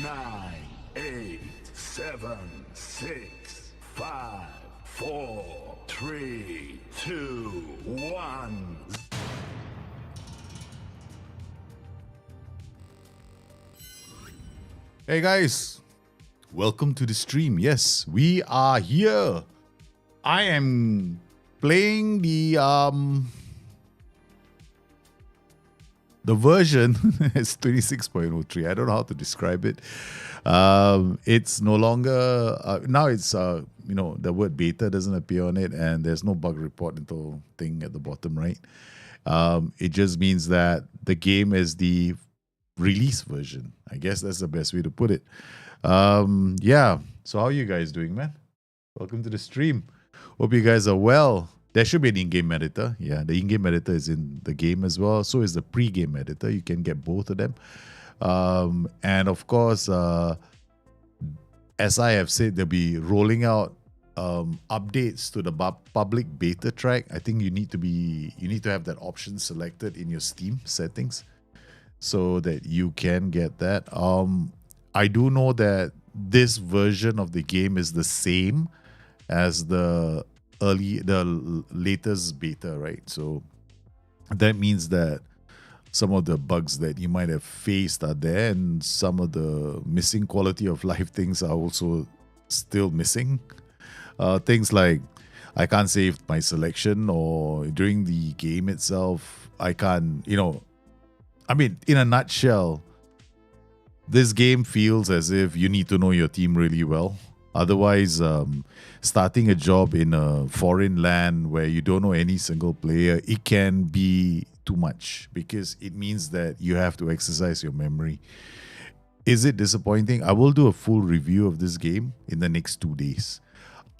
9, 8, 7, 6, 5, 4, 3, 2, 1. Hey guys, welcome to the stream. Yes, we are here. I am playing the version is 26.03. I don't know how to describe it. It's no longer now. It's the word beta doesn't appear on it, and there's no bug report until thing at the bottom right. It just means that the game is the release version. I guess that's the best way to put it. Yeah. So how are you guys doing, man? Welcome to the stream. Hope you guys are well. There should be an in-game editor. Yeah, the in-game editor is in the game as well. So is the pre-game editor. You can get both of them. And of course, as I have said, they'll be rolling out updates to the public beta track. I think you need to have that option selected in your Steam settings so that you can get that. I do know that this version of the game is the same as the latest beta, right? So that means that some of the bugs that you might have faced are there, and some of the missing quality of life things are also still missing. Things like I can't save my selection, or during the game itself, I can't, I mean, in a nutshell, this game feels as if you need to know your team really well. Otherwise, starting a job in a foreign land where you don't know any single player, it can be too much because it means that you have to exercise your memory. Is it disappointing? I will do a full review of this game in the next 2 days.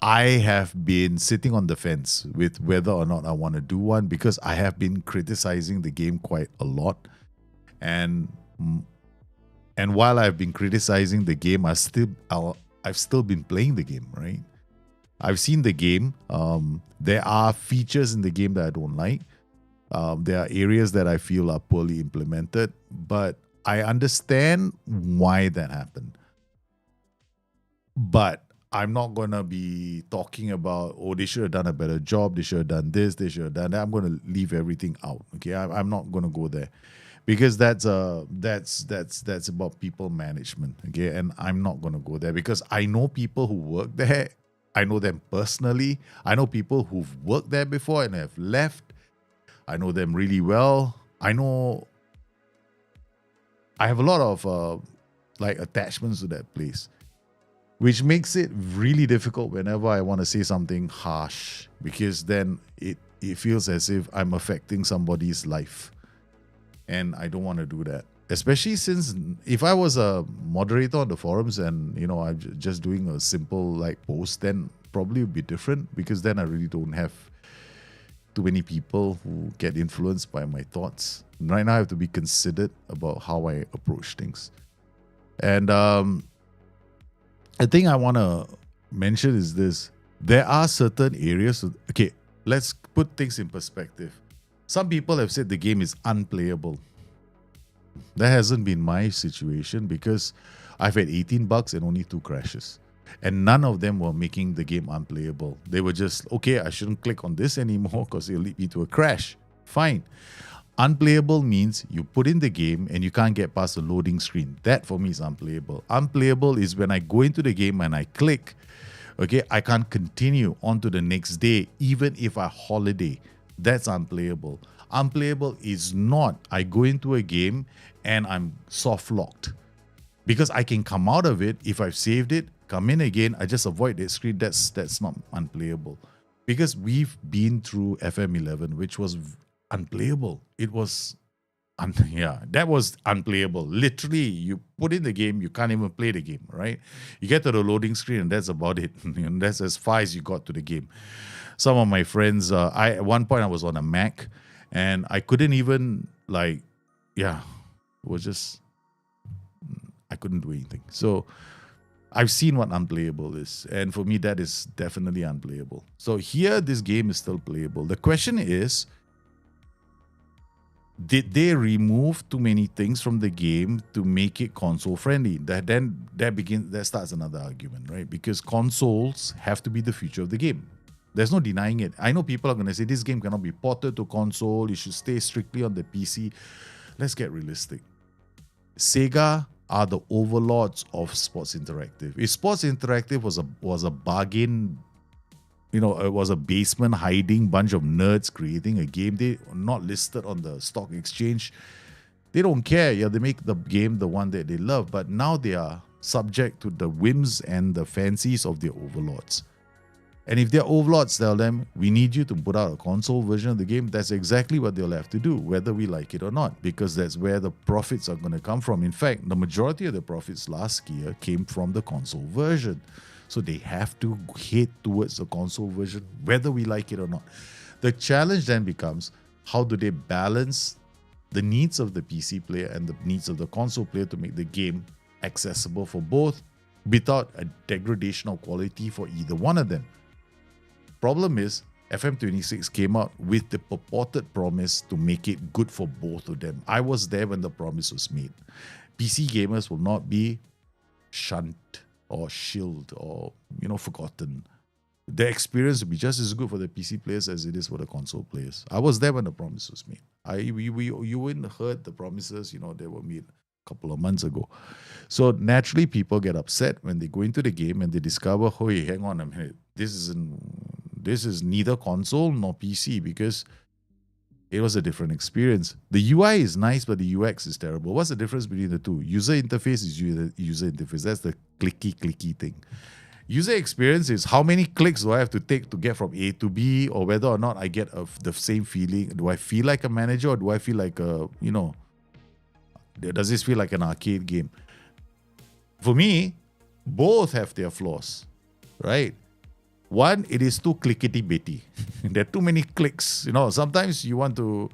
I have been sitting on the fence with whether or not I want to do one because I have been criticizing the game quite a lot. And while I've been criticizing the game, I've still been playing the game, right? I've seen the game. There are features in the game that I don't like. There are areas that I feel are poorly implemented, but I understand why that happened. But I'm not going to be talking about, they should have done a better job, they should have done this, they should have done that. I'm going to leave everything out, okay? I'm not going to go there. Because that's about people management, okay? And I'm not going to go there because I know people who work there. I know them personally. I know people who've worked there before and have left. I know them really well. I have a lot of attachments to that place, which makes it really difficult whenever I want to say something harsh, because then it feels as if I'm affecting somebody's life. And I don't want to do that. Especially since if I was a moderator on the forums and, I'm just doing a simple post, then probably it would be different because then I really don't have too many people who get influenced by my thoughts. And right now I have to be considerate about how I approach things. And a thing I want to mention is this. There are certain areas. Okay, let's put things in perspective. Some people have said the game is unplayable. That hasn't been my situation because I've had 18 bugs and only 2 crashes. And none of them were making the game unplayable. They were just, okay, I shouldn't click on this anymore because it'll lead me to a crash. Fine. Unplayable means you put in the game and you can't get past the loading screen. That for me is unplayable. Unplayable is when I go into the game and I click, okay, I can't continue on to the next day even if I holiday. That's unplayable. Unplayable is not I go into a game and I'm soft locked. Because I can come out of it if I've saved it, come in again, I just avoid that screen. That's not unplayable. Because we've been through FM11, which was unplayable. It was that was unplayable. Literally, you put in the game, you can't even play the game, right? You get to the loading screen and that's about it. That's as far as you got to the game. Some of my friends, at one point I was on a Mac and I couldn't even it was just, I couldn't do anything. So I've seen what unplayable is. And for me, that is definitely unplayable. So here, this game is still playable. The question is, did they remove too many things from the game to make it console friendly? That starts another argument, right? Because consoles have to be the future of the game. There's no denying it. I know people are going to say this game cannot be ported to console. It should stay strictly on the PC. Let's get realistic. Sega are the overlords of Sports Interactive. If Sports Interactive was a bargain, it was a basement hiding bunch of nerds creating a game. They are not listed on the stock exchange. They don't care. Yeah, they make the game the one that they love. But now they are subject to the whims and the fancies of their overlords. And if their overlords tell them, we need you to put out a console version of the game, that's exactly what they'll have to do, whether we like it or not, because that's where the profits are going to come from. In fact, the majority of the profits last year came from the console version. So they have to head towards the console version, whether we like it or not. The challenge then becomes, how do they balance the needs of the PC player and the needs of the console player to make the game accessible for both without a degradation of quality for either one of them? Problem is, FM26 came out with the purported promise to make it good for both of them. I was there when the promise was made. PC gamers will not be shunned or shilled or forgotten. The experience will be just as good for the PC players as it is for the console players. I was there when the promise was made. You wouldn't heard the promises, they were made a couple of months ago. So naturally, people get upset when they go into the game and they discover, oh, hey, hang on a minute, this is neither console nor PC, because it was a different experience. The UI is nice, but the UX is terrible. What's the difference between the two? User interface is user interface. That's the clicky thing. User experience is how many clicks do I have to take to get from A to B, or whether or not I get the same feeling. Do I feel like a manager, or do I feel like does this feel like an arcade game? For me, both have their flaws, right? One, it is too clickety-bitty. There are too many clicks. Sometimes you want to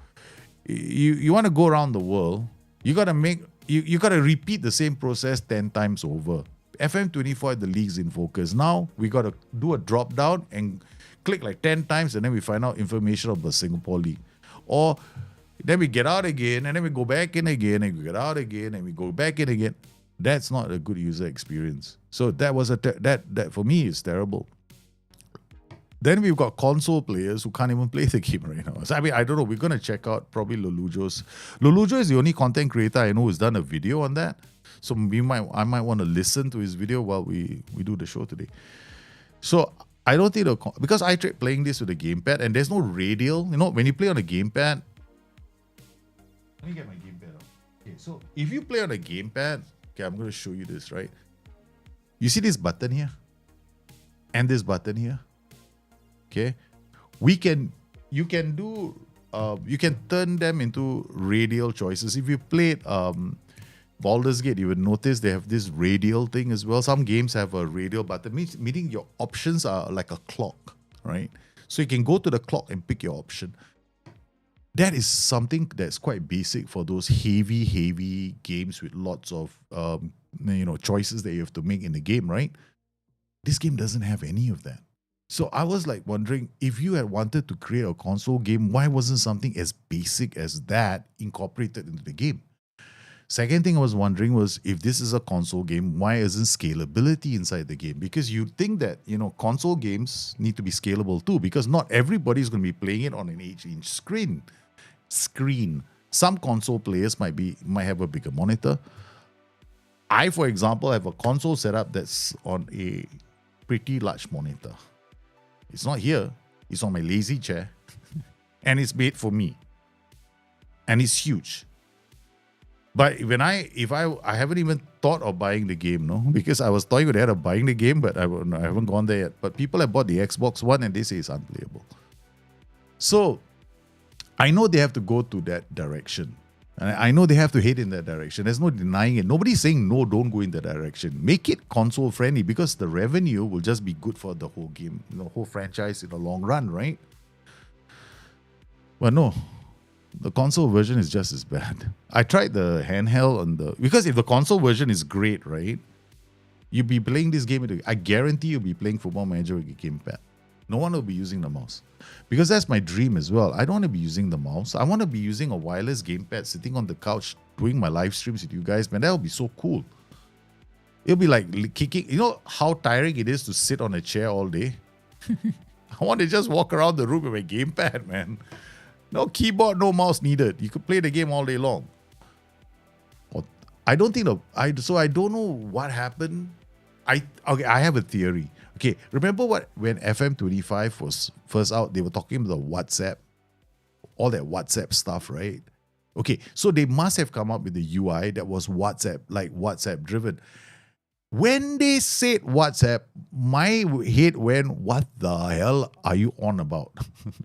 go around the world. You gotta repeat the same process 10 times over. FM24 had the leagues in focus. Now we gotta do a drop down and click like 10 times, and then we find out information about the Singapore League. Or then we get out again, and then we go back in again, and we get out again, and we go back in again. That's not a good user experience. So that was that for me is terrible. Then we've got console players who can't even play the game right now. So, I don't know. We're going to check out probably Lolujo's. Lolujo is the only content creator I know who's done a video on that. So I might want to listen to his video while we do the show today. So I don't think because I tried playing this with a gamepad and there's no radial. When you play on a gamepad. Let me get my gamepad out. Okay, so if you play on a gamepad, okay, I'm going to show you this, right? You see this button here? And this button here? Okay, you can turn them into radial choices. If you played Baldur's Gate, you would notice they have this radial thing as well. Some games have a radial button, meaning your options are like a clock, right? So you can go to the clock and pick your option. That is something that's quite basic for those heavy games with lots of choices that you have to make in the game, right? This game doesn't have any of that. So I was like wondering, if you had wanted to create a console game, why wasn't something as basic as that incorporated into the game? Second thing I was wondering was, if this is a console game, why isn't scalability inside the game? Because you'd think that, console games need to be scalable too, because not everybody's going to be playing it on an 8-inch screen. Some console players might have a bigger monitor. I, for example, have a console setup that's on a pretty large monitor. It's not here. It's on my lazy chair. And it's made for me. And it's huge. But if I haven't even thought of buying the game, no? Because I was toying with the idea of buying the game, but I haven't gone there yet. But people have bought the Xbox One and they say it's unplayable. So I know they have to go to that direction. And I know they have to head in that direction. There's no denying it. Nobody's saying, no, don't go in that direction. Make it console friendly, because the revenue will just be good for the whole game, the whole franchise in the long run, right? But no, the console version is just as bad. I tried the handheld because if the console version is great, right? You'll be playing this game, I guarantee you'll be playing Football Manager with a gamepad. No one will be using the mouse. Because that's my dream as well. I don't want to be using the mouse. I want to be using a wireless gamepad sitting on the couch doing my live streams with you guys. Man, that would be so cool. It'll be like kicking. You know how tiring it is to sit on a chair all day? I want to just walk around the room with my gamepad, man. No keyboard, no mouse needed. You could play the game all day long. I don't think I don't know what happened. I have a theory. Okay, remember when FM25 was first out, they were talking about the WhatsApp, all that WhatsApp stuff, right? Okay, so they must have come up with the UI that was WhatsApp, like WhatsApp driven. When they said WhatsApp, my head went, what the hell are you on about?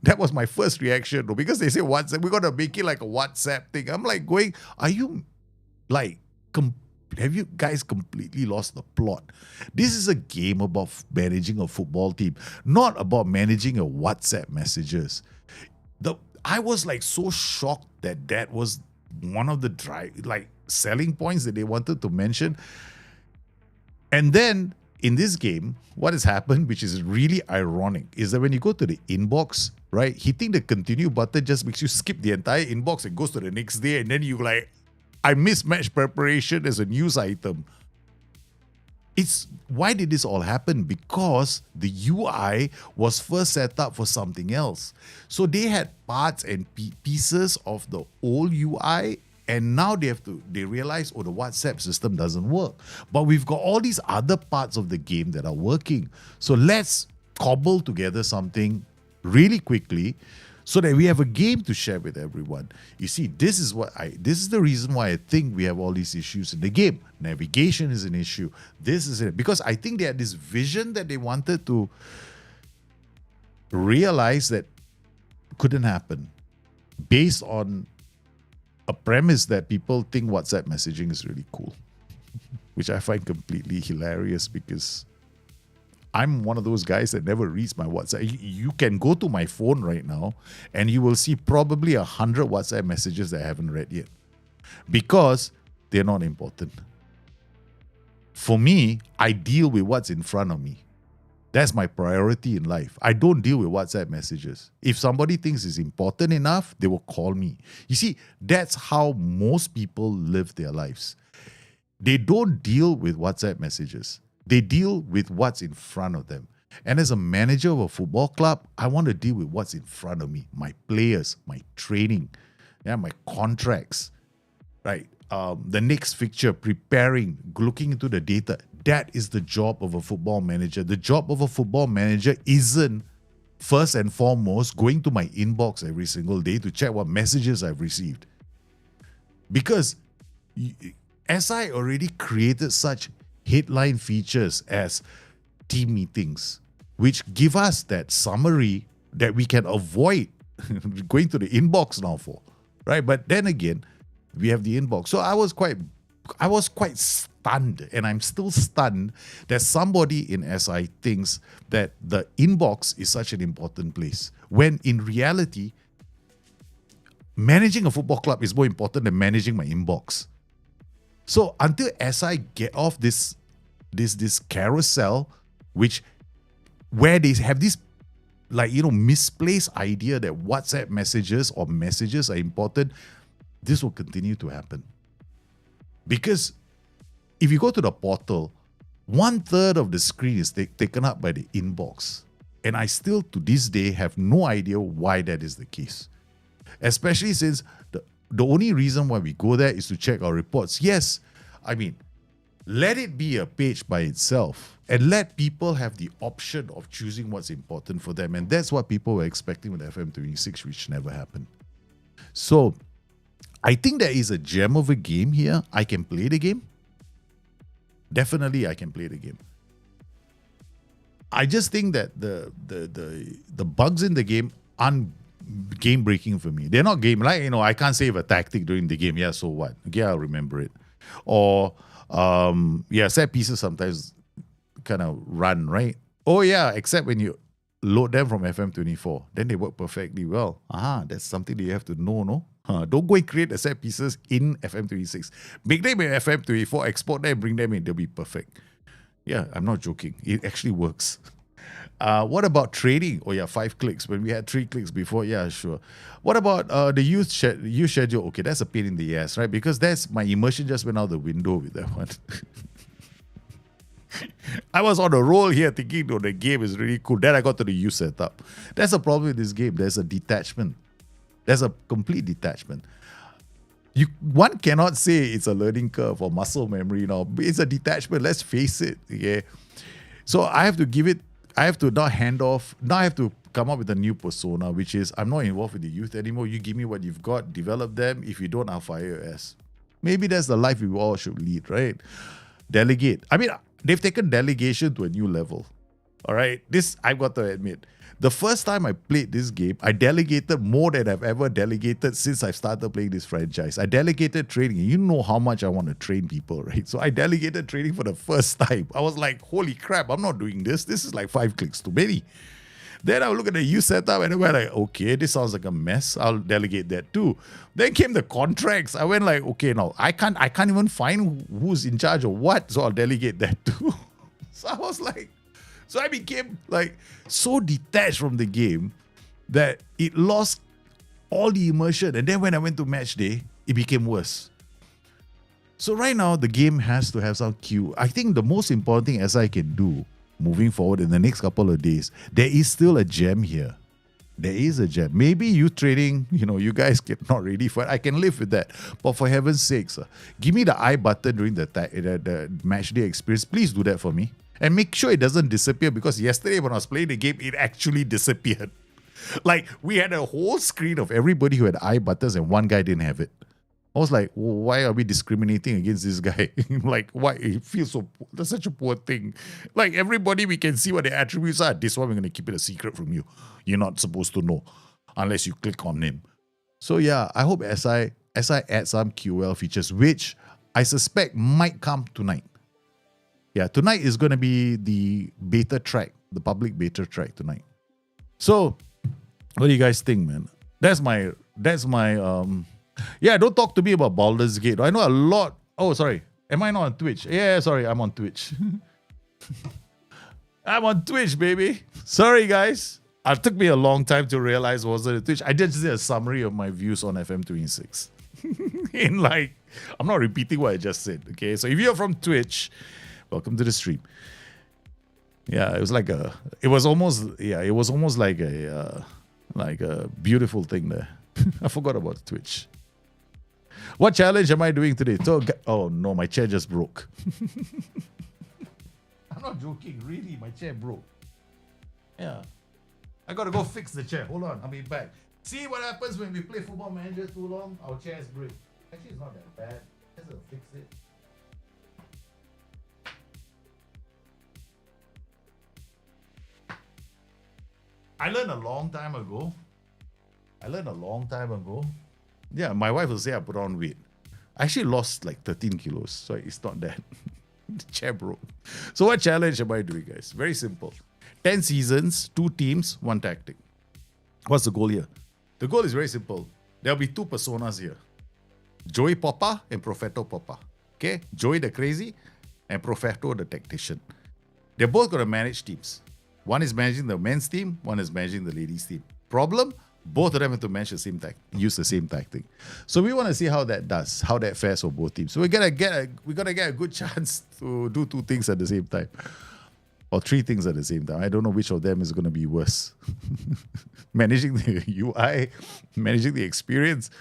That was my first reaction, though, because they say WhatsApp, we're going to make it like a WhatsApp thing. I'm like going, are you like, have you guys completely lost the plot? This is a game about managing a football team, not about managing your WhatsApp messages. I was like so shocked that was one of the selling points that they wanted to mention. And then in this game, what has happened, which is really ironic, is that when you go to the inbox, right, hitting the continue button just makes you skip the entire inbox and goes to the next day, and then you like, I mismatched preparation as a news item. Why did this all happen? Because the UI was first set up for something else. So they had parts and pieces of the old UI, and now they realize, the WhatsApp system doesn't work. But we've got all these other parts of the game that are working. So let's cobble together something really quickly so that we have a game to share with everyone. You see, this is the reason why I think we have all these issues in the game. Navigation is an issue. This is it. Because I think they had this vision that they wanted to realize that couldn't happen based on a premise that people think WhatsApp messaging is really cool, which I find completely hilarious because I'm one of those guys that never reads my WhatsApp. You can go to my phone right now and you will see probably 100 WhatsApp messages that I haven't read yet because they're not important. For me, I deal with what's in front of me. That's my priority in life. I don't deal with WhatsApp messages. If somebody thinks it's important enough, they will call me. You see, that's how most people live their lives. They don't deal with WhatsApp messages. They deal with what's in front of them. And as a manager of a football club, I want to deal with what's in front of me. My players, my training, my contracts, right? The next fixture, preparing, looking into the data. That is the job of a football manager. The job of a football manager isn't first and foremost going to my inbox every single day to check what messages I've received. Because SI already created such headline features as team meetings, which give us that summary that we can avoid going to the inbox now for, right? But then again, we have the inbox. So I was quite stunned, and I'm still stunned that somebody in SI thinks that the inbox is such an important place, when in reality, managing a football club is more important than managing my inbox. So until SI get off this carousel, where they have this misplaced idea that WhatsApp messages or messages are important, this will continue to happen. Because if you go to the portal, 1/3 of the screen is taken up by the inbox. And I still, to this day, have no idea why that is the case. Especially since the only reason why we go there is to check our reports. Yes, I mean, let it be a page by itself and let people have the option of choosing what's important for them. And that's what people were expecting with FM26, which never happened. So I think there is a gem of a game here. I can play the game. Definitely, I can play the game. I just think that the bugs in the game aren't game breaking for me. They're not game, I can't save a tactic during the game. Yeah, so what? Okay, I'll remember it. Or set pieces sometimes kind of run, right? Oh yeah, except when you load them from FM24, then they work perfectly well. That's something that you have to know, no? Don't go and create the set pieces in FM26. Make them in FM24, export them, bring them in, they'll be perfect. Yeah, I'm not joking. It actually works. What about trading? Oh yeah, 5 clicks. When we had 3 clicks before, yeah, sure. What about the youth schedule? Okay, that's a pain in the ass, right? Because that's my immersion just went out the window with that one. I was on a roll here thinking, no, the game is really cool. Then I got to the youth setup. That's a problem with this game. There's a detachment. There's a complete detachment. One cannot say it's a learning curve or muscle memory, it's a detachment. Let's face it. Okay. So I have to now hand off. Now I have to come up with a new persona, which is I'm not involved with the youth anymore. You give me what you've got, develop them. If you don't, I'll fire your ass. Maybe that's the life we all should lead, right? Delegate. I mean, they've taken delegation to a new level. All right. This I've got to admit. The first time I played this game, I delegated more than I've ever delegated since I've started playing this franchise. I delegated training. You know how much I want to train people, right? So I delegated training for the first time. I was like, holy crap, I'm not doing this. This is like 5 clicks too many. Then I would look at the youth setup and I went like, okay, this sounds like a mess. I'll delegate that too. Then came the contracts. I went like, okay, no, I can't even find who's in charge of what, so I'll delegate that too. So I was like, so I became like so detached from the game that it lost all the immersion. And then when I went to match day, it became worse. So right now, the game has to have some queue. I think the most important thing as I can do moving forward in the next couple of days, there is still a gem here. There is a gem. Maybe youth trading, you guys get not ready for it. I can live with that. But for heaven's sakes, give me the I button during the match day experience. Please do that for me. And make sure it doesn't disappear, because yesterday when I was playing the game, it actually disappeared. Like, we had a whole screen of everybody who had I buttons and one guy didn't have it. I was like, why are we discriminating against this guy? Like, why? It feels so, that's such a poor thing. Like, everybody, we can see what their attributes are. This one, we're going to keep it a secret from you. You're not supposed to know unless you click on him. So yeah, I hope as I add some QL features, which I suspect might come tonight. Yeah, tonight is going to be the beta track, the public beta track tonight. So, what do you guys think, man? That's my yeah, don't talk to me about Baldur's Gate. I know a lot. Oh, sorry. Am I not on Twitch? Yeah, sorry, I'm on Twitch. I'm on Twitch, baby. Sorry, guys. It took me a long time to realize what was it Twitch. I did a summary of my views on FM26. I'm not repeating what I just said. Okay, so if you're from Twitch, welcome to the stream. Yeah, it was almost like a beautiful thing there. I forgot about Twitch. What challenge am I doing today? Oh no, my chair just broke. I'm not joking, really, my chair broke. Yeah. I gotta go fix the chair. Hold on, I'll be back. See what happens when we play Football Manager too long? Our chairs break. Actually, it's not that bad. Just fix it. I learned a long time ago. Yeah, my wife will say I put on weight. I actually lost like 13 kilos, so it's not that. The chair broke. So what challenge am I doing, guys? Very simple. 10 seasons, 2 teams, 1 tactic. What's the goal here? The goal is very simple. There'll be 2 personas here. Joey Poppa and Propheto Poppa. Okay? Joey the Crazy and Propheto the Tactician. They're both going to manage teams. One is managing the men's team, one is managing the ladies' team. Problem? Both of them have to manage use the same tactic. So we want to see how that does, how that fares for both teams. So we're gonna get a good chance to do 2 things at the same time. Or 3 things at the same time. I don't know which of them is gonna be worse. Managing the UI, managing the experience,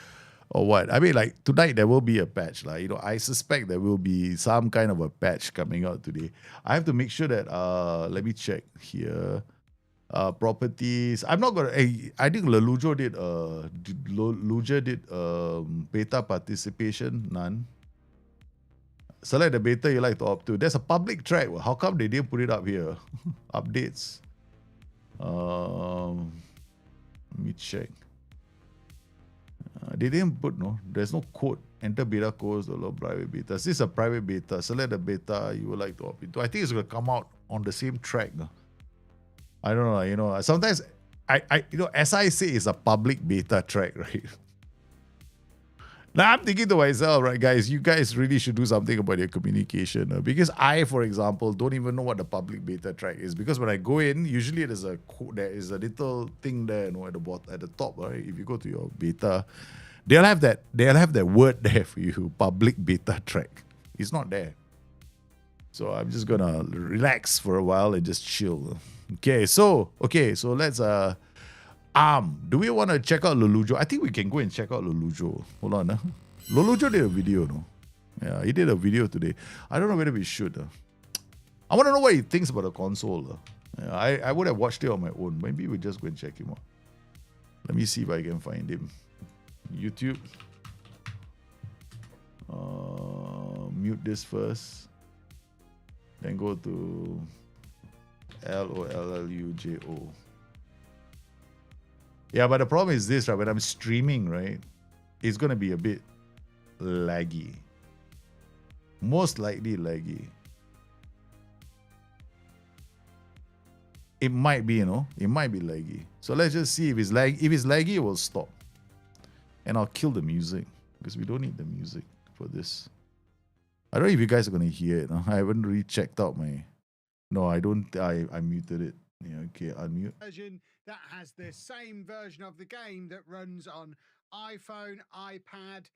or what? I mean, like tonight there will be a patch. I suspect there will be some kind of a patch coming out today. I have to make sure that let me check here. Properties. I'm not gonna. I think Lelujo did. Luja did beta participation. None. Select the beta you like to opt to. There's a public track. How come they didn't put it up here? Updates. Let me check. They didn't put There's no code. Enter beta codes or private beta. This is a private beta. Select the beta you would like to opt into. I think it's gonna come out on the same track. I don't know. Sometimes as I say, it's a public beta track, right? Now I'm thinking to myself, right, guys, you guys really should do something about your communication. Because I, for example, don't even know what the public beta track is. Because when I go in, usually there is a little thing there, at the bottom, at the top, right? If you go to your beta, they'll have that word there for you, public beta track. It's not there. So I'm just gonna relax for a while and just chill. Okay, so let's do we want to check out Lulujo? I think we can go and check out Lulujo. Hold on. Lulujo did a video, no? Yeah, he did a video today. I don't know whether we should. I want to know what he thinks about the console. Yeah, I would have watched it on my own. Maybe we just go and check him out. Let me see if I can find him. YouTube. Mute this first. Then go to LOLLUJO. Yeah, but the problem is this, right? When I'm streaming, right, it's going to be a bit laggy. Most likely laggy. It might be, it might be laggy. So let's just see if it's laggy. If it's laggy, it will stop. And I'll kill the music because we don't need the music for this. I don't know if you guys are going to hear it. I haven't really checked out my... No, I don't. I muted it. Yeah, okay, unmute. Version that has the same version of the game that runs on iPhone, iPad,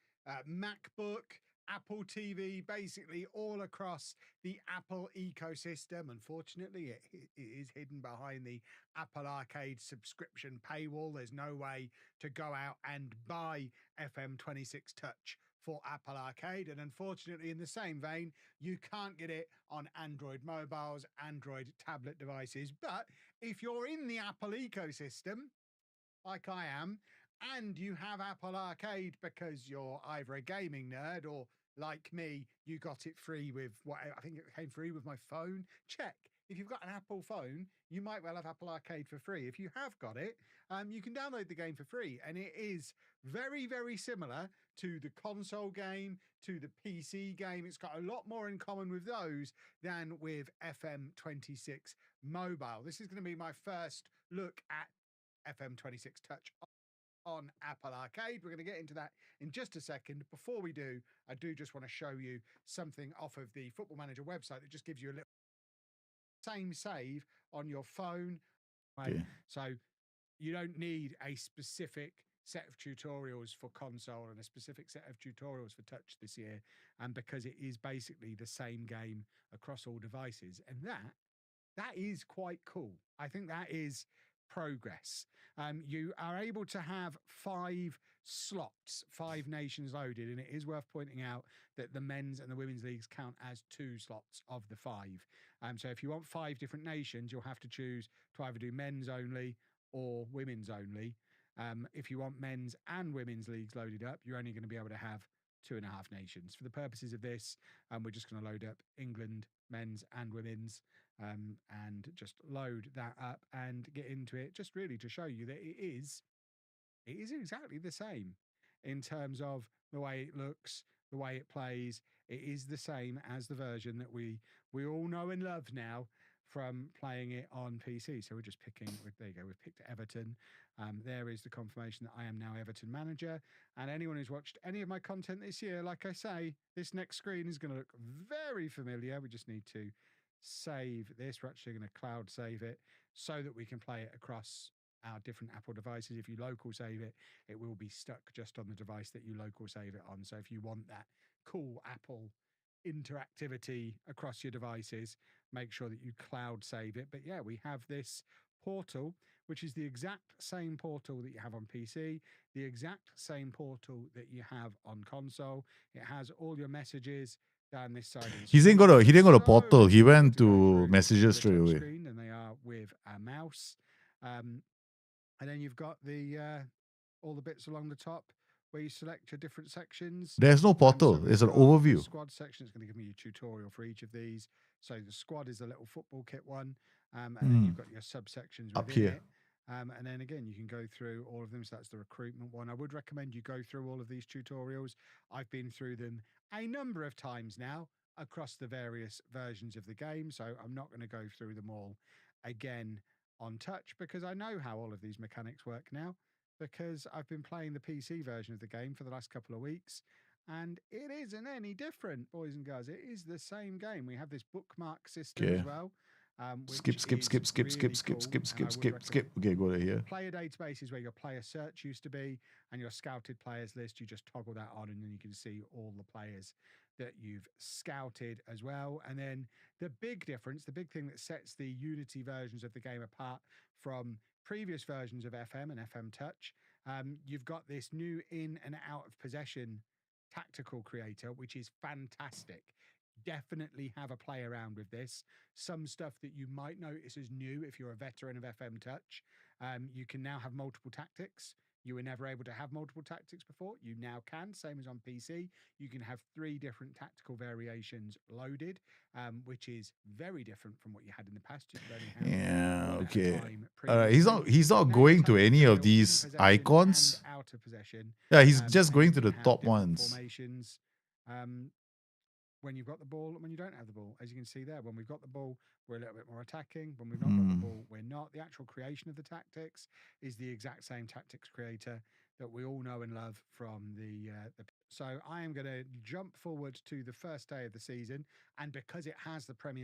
MacBook, Apple TV, basically all across the Apple ecosystem. Unfortunately, it is hidden behind the Apple Arcade subscription paywall. There's no way to go out and buy FM26 Touch for Apple Arcade. And unfortunately, in the same vein, you can't get it on Android mobiles, Android tablet devices. But if you're in the Apple ecosystem, like I am, and you have Apple Arcade because you're either a gaming nerd or, like me, you got it free with what I think it came free with my phone. Check. If you've got an Apple phone, you might well have Apple Arcade for free. If you have got it, you can download the game for free. And it is very, very similar to the console game, to the PC game. It's got a lot more in common with those than with FM26 Mobile. This is going to be my first look at FM26 Touch on Apple Arcade. We're going to get into that in just a second. Before we do, I do just want to show you something off of the Football Manager website that just gives you a little same save on your phone. Okay. So you don't need a specific set of tutorials for console and a specific set of tutorials for touch this year, and because it is basically the same game across all devices, and that is quite cool. I think that is progress. You are able to have 5 slots, 5 nations loaded, and it is worth pointing out that the men's and the women's leagues count as 2 slots of the 5. So if you want 5 different nations, you'll have to choose to either do men's only or women's only. If you want men's and women's leagues loaded up, you're only going to be able to have 2.5 nations. For the purposes of this, we're just going to load up England, men's and women's, and just load that up and get into it, just really to show you that it is exactly the same in terms of the way it looks, the way it plays. It is the same as the version that we all know and love now from playing it on PC. So we're just picking, there you go, we've picked Everton. There is the confirmation that I am now Everton manager. And anyone who's watched any of my content this year, like I say, this next screen is going to look very familiar. We just need to save this. We're actually going to cloud save it so that we can play it across our different Apple devices. If you local save it, it will be stuck just on the device that you local save it on. So if you want that cool Apple interactivity across your devices, make sure that you cloud save it. But yeah, we have this portal, which is the exact same portal that you have on PC, the exact same portal that you have on console. It has all your messages down this side. He didn't go to portal. He went to messages straight away. And they are with a mouse. And then you've got the all the bits along the top where you select your different sections. There's no portal. So it's an overview. The squad section is going to give me a tutorial for each of these. So the squad is a little football kit one. And then you've got your subsections up within here. it. And then again, you can go through all of them. So that's the recruitment one. I would recommend you go through all of these tutorials. I've been through them a number of times now across the various versions of the game. So I'm not going to go through them all again on touch because I know how all of these mechanics work now. because I've been playing the PC version of the game for the last couple of weeks, and it isn't any different, boys and girls. It is the same game. We have this bookmark system Okay. as well, which Skip. is really cool, and I would recommend. Okay, go to here. Player database is where your player search used to be, and your scouted players list. You just toggle that on, and then you can see all the players that you've scouted as well. And then the big difference, the big thing that sets the Unity versions of the game apart from previous versions of FM and FM Touch, you've got this new in and out of possession tactical creator, which is fantastic. Definitely have a play around with this. Some stuff that you might notice is new if you're a veteran of FM Touch. You can now have multiple tactics. You were never able to have multiple tactics before. You now can, same as on PC. You can have 3 different tactical variations loaded, which is very different from what you had in the past. You could only have Yeah, one okay. at a time All right, he's previously. not Now going to tactics any are of built in these possession icons. and out of possession. Yeah, he's just And going you to can the have top different ones. formations. When you've got the ball and when you don't have the ball, as you can see there. When we've got the ball, we're a little bit more attacking. When we've not got the ball, we're not. The actual creation of the tactics is the exact same tactics creator that we all know and love from the. So I am going to jump forward to the first day of the season, and because it has the Premier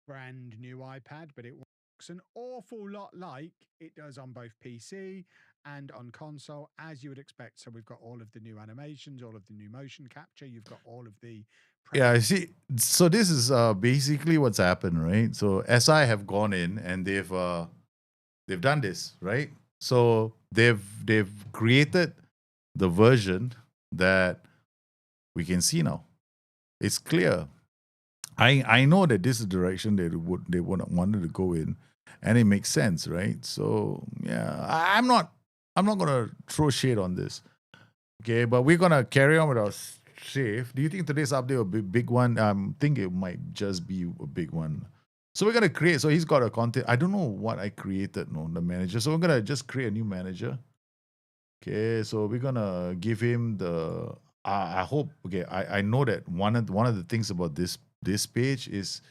brand new iPad, but it works an awful lot like it does on both PC and on console, as you would expect. So we've got all of the new animations, all of the new motion capture. You've got all of the Yeah, see, so this is basically what's happened, right? So SI have gone in and they've done this, right? So they've created the version that we can see now. It's clear. I know that this is the direction they would wanted to go in, and it makes sense, right? So yeah, I'm not gonna throw shade on this, okay? But we're gonna carry on with our save. Do you think today's update will be a big one? I think it might just be a big one. So we're gonna create. So he's got a content. I don't know what I created. No, the manager. So we're gonna just create a new manager. Okay, so we're gonna give him the. I hope. Okay, I know that one of the things about this page is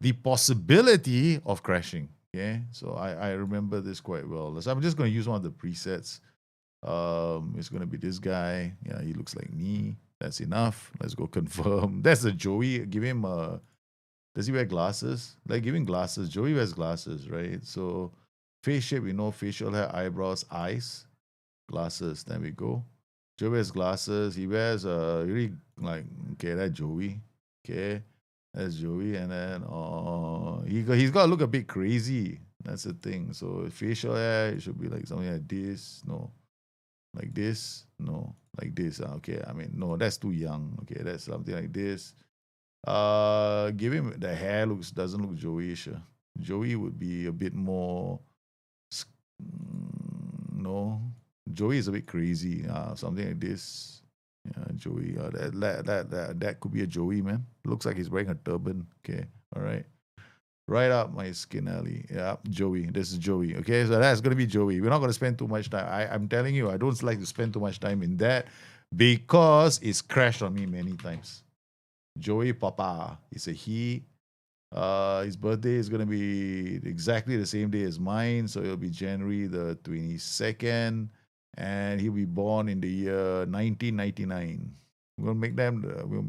the possibility of crashing. Okay, so I remember this quite well. So I'm just going to use one of the presets. It's going to be this guy. Yeah, he looks like me. That's enough. Let's go confirm. That's a Joey. Give him does he wear glasses? Like, give him glasses. Joey wears glasses, right? So face shape, we know facial hair, eyebrows, eyes, glasses. There we go. Joey wears glasses. He wears really like, okay, that's Joey. Okay. That's Joey, and then he's got to look a bit crazy. That's the thing. So facial hair, it should be like something like this. No, like this. No, like this. Okay, I mean, no, that's too young. Okay, that's something like this. Give him the hair doesn't look Joey-ish. Joey would be a bit more. No, Joey is a bit crazy. Something like this. Yeah, Joey. That could be a Joey, man. Looks like he's wearing a turban. Okay, all right. Right up my skin alley. Yeah, Joey. This is Joey. Okay, so that's gonna be Joey. We're not gonna spend too much time. I'm telling you, I don't like to spend too much time in that because it's crashed on me many times. Joey Poppa is a he. His birthday is gonna be exactly the same day as mine, so it'll be January the 22nd. And he'll be born in the year 1999. We'll make them. We'll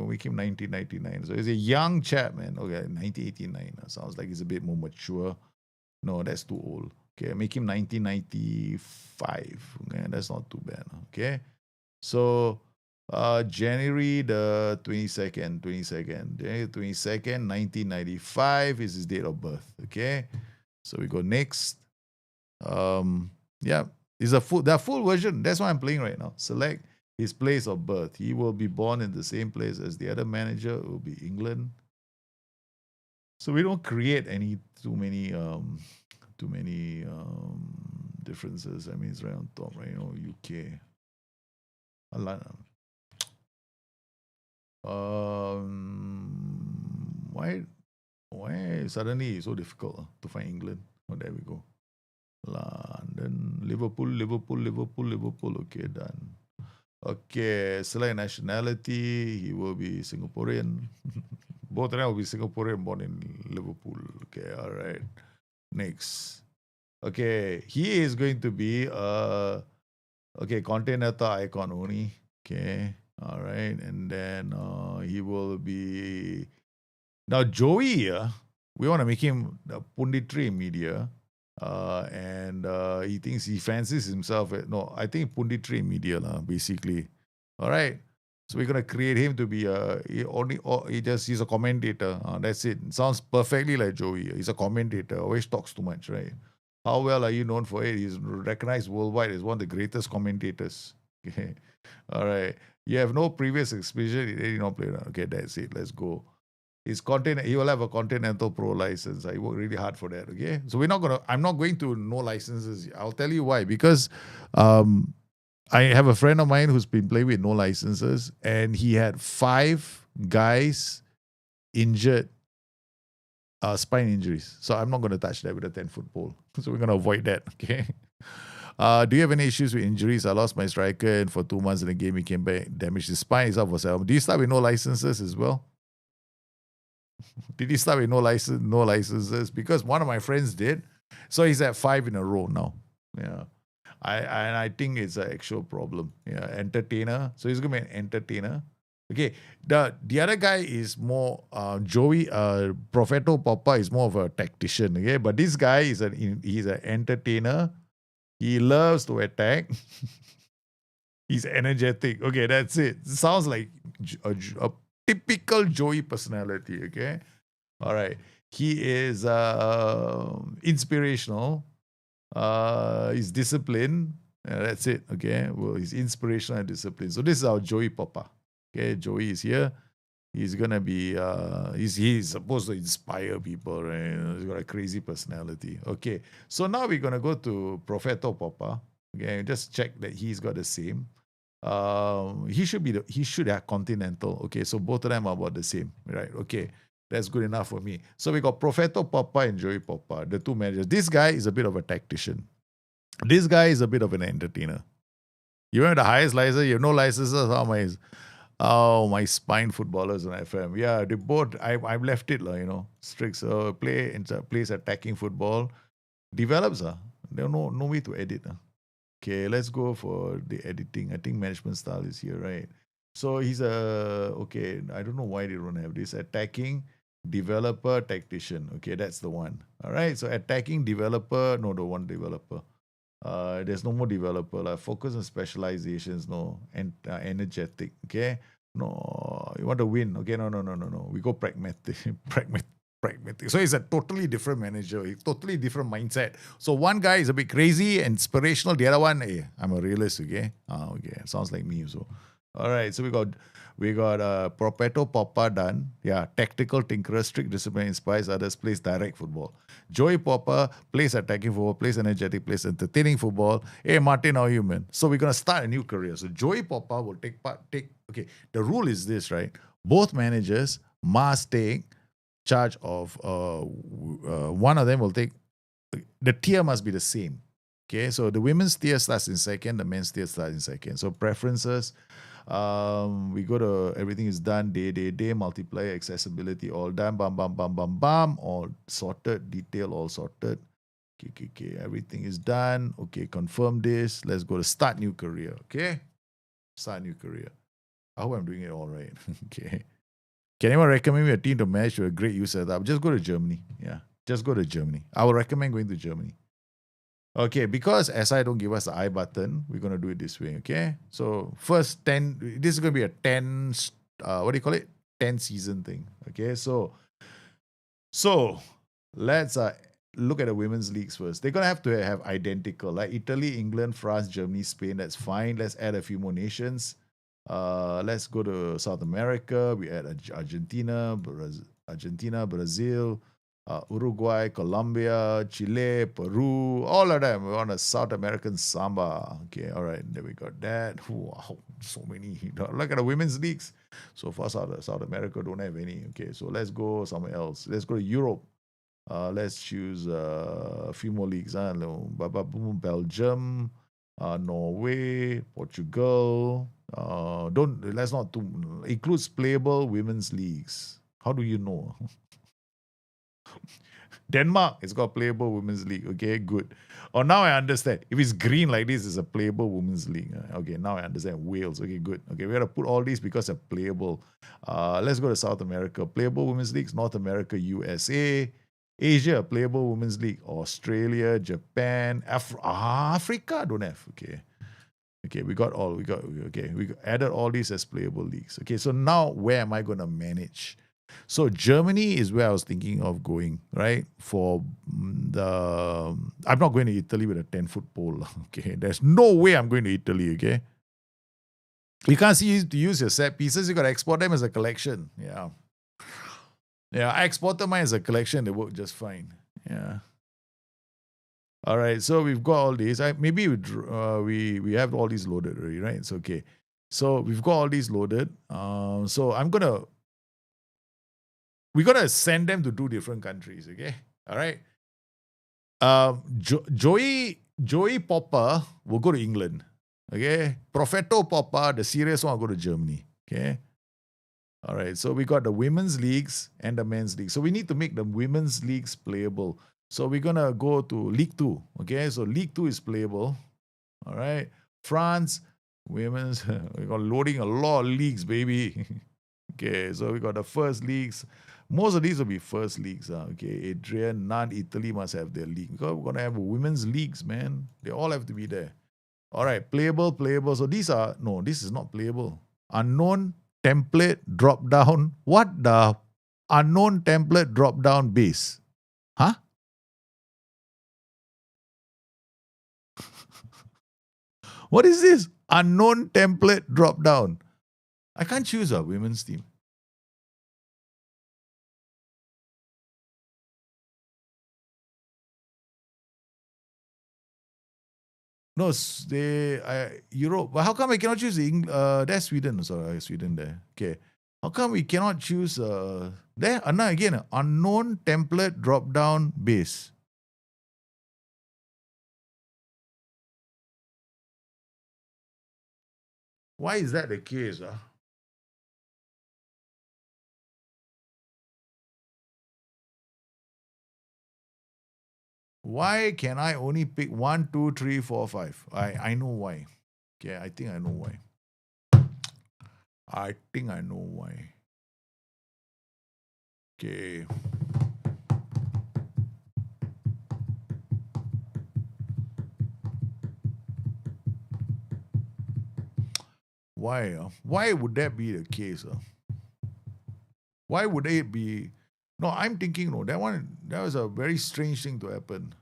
make him 1999. So he's a young chap, man. Okay, 1989. Sounds like he's a bit more mature. No, that's too old. Okay, make him 1995. Okay, that's not too bad. Okay, so January the 22nd, January 22nd, 1995 is his date of birth. Okay, so we go next. Yeah. It's the full version. That's what I'm playing right now. Select his place of birth. He will be born in the same place as the other manager. It will be England. So we don't create too many differences. I mean, it's right on top, right? UK. Atalanta. Why suddenly it's so difficult to find England? Oh, there we go. London, Liverpool. Okay, done. Okay, select nationality. He will be Singaporean. Both of them will be Singaporean, born in Liverpool. Okay, all right. Next. Okay, he is going to be Okay, continental icon only. Okay, all right, and then he will be now Joey. We want to make him the punditry media, and he fancies himself. No, I think punditry media lah, basically. All right. So we're gonna create him to be he's a commentator. That's it. Sounds perfectly like Joey. He's a commentator. Always talks too much, right? How well are you known for it? He's recognized worldwide as one of the greatest commentators. Okay. All right. You have no previous exposure in any non-player. Okay, that's it. Let's go. He will have a Continental Pro license. I work really hard for that. Okay. So I'm not going to no licenses. I'll tell you why. Because um I have a friend of mine who's been playing with no licenses, and he had 5 guys injured, spine injuries. So I'm not going to touch that with a 10-foot pole. So we're going to avoid that. Okay. Do you have any issues with injuries? I lost my striker, and for 2 months in the game, he came back, damaged his spine. He's up for 7. Do you start with no licenses as well? Did he start with no licenses? Because one of my friends did. So he's at 5 in a row now. Yeah. I think it's an actual problem. Yeah, entertainer. So he's gonna be an entertainer. Okay. The other guy is more Joey. Propheto Poppa is more of a tactician. Okay, but this guy he's an entertainer. He loves to attack. He's energetic. Okay, that's it. Sounds like a typical Joey personality. Okay, all right. He is inspirational. He's disciplined. That's it. Okay. Well, he's inspirational and disciplined. So this is our Joey Poppa. Okay, Joey is here. He's gonna be he's supposed to inspire people, right? He's got a crazy personality. Okay. So now we're gonna go to Propheto Poppa. Okay, just check that he's got the same. He should have Continental. Okay, so both of them are about the same, right? Okay. That's good enough for me. So we got Propheto Poppa and Joey Poppa, the 2 managers. This guy is a bit of a tactician. This guy is a bit of an entertainer. You have the highest license, you have no licenses. My spine footballers on FM. Yeah, they both. I've left it, strict. So plays attacking football, develops. There's no way to edit. Okay, let's go for the editing. I think management style is here, right? So he's okay. I don't know why they don't have this attacking developer tactician. Okay, that's the one. All right. So attacking developer, no, the one developer. There's no more developer. Like focus on specializations, no, and energetic. Okay, no, you want to win. Okay, no. We go pragmatic, pragmatic. So he's a totally different manager, a totally different mindset. So one guy is a bit crazy and inspirational. The other one, hey, I'm a realist. Okay, okay, sounds like me. So, all right. So we got Propheto Poppa done. Yeah, tactical tinkerer, strict discipline, inspires others, plays direct football. Joey Poppa plays attacking football, plays energetic, plays entertaining football. Hey, Martin, how are you, man? So we're gonna start a new career. So Joey Poppa will okay. The rule is this, right? Both managers must take charge of one of them will take the tier must be the same. Okay, so the women's tier starts in second, the men's tier starts in second. So preferences, we go to everything is done, day, multiplier, accessibility, all done, bam, all sorted, detail, all sorted. Okay, everything is done. Okay, confirm this. Let's go to start new career. Okay, start new career. I hope I'm doing it all right. Okay. Can anyone recommend me a team to manage with a great user setup? Just go to Germany. Yeah, just go to Germany. I would recommend going to Germany. Okay, because SI don't give us the I button, we're going to do it this way, okay? So first 10, this is going to be a 10, what do you call it? 10 season thing, okay? So let's look at the women's leagues first. They're going to have identical, like Italy, England, France, Germany, Spain. That's fine. Let's add a few more nations. Let's go to South America. We add Argentina, Brazil, Uruguay, Colombia, Chile, Peru, all of them. We want a South American samba. Okay, all right, there we got that. Wow, so many. Look at the women's leagues. So far, South America don't have any. Okay, so let's go somewhere else. Let's go to Europe. Let's choose a few more leagues. Belgium, Norway, Portugal. Let's not includes playable women's leagues. How do you know? Denmark, it's got playable women's league. Okay, good. Oh, now I understand. If it's green like this, it's a playable women's league. Okay, now I understand. Wales. Okay, good. Okay, we got to put all these because they're playable. Let's go to South America. Playable women's leagues. North America, USA. Asia, playable women's league. Australia, Japan, Africa don't have. Okay, we got all. We added all these as playable leagues. Okay, so now where am I going to manage? So Germany is where I was thinking of going, right? For the, I'm not going to Italy with a 10-foot pole. Okay, there's no way I'm going to Italy. Okay, you can't see to use your set pieces. You got to export them as a collection. Yeah, I exported mine as a collection. They work just fine. Yeah. All right, so we've got all these. Maybe we have all these loaded already, right? It's okay. So we've got all these loaded. So we're gonna send them to 2 different countries. Okay, all right. Joey Poppa will go to England. Okay, Propheto Poppa, the serious one, will go to Germany. Okay. All right, so we got the women's leagues and the men's league. So we need to make the women's leagues playable. So we're going to go to League 2. Okay, so League 2 is playable. All right. France, women's, we got loading a lot of leagues, baby. Okay, so we got the first leagues. Most of these will be first leagues. Okay, Adrian, Italy must have their league. Because we're going to have women's leagues, man. They all have to be there. All right, playable. So these are, no, this is not playable. Unknown template drop down. What the unknown template drop down base? Huh? What is this? Unknown template drop down. I can't choose a women's team. No, Europe. But how come I cannot choose that's Sweden. Sorry, Sweden there. Okay. How come we cannot choose there? Again, unknown template drop down base. Why is that the case? Why can I only pick 1, 2, 3, 4, 5? I know why. Okay, I think I know why. Okay. Why? Why would that be the case? Why would it be? No, I'm thinking, no, that was a very strange thing to happen.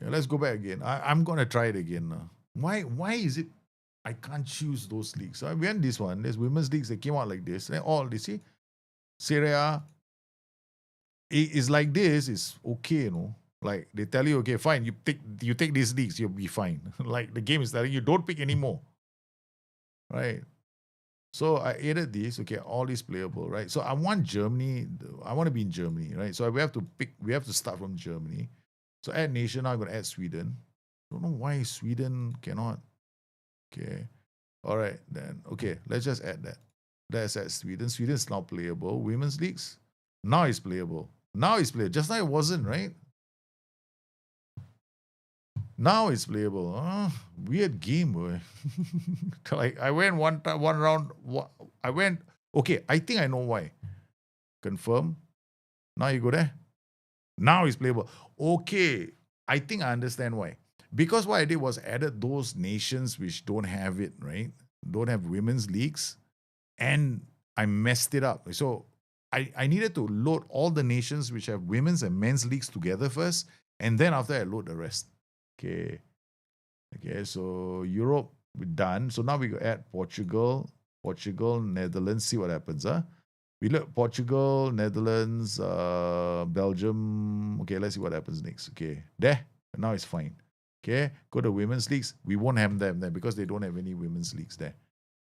Yeah, let's go back again. I'm going to try it again. Why is it I can't choose those leagues? So I went this one. There's women's leagues that came out like this. And all, you see? Serie A is like this. It's okay, you know. Like they tell you, okay, fine, you take these leagues, you'll be fine. Like the game is telling you, don't pick anymore. Right? So I added this, okay, all is playable, right? So I want Germany, I want to be in Germany, right? So we have to start from Germany. So add nation, now I'm going to add Sweden. Don't know why Sweden cannot. Okay. All right, then. Okay, let's just add that. Let's add Sweden. Sweden is now playable. Women's leagues, now it's playable. Now it's playable. Just now it wasn't, right? Now it's playable. Weird game, boy. Like I went one round. I went. Okay, I think I know why. Confirm. Now you go there. Now it's playable. Okay, I think I understand why. Because what I did was added those nations which don't have it, right? Don't have women's leagues, and I messed it up. So I needed to load all the nations which have women's and men's leagues together first, and then after I load the rest. Okay, so Europe, we're done. So now we go add Portugal, Netherlands, see what happens. We look Portugal, Netherlands, Belgium. Okay, let's see what happens next. Okay, there, now it's fine. Okay, go to women's leagues. We won't have them there because they don't have any women's leagues there.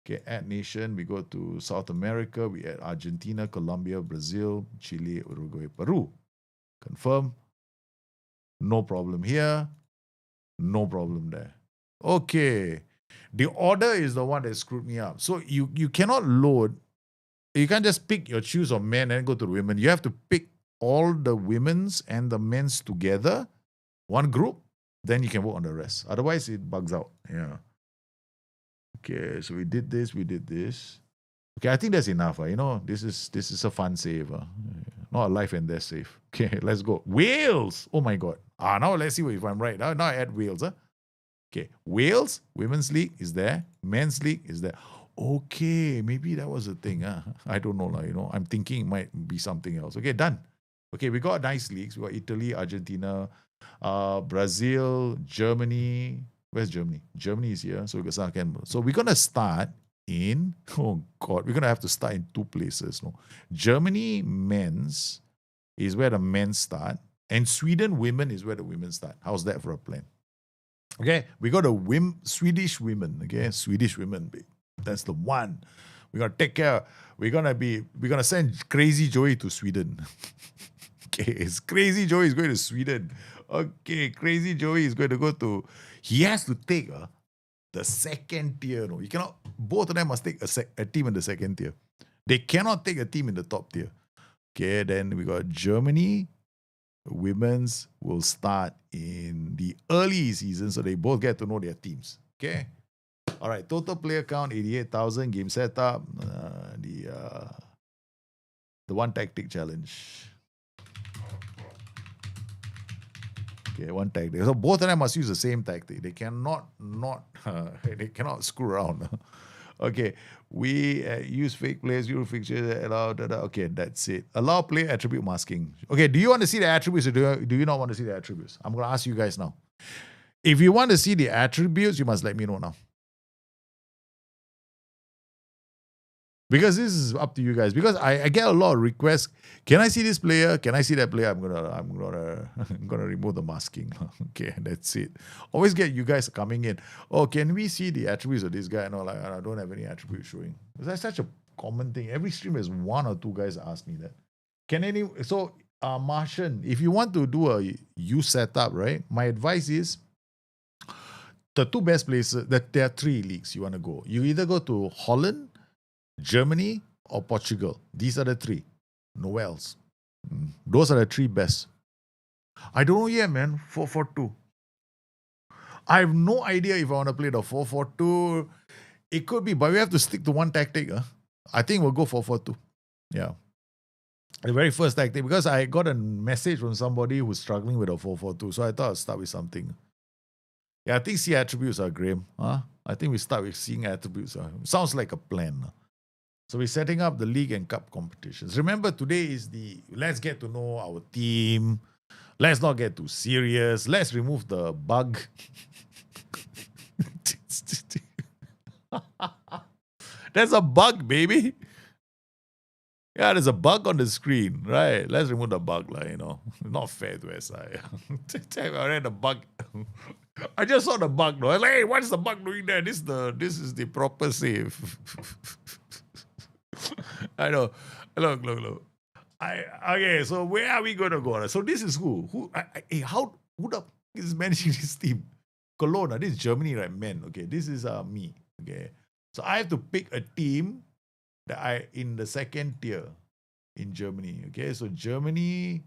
Okay, add nation. We go to South America. We add Argentina, Colombia, Brazil, Chile, Uruguay, Peru. Confirm. No problem here. No problem there. Okay. The order is the one that screwed me up. So you cannot load. You can't just choose of men and go to women. You have to pick all the women's and the men's together, one group, then you can work on the rest. Otherwise, it bugs out. Yeah. Okay, so we did this, we did this. Okay, I think that's enough. This is a fun save. Not a life and death save. Okay, let's go. Wales! Oh my God. Now let's see if I'm right. Now I add Wales. Okay, Wales, Women's League is there. Men's League is there. Okay, maybe that was the thing. I don't know. I'm thinking it might be something else. Okay, done. Okay, we got nice leagues. We got Italy, Argentina, Brazil, Germany. Where's Germany? Germany is here. So we got second. So we're gonna start in. Oh God, we're gonna have to start in two places. No, Germany men's is where the men start, and Sweden women is where the women start. How's that for a plan? Okay, we got the Swedish women. Okay, Swedish women, babe. That's the one. We're gonna take care. We're gonna send Crazy Joey to Sweden. Okay, it's Crazy Joey is going to Sweden. Okay, Crazy Joey is going to go to. He has to take the second tier. No, you cannot. Both of them must take a team in the second tier. They cannot take a team in the top tier. Okay, then we got Germany. Women's will start in the early season, so they both get to know their teams. Okay. All right. Total player count 88,000. Game setup. The one tactic challenge. Okay, one tactic. So both of them must use the same tactic. They cannot they cannot screw around. Okay, we use fake players, Euro fixtures, allow. Okay, that's it. Allow player attribute masking. Okay, do you want to see the attributes or do you not want to see the attributes? I'm going to ask you guys now. If you want to see the attributes, you must let me know now. Because this is up to you guys. Because I get a lot of requests. Can I see this player? Can I see that player? I'm gonna remove the masking. Okay, that's it. Always get you guys coming in. Oh, can we see the attributes of this guy? No, like I don't have any attributes showing. That's such a common thing. Every stream has one or two guys ask me that. Martian, if you want to do a use setup, right? My advice is the two best places. That there are three leagues you want to go. You either go to Holland, Germany, or Portugal. These are the three. No else. Those are the three best. I don't know yet, man. 4-4-2. I have no idea if I want to play the 4-4-2. It could be, but we have to stick to one tactic. I think we'll go 4-4-2. Yeah. The very first tactic, because I got a message from somebody who's struggling with a 4-4-2. So I thought I'd start with something. Yeah, I think see attributes are Graham. I think we start with seeing attributes. Sounds like a plan. So we're setting up the league and cup competitions. Remember, today is let's get to know our team. Let's not get too serious. Let's remove the bug. There's a bug, baby. Yeah, there's a bug on the screen. Right. Let's remove the bug. Not fair to SI. I read the bug. I just saw the bug. No? Like, hey, what's the bug doing there? This is the proper save. I know. Look. Okay, so where are we going to go? So this is who? Who the is managing this team? Cologne. This is Germany, right? Men. Okay, this is me. Okay, so I have to pick a team that in the second tier in Germany. Okay, so Germany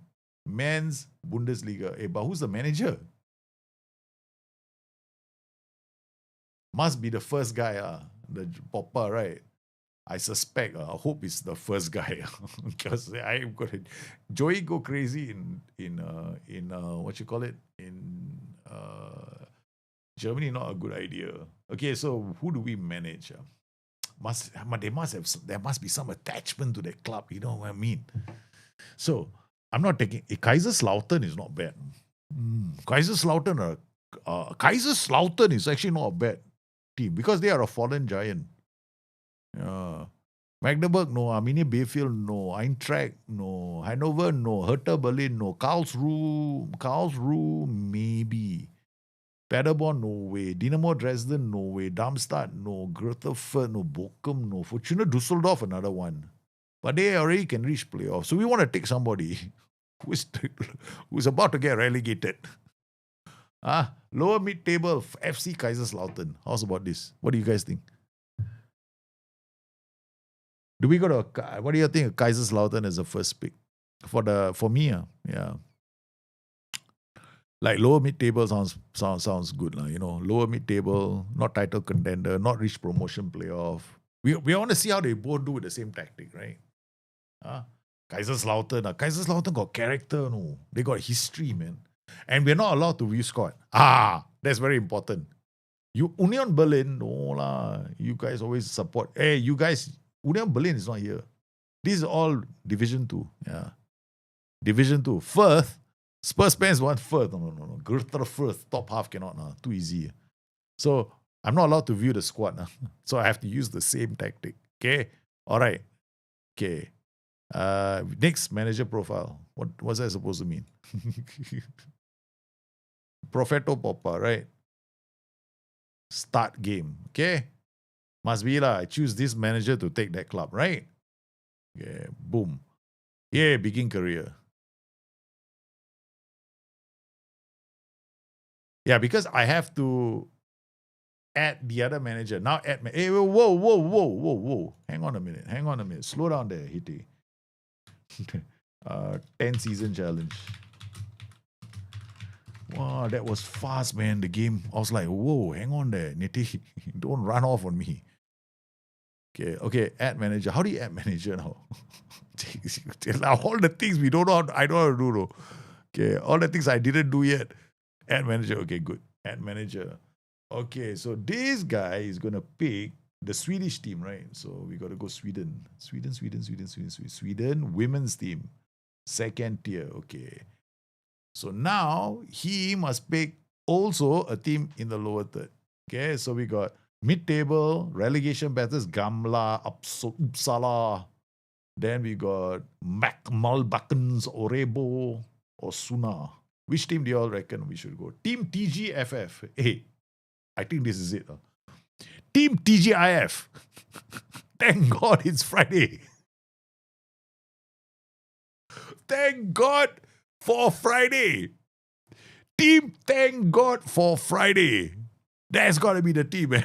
men's Bundesliga. But who's the manager? Must be the first guy, the Poppa, right? I suspect, I hope it's the first guy because I'm gonna Joey go crazy in what you call it in Germany. Not a good idea. Okay, so who do we manage? There must be some attachment to the club. You know what I mean? So I'm not taking. Kaiserslautern is not bad. Kaiserslautern is actually not a bad team because they are a fallen giant. Magdeburg, no. Arminia Bielefeld, no. Eintracht, no. Hanover, no. Hertha Berlin, no. Karlsruhe, maybe. Paderborn, no way. Dynamo Dresden, no way. Darmstadt, no. Grotefurt, no. Bochum, no. Fortuna Düsseldorf, another one. But they already can reach playoffs. So we want to take somebody who's about to get relegated. Lower mid-table, FC Kaiserslautern. How's about this? What do you guys think? Do we go to, what do you think of Kaiserslautern as a first pick? for me, yeah. Like lower mid table sounds good, lah. You know, lower mid table, not title contender, not reach promotion playoff. We want to see how they both do with the same tactic, right? Kaiserslautern, Kaiserslautern got character, no. They got history, man. And we're not allowed to view squad. That's very important. You Union Berlin, no lah. You guys always support. Hey, you guys, Union Berlin is not here. This is all Division 2. Yeah. Division 2. Firth, Spurs fans want Firth. No. Greater Firth, top half cannot. Too easy. So I'm not allowed to view the squad. So I have to use the same tactic. Okay? All right. Okay. Next, manager profile. What's that supposed to mean? Propheto Poppa, right? Start game. Okay? Must be lah. I choose this manager to take that club, right? Okay, boom. Yeah, begin career. Yeah, because I have to add the other manager. Now add hey, whoa. Hang on a minute. Slow down there, Hitty. 10 season challenge. Wow, that was fast, man. The game. I was like, whoa, hang on there, Nitty. Don't run off on me. Okay, add manager. How do you add manager now? All the things we don't know, I don't know how to do though. Okay, all the things I didn't do yet. Add manager. Okay, good. Add manager. Okay, so this guy is gonna pick the Swedish team, right? So we gotta go Sweden. Sweden women's team. Second tier. Okay. So now he must pick also a team in the lower third. Okay, so we got mid-table, relegation battles, Gamla, Uppsala. Then we got Malbakens, Orebo, Osuna. Which team do you all reckon we should go? Team TGFF. Hey, I think this is it. Team TGIF. Thank God it's Friday. Thank God for Friday. Team, thank God for Friday. That's got to be the team, man.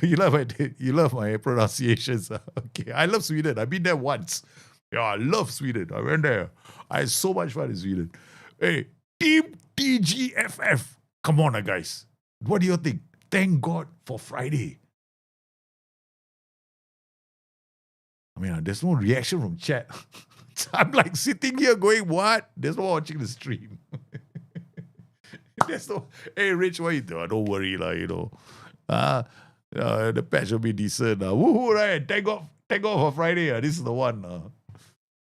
You love my pronunciations. Okay, I love Sweden. I've been there once. Yeah, I love Sweden. I went there. I had so much fun in Sweden. Hey, Team TGFF. Come on, guys. What do you think? Thank God for Friday. I mean, there's no reaction from chat. I'm like sitting here going, what? There's no one watching the stream. There's no, hey, Rich, what you doing? Don't worry, you know. The patch will be decent. Woohoo, right? Thank God for Friday. This is the one.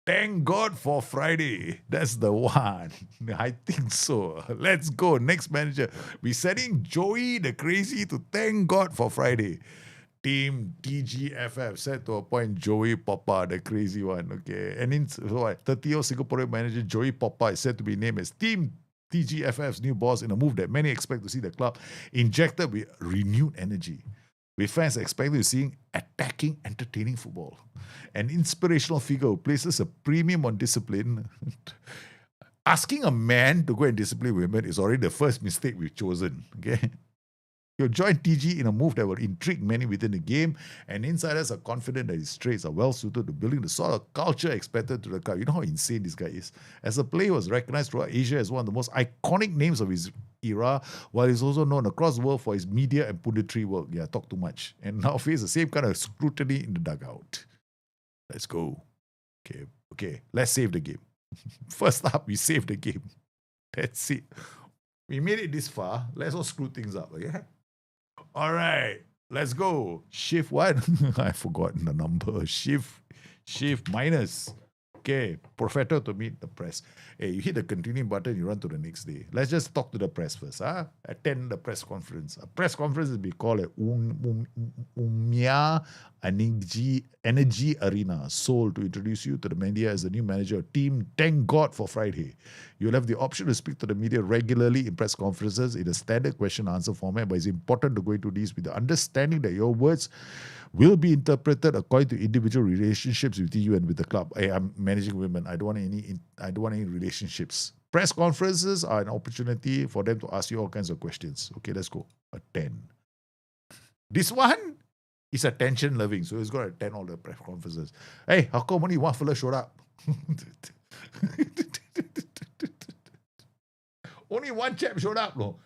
Thank God for Friday. That's the one. I think so. Let's go. Next manager. We're sending Joey the Crazy to thank God for Friday. Team TGFF set to appoint Joey Poppa, the crazy one. Okay. And in 30-year-old Singaporean manager Joey Poppa is said to be named as Team TGFF's new boss in a move that many expect to see the club injected with renewed energy. With fans expecting to see attacking, entertaining football. An inspirational figure who places a premium on discipline. Asking a man to go and discipline women is already the first mistake we've chosen. Okay. He'll join TG in a move that will intrigue many within the game, and insiders are confident that his traits are well suited to building the sort of culture expected to the club. You know how insane this guy is? As a player, he was recognized throughout Asia as one of the most iconic names of his era, while he's also known across the world for his media and punditry work. Yeah, talk too much. And now face the same kind of scrutiny in the dugout. Let's go. Okay. Let's save the game. First up, we saved the game. That's it. We made it this far. Let's not screw things up, okay? All right, let's go. Shift what? I've forgotten the number. Shift minus. Okay, Propheto to meet the press. Hey, you hit the continue button, you run to the next day. Let's just talk to the press first. Attend the press conference. A press conference will be called at Umia Energy Arena, Seoul, to introduce you to the media as the new manager of team. Thank God for Friday. You'll have the option to speak to the media regularly in press conferences in a standard question-answer format, but it's important to go into these with the understanding that your words will be interpreted according to individual relationships with you and with the club. Hey, I'm managing women. I don't want any relationships. Press conferences are an opportunity for them to ask you all kinds of questions. Okay, let's go. A 10. This one, It's attention loving, so he's got to attend all the press conferences. Hey, how come only one fella showed up? Only one chap showed up, no.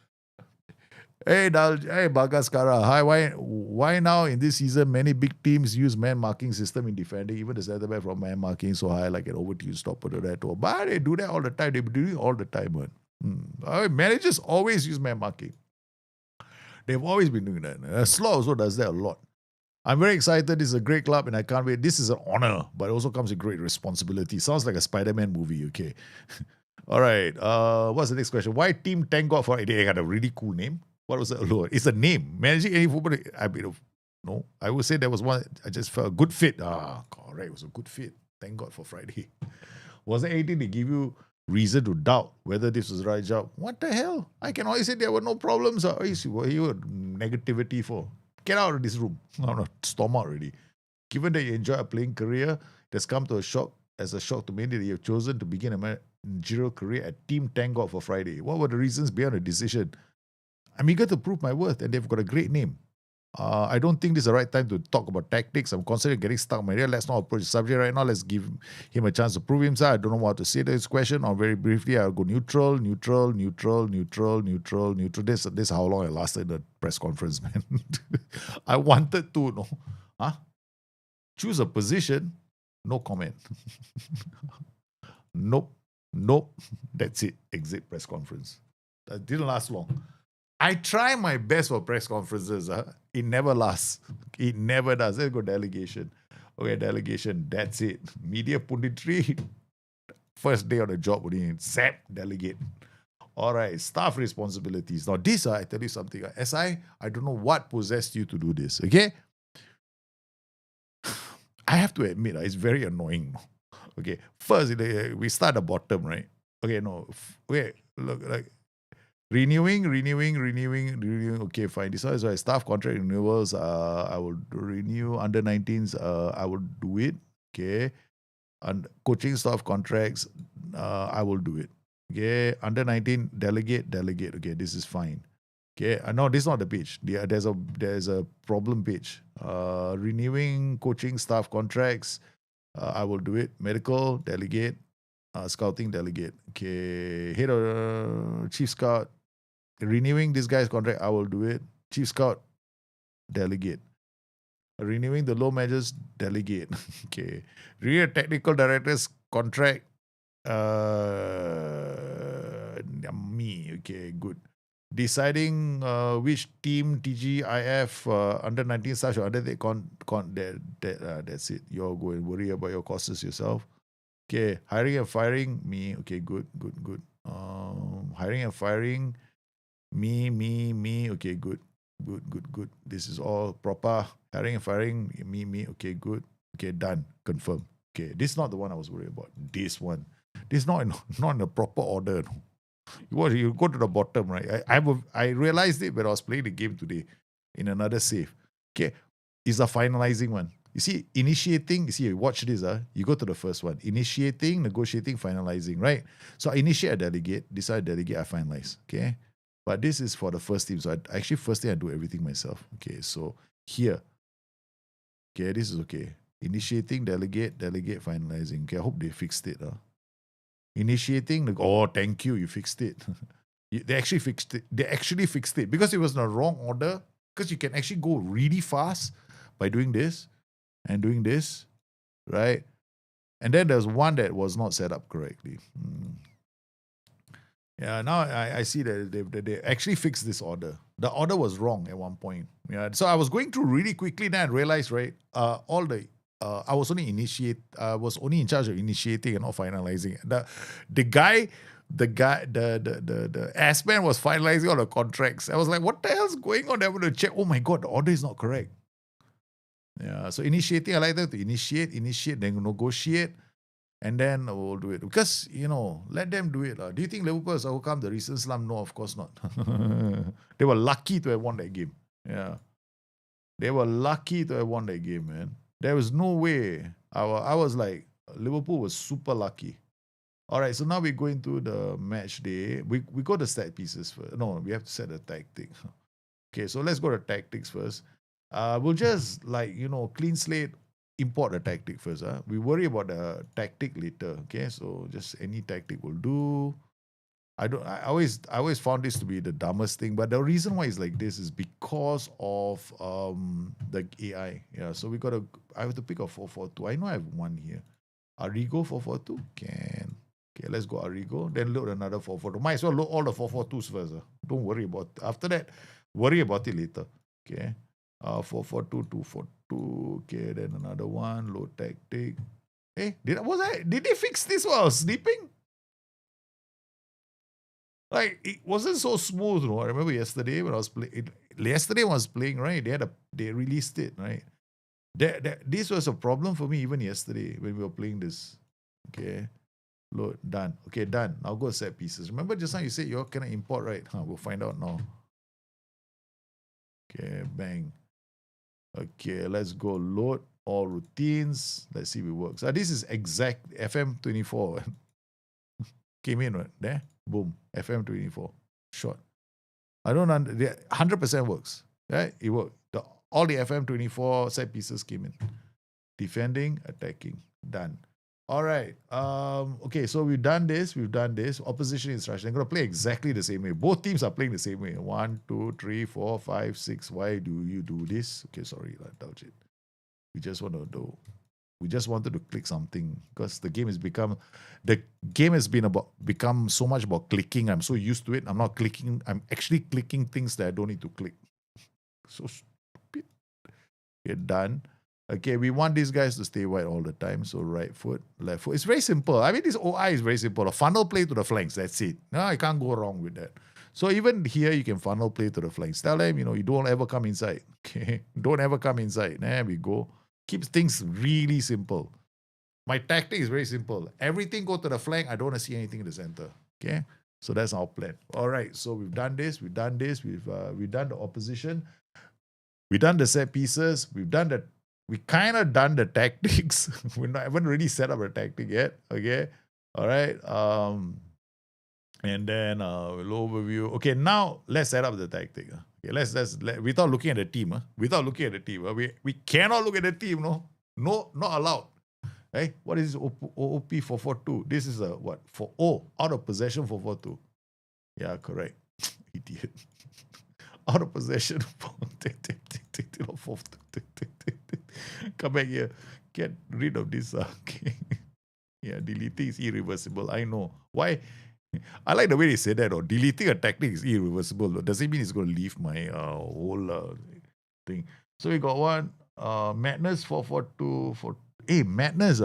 Hey, Bagaskara. Hi, why now in this season many big teams use man marking system in defending, even the center back from man marking so high like an overtune stopper to that. But they do that all the time. They be doing it all the time, man. Managers always use man marking. They've always been doing that. Slaw also does that a lot. I'm very excited. This is a great club and I can't wait. This is an honor, but it also comes with great responsibility. Sounds like a Spider-Man movie, okay. All right. What's the next question? Why Team Thank God for... They got a really cool name. What was it? It's a name. Managing any football... No. I would say there was one... I just felt a good fit. Correct. It was a good fit. Thank God for Friday. Was there anything to give you reason to doubt whether this was the right job? What the hell? I can always say there were no problems. What are you negativity for? Get out of this room. No, storm out already. Given that you enjoy a playing career, it has come to a shock to many that you have chosen to begin a managerial career at Team Thank God for Friday. What were the reasons behind the decision? I'm eager to prove my worth, and they've got a great name. I don't think this is the right time to talk about tactics. I'm considering getting stuck in my ear. Let's not approach the subject right now. Let's give him a chance to prove himself. I don't know what to say to this question. Or very briefly, I'll go neutral. This is how long I lasted in the press conference, man. I wanted to, choose a position. No comment. Nope. That's it. Exit press conference. That didn't last long. I try my best for press conferences. It never lasts. It never does. Let's go delegation. Okay, delegation. That's it. Media punditry. First day on the job. Zap, delegate. All right. Staff responsibilities. Now this, I tell you something. SI, I don't know what possessed you to do this. Okay? I have to admit, it's very annoying. Okay. First, we start at the bottom, right? Okay, no. Wait, look, like, renewing. Okay, fine. This one is right. Staff contract renewals. I will renew. Under 19s. I will do it. Okay. And coaching staff contracts. I will do it. Okay. Under 19. Delegate. Okay, this is fine. Okay. No, this is not the page. There's a problem page. Renewing coaching staff contracts. I will do it. Medical. Delegate. Scouting. Delegate. Okay. Head of chief scout. Renewing this guy's contract, I will do it. Chief scout, delegate. Renewing the low managers, delegate. Okay. Renew technical director's contract, me. Okay, good. Deciding which team TGIF under 19 staff should undertake that's it. You're going to worry about your costs yourself. Okay. Hiring and firing, me. Okay, good. Hiring and firing. Me. Okay, good. This is all proper. Hiring and firing. Me. Okay, good. Okay, done. Confirm. Okay, this is not the one I was worried about. This one. This is not in a proper order. You go to the bottom, right? I realized it when I was playing the game today in another save. Okay, it's a finalizing one. You see, initiating, watch this. You go to the first one. Initiating, negotiating, finalizing, right? So I initiate a delegate, decide delegate, I finalize. Okay. But this is for the first team. So first thing I do everything myself. Okay, so here. Okay, this is okay. Initiating, delegate, finalizing. Okay, I hope they fixed it. Initiating, thank you, you fixed it. They actually fixed it. Because it was in the wrong order. Because you can actually go really fast by doing this and doing this, right? And then there's one that was not set up correctly. Yeah, now I see that they actually fixed this order. The order was wrong at one point. Yeah, so I was going through really quickly, then I realized, right, I was only in charge of initiating and not finalizing. The ass man was finalizing all the contracts. I was like, what the hell's going on? I want to check. Oh my god, the order is not correct. Yeah, so initiating, I like that to initiate, then negotiate. And then we'll do it. Because, let them do it. Do you think Liverpool has overcome the recent slump? No, of course not. They were lucky to have won that game. Yeah. They were lucky to have won that game, man. There was no way. I was like, Liverpool was super lucky. All right, so now we're going to the match day. We go to set pieces first. No, we have to set the tactic. Okay, so let's go to tactics first. We'll just clean slate, import a tactic first. We worry about the tactic later. Okay, so just any tactic will do. I always found this to be the dumbest thing, but the reason why it's like this is because of the AI. Yeah, so I have to pick a 442. I know I have one here. Arrigo 442 can. Okay, let's go Arrigo. Then load another 442. Might as well load all the 442s first. Don't worry about after that. Worry about it later. Okay. 442 242. Okay, then another one. Load tactic. Hey, did they fix this while I was sleeping? Like it wasn't so smooth, no. I remember yesterday when I was playing. Yesterday when I was playing, right? They released it, right? This was a problem for me even yesterday when we were playing this. Okay, load done. Okay, done. Now go set pieces. Remember just now you said you're gonna import, right? We'll find out now. Okay, bang. Okay, let's go load all routines. Let's see if it works. This is exact FM24. Came in right there. Boom. FM24. Short. I don't under 100% works. Right? It worked. All the FM24 set pieces came in. Defending, attacking. Done. All right. Okay, so we've done this. Opposition instruction. I'm gonna play exactly the same way. Both teams are playing the same way. 1, 2, 3, 4, 5, 6. Why do you do this? Okay, sorry, I indulge it. We just wanted to click something because the game has become become so much about clicking. I'm so used to it. I'm not clicking. I'm actually clicking things that I don't need to click. So stupid. Okay, done. Okay, we want these guys to stay wide all the time. So right foot, left foot. It's very simple. I mean, this OI is very simple. A funnel play to the flanks. That's it. No, I can't go wrong with that. So even here, you can funnel play to the flanks. Tell them, you don't ever come inside. Okay, don't ever come inside. There we go. Keeps things really simple. My tactic is very simple. Everything go to the flank. I don't want to see anything in the center. Okay, so that's our plan. All right. So we've done this. We've done the opposition. We've done the set pieces. We kind of done the tactics. Haven't really set up a tactic yet. Okay. All right. And then we'll overview. Okay, now let's set up the tactic. Okay, let's without looking at the team. We cannot look at the team. No, not allowed. Hey, what is OOP 442? This is a what? Out of possession 442. Yeah, correct. Idiot. Out of possession. Come back here. Get rid of this. Okay. Yeah, deleting is irreversible. I know. Why? I like the way they said that. Deleting a tactic is irreversible. Does it mean it's going to leave my whole thing? So we got one. Madness 442. Hey, Madness.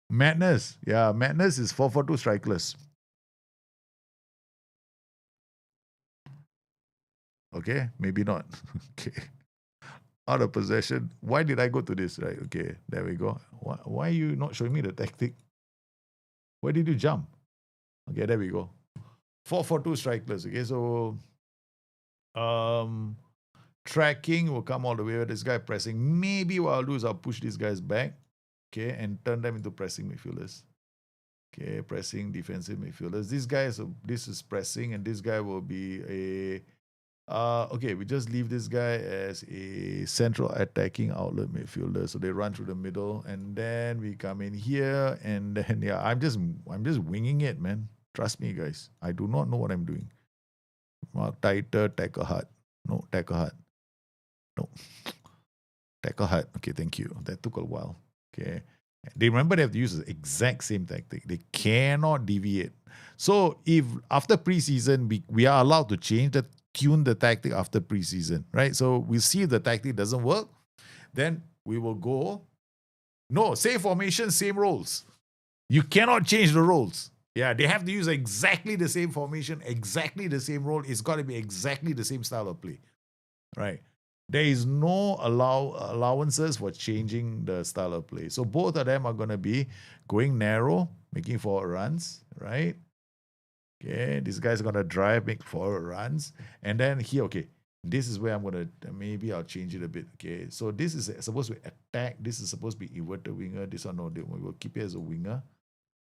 Madness. Yeah, Madness is 442 strikeless. Okay, maybe not. Okay. Out of possession. Why did I go to this? Right. Okay, there we go. Why are you not showing me the tactic? Why did you jump? Okay, there we go. 442 strikeless. Okay, so tracking will come all the way with this guy pressing. Maybe what I'll do is I'll push these guys back. Okay, and turn them into pressing midfielders. Okay, pressing defensive midfielders. This is pressing, and this guy will be a okay, we just leave this guy as a central attacking outlet midfielder. So they run through the middle, and then we come in here, and then I'm just winging it, man. Trust me, guys. I do not know what I'm doing. Mark tighter, tackle hard. No, tackle hard. No. Tackle hard. Okay, thank you. That took a while. Okay. They remember they have to use the exact same tactic. They cannot deviate. So if after preseason we are allowed to tune the tactic after preseason, right? So we see if the tactic doesn't work, then we will go. No, same formation, same roles. You cannot change the roles. Yeah, they have to use exactly the same formation, exactly the same role. It's got to be exactly the same style of play, right? There is no allowances for changing the style of play. So both of them are going to be going narrow, making forward runs, right? Okay, this guy's going to drive, make forward runs. And then here, okay, this is where I'm going to, maybe I'll change it a bit. Okay, so this is supposed to be attack. This is supposed to be inverted winger. This one, no, we will keep it as a winger.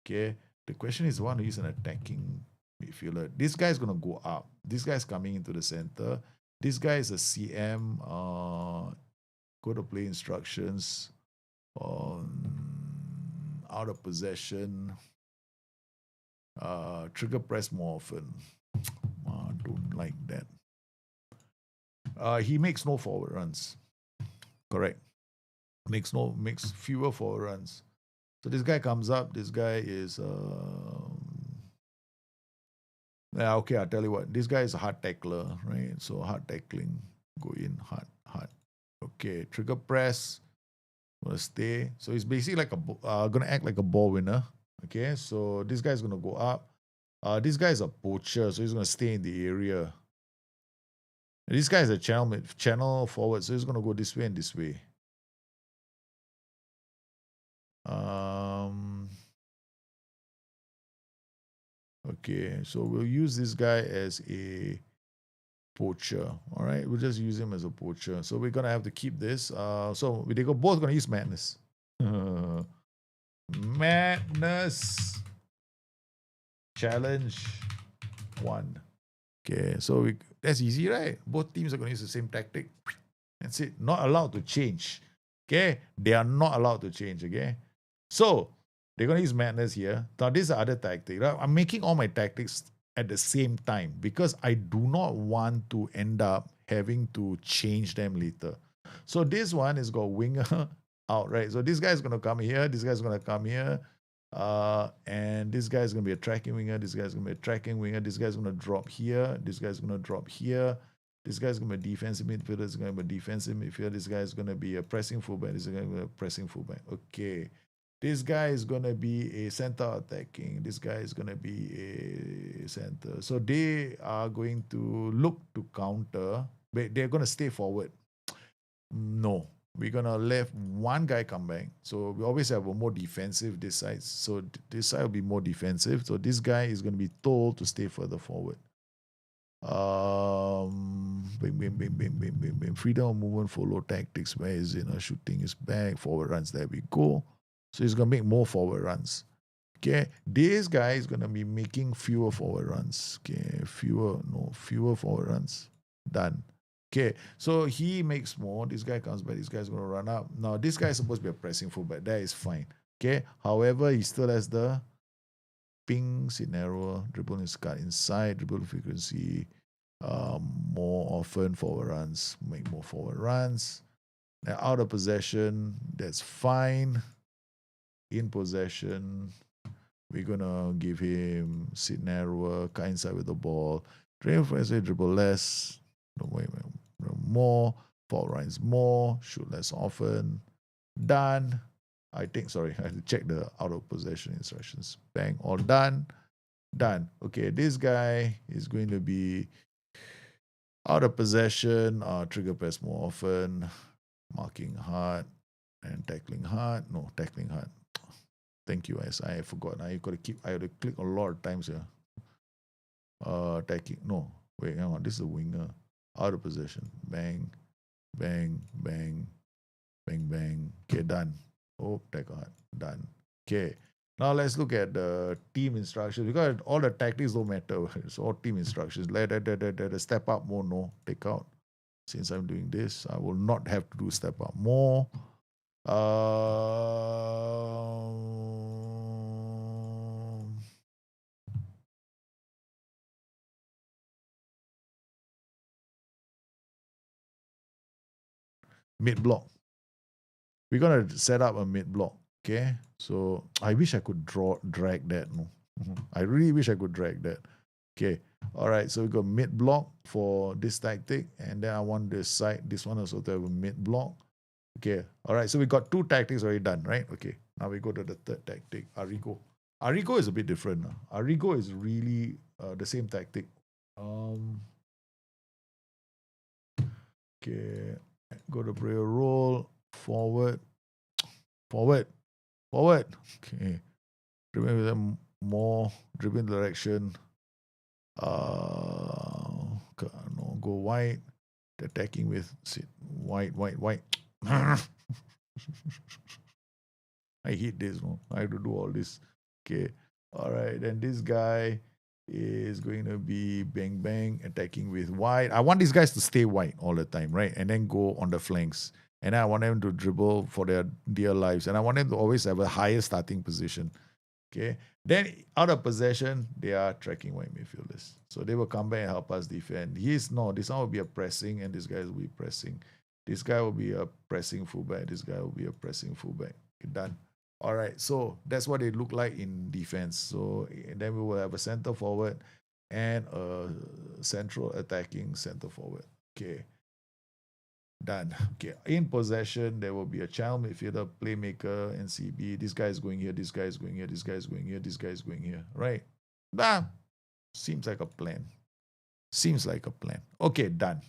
Okay, the question is, want to use an attacking midfielder. This guy's gonna go up. This guy's coming into the center. This guy is a CM. Go to play instructions on out of possession. Trigger press more often. Don't like that. He makes no forward runs. Correct. Makes fewer forward runs. So this guy comes up. This guy is yeah, okay, I'll tell you what. This guy is a hard tackler, right? So hard tackling. Go in hard. Okay, trigger press. Gonna stay. So he's basically like gonna act like a ball winner. Okay, so this guy's gonna go up. This guy is a poacher, so he's gonna stay in the area. And this guy is a channel forward, so he's gonna go this way and this way. Okay, so we'll use this guy as a poacher. All right, we'll just use him as a poacher. So we're gonna have to keep this. So they go both gonna use madness. Madness challenge 1. Okay, so that's easy, right? Both teams are gonna use the same tactic. That's it. Not allowed to change. Okay, they are not allowed to change. Okay, so they're gonna use madness here. Now this is the other tactic. Right? I'm making all my tactics at the same time because I do not want to end up having to change them later. So this one is got winger out, right? So this guy's gonna come here, this guy's gonna come here, and this guy's gonna be a tracking winger, this guy's gonna be a tracking winger, this guy's gonna drop here, this guy's gonna drop here, this guy's gonna be a defensive midfielder, this is gonna be a defensive midfielder, this guy's gonna be a pressing fullback, this is gonna be a pressing fullback. Okay. This guy is going to be a center attacking. This guy is going to be a center. So they are going to look to counter, but they're going to stay forward. No, we're going to let one guy come back. So we always have a more defensive this side. So this side will be more defensive. So this guy is going to be told to stay further forward. Freedom of movement, follow tactics. Where is it? Shooting is back. Forward runs. There we go. So he's going to make more forward runs. Okay. This guy is going to be making fewer forward runs. Okay. Fewer forward runs. Done. Okay. So he makes more. This guy comes back. This guy's going to run up. Now, this guy is supposed to be a pressing fullback. That is fine. Okay. However, he still has the ping, sit narrower, dribble is cut inside, dribble frequency, more often forward runs, make more forward runs. Now, out of possession, that's fine. In possession, we're gonna give him sit narrower, cut inside with the ball, dribble less, more, forward runs more, shoot less often. Done. I have to check the out of possession instructions. Bang, all done. Done. Okay, this guy is going to be out of possession, trigger press more often, marking hard, and tackling hard. No, tackling hard. Thank you, guys. I forgot. I have to click a lot of times here. Attacking. No, wait, hang on. This is a winger. Out of possession. Bang, bang, bang, bang, bang. Okay, done. Oh, tackle hard. Done. Okay. Now let's look at the team instructions because all the tactics don't matter. It's all team instructions. Let step up more. No, take out. Since I'm doing this, I will not have to do step up more. Mid block. We're gonna set up a mid block. Okay. So I wish I could drag that. No, I really wish I could drag that. Okay. All right. So we got mid block for this tactic, and then I want this side. This one also to have a mid block. Okay. All right. So we got 2 tactics already done, right? Okay. Now we go to the third tactic, Arrigo. Arrigo is a bit different. Arrigo is really the same tactic. Okay. Go to prayer roll. Forward. Okay. Dribbling with them more. Dribbling direction. No, go wide. Attacking with white. I hate this. No, I have to do all this. Okay. All right. Then this guy is going to be bang bang attacking with wide. I want these guys to stay wide all the time, right? And then go on the flanks. And I want them to dribble for their dear lives. And I want them to always have a higher starting position. Okay. Then out of possession, they are tracking wide midfielders. So they will come back and help us defend. This one will be a pressing, and this guy will be pressing. This guy will be a pressing fullback. This guy will be a pressing fullback. Okay, done. All right. So that's what they look like in defense. So then we will have a center forward and a central attacking center forward. Okay. Done. Okay. In possession, there will be a child midfielder, playmaker, NCB. This guy is going here. This guy is going here. This guy is going here. This guy is going here. Right? Seems like a plan. Seems like a plan. Okay, done.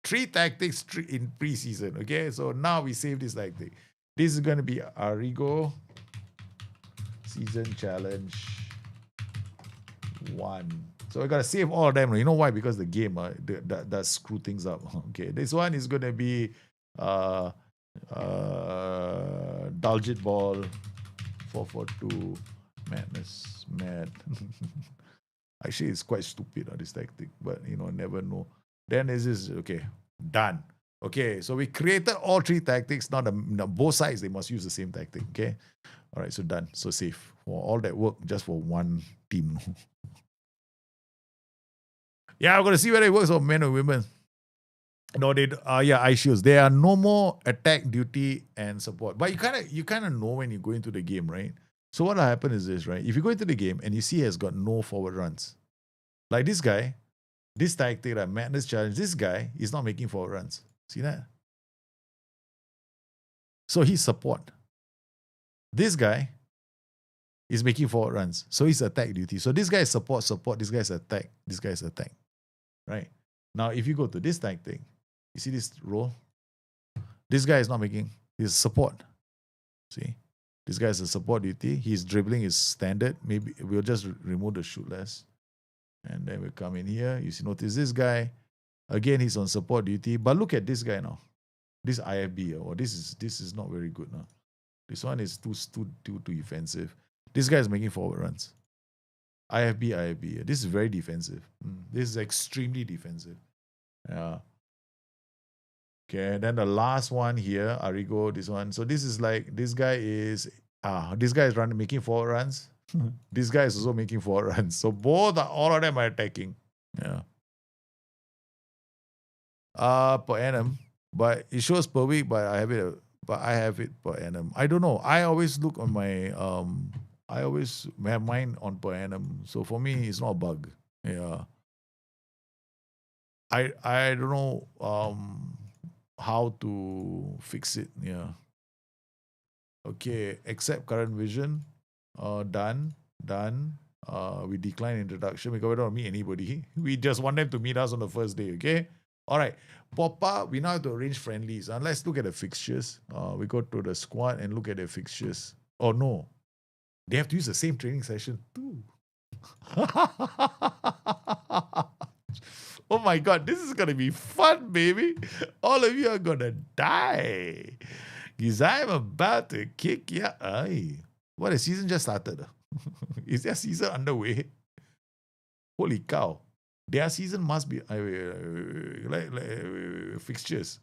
3 tactics in preseason. Okay, so now we save this tactic. This is going to be Arrigo Season Challenge 1. So I got to save all of them. You know why? Because the game does screw things up. Okay, this one is going to be Dulgit Ball 442 Madness Mad. Actually, it's quite stupid, this tactic, but never know. Then this is okay, done. Okay, so we created all 3 tactics. Now both sides, they must use the same tactic. Okay, all right, so done. So safe for all that work just for one team. Yeah, I'm gonna see whether it works for men or women. No, they ice shields. There are no more attack, duty, and support. But you kind of know when you go into the game, right? So what will happen is this, right? If you go into the game and you see he has got no forward runs, like this guy, this tactic, Madness Challenge, this guy is not making forward runs. See that? So he's support. This guy is making forward runs. So he's attack duty. So this guy is support. This guy is attack. This guy is attack. Right? Now, if you go to this tactic, you see this role? This guy is not making, he's support. See? This guy is a support duty. His dribbling is standard. Maybe we'll just remove the shoot less. And then we come in here. You see, notice this guy. Again, he's on support duty. But look at this guy now. This IFB. This is not very good now. This one is too defensive. This guy is making forward runs. IFB. This is very defensive. This is extremely defensive. Yeah. Okay, then the last one here, Arrigo, this one. So this is like, this guy is running, making forward runs. This guy is also making forward runs. So all of them are attacking. Yeah. Per annum, but it shows per week, but I have it per annum. I don't know. I always look on my I always have mine on per annum. So for me, it's not a bug. Yeah. I don't know how to fix it. Yeah. Okay. Accept current vision. Done. We decline introduction because we don't meet anybody. We just want them to meet us on the first day. Okay. All right. Poppa, we now have to arrange friendlies. Let's look at the fixtures. We go to the squad and look at the fixtures. Oh no. They have to use the same training session too. Oh my God, this is going to be fun, baby. All of you are going to die. Because I'm about to kick your eye. What, the season just started? Is their season underway? Holy cow. Their season must be fixtures.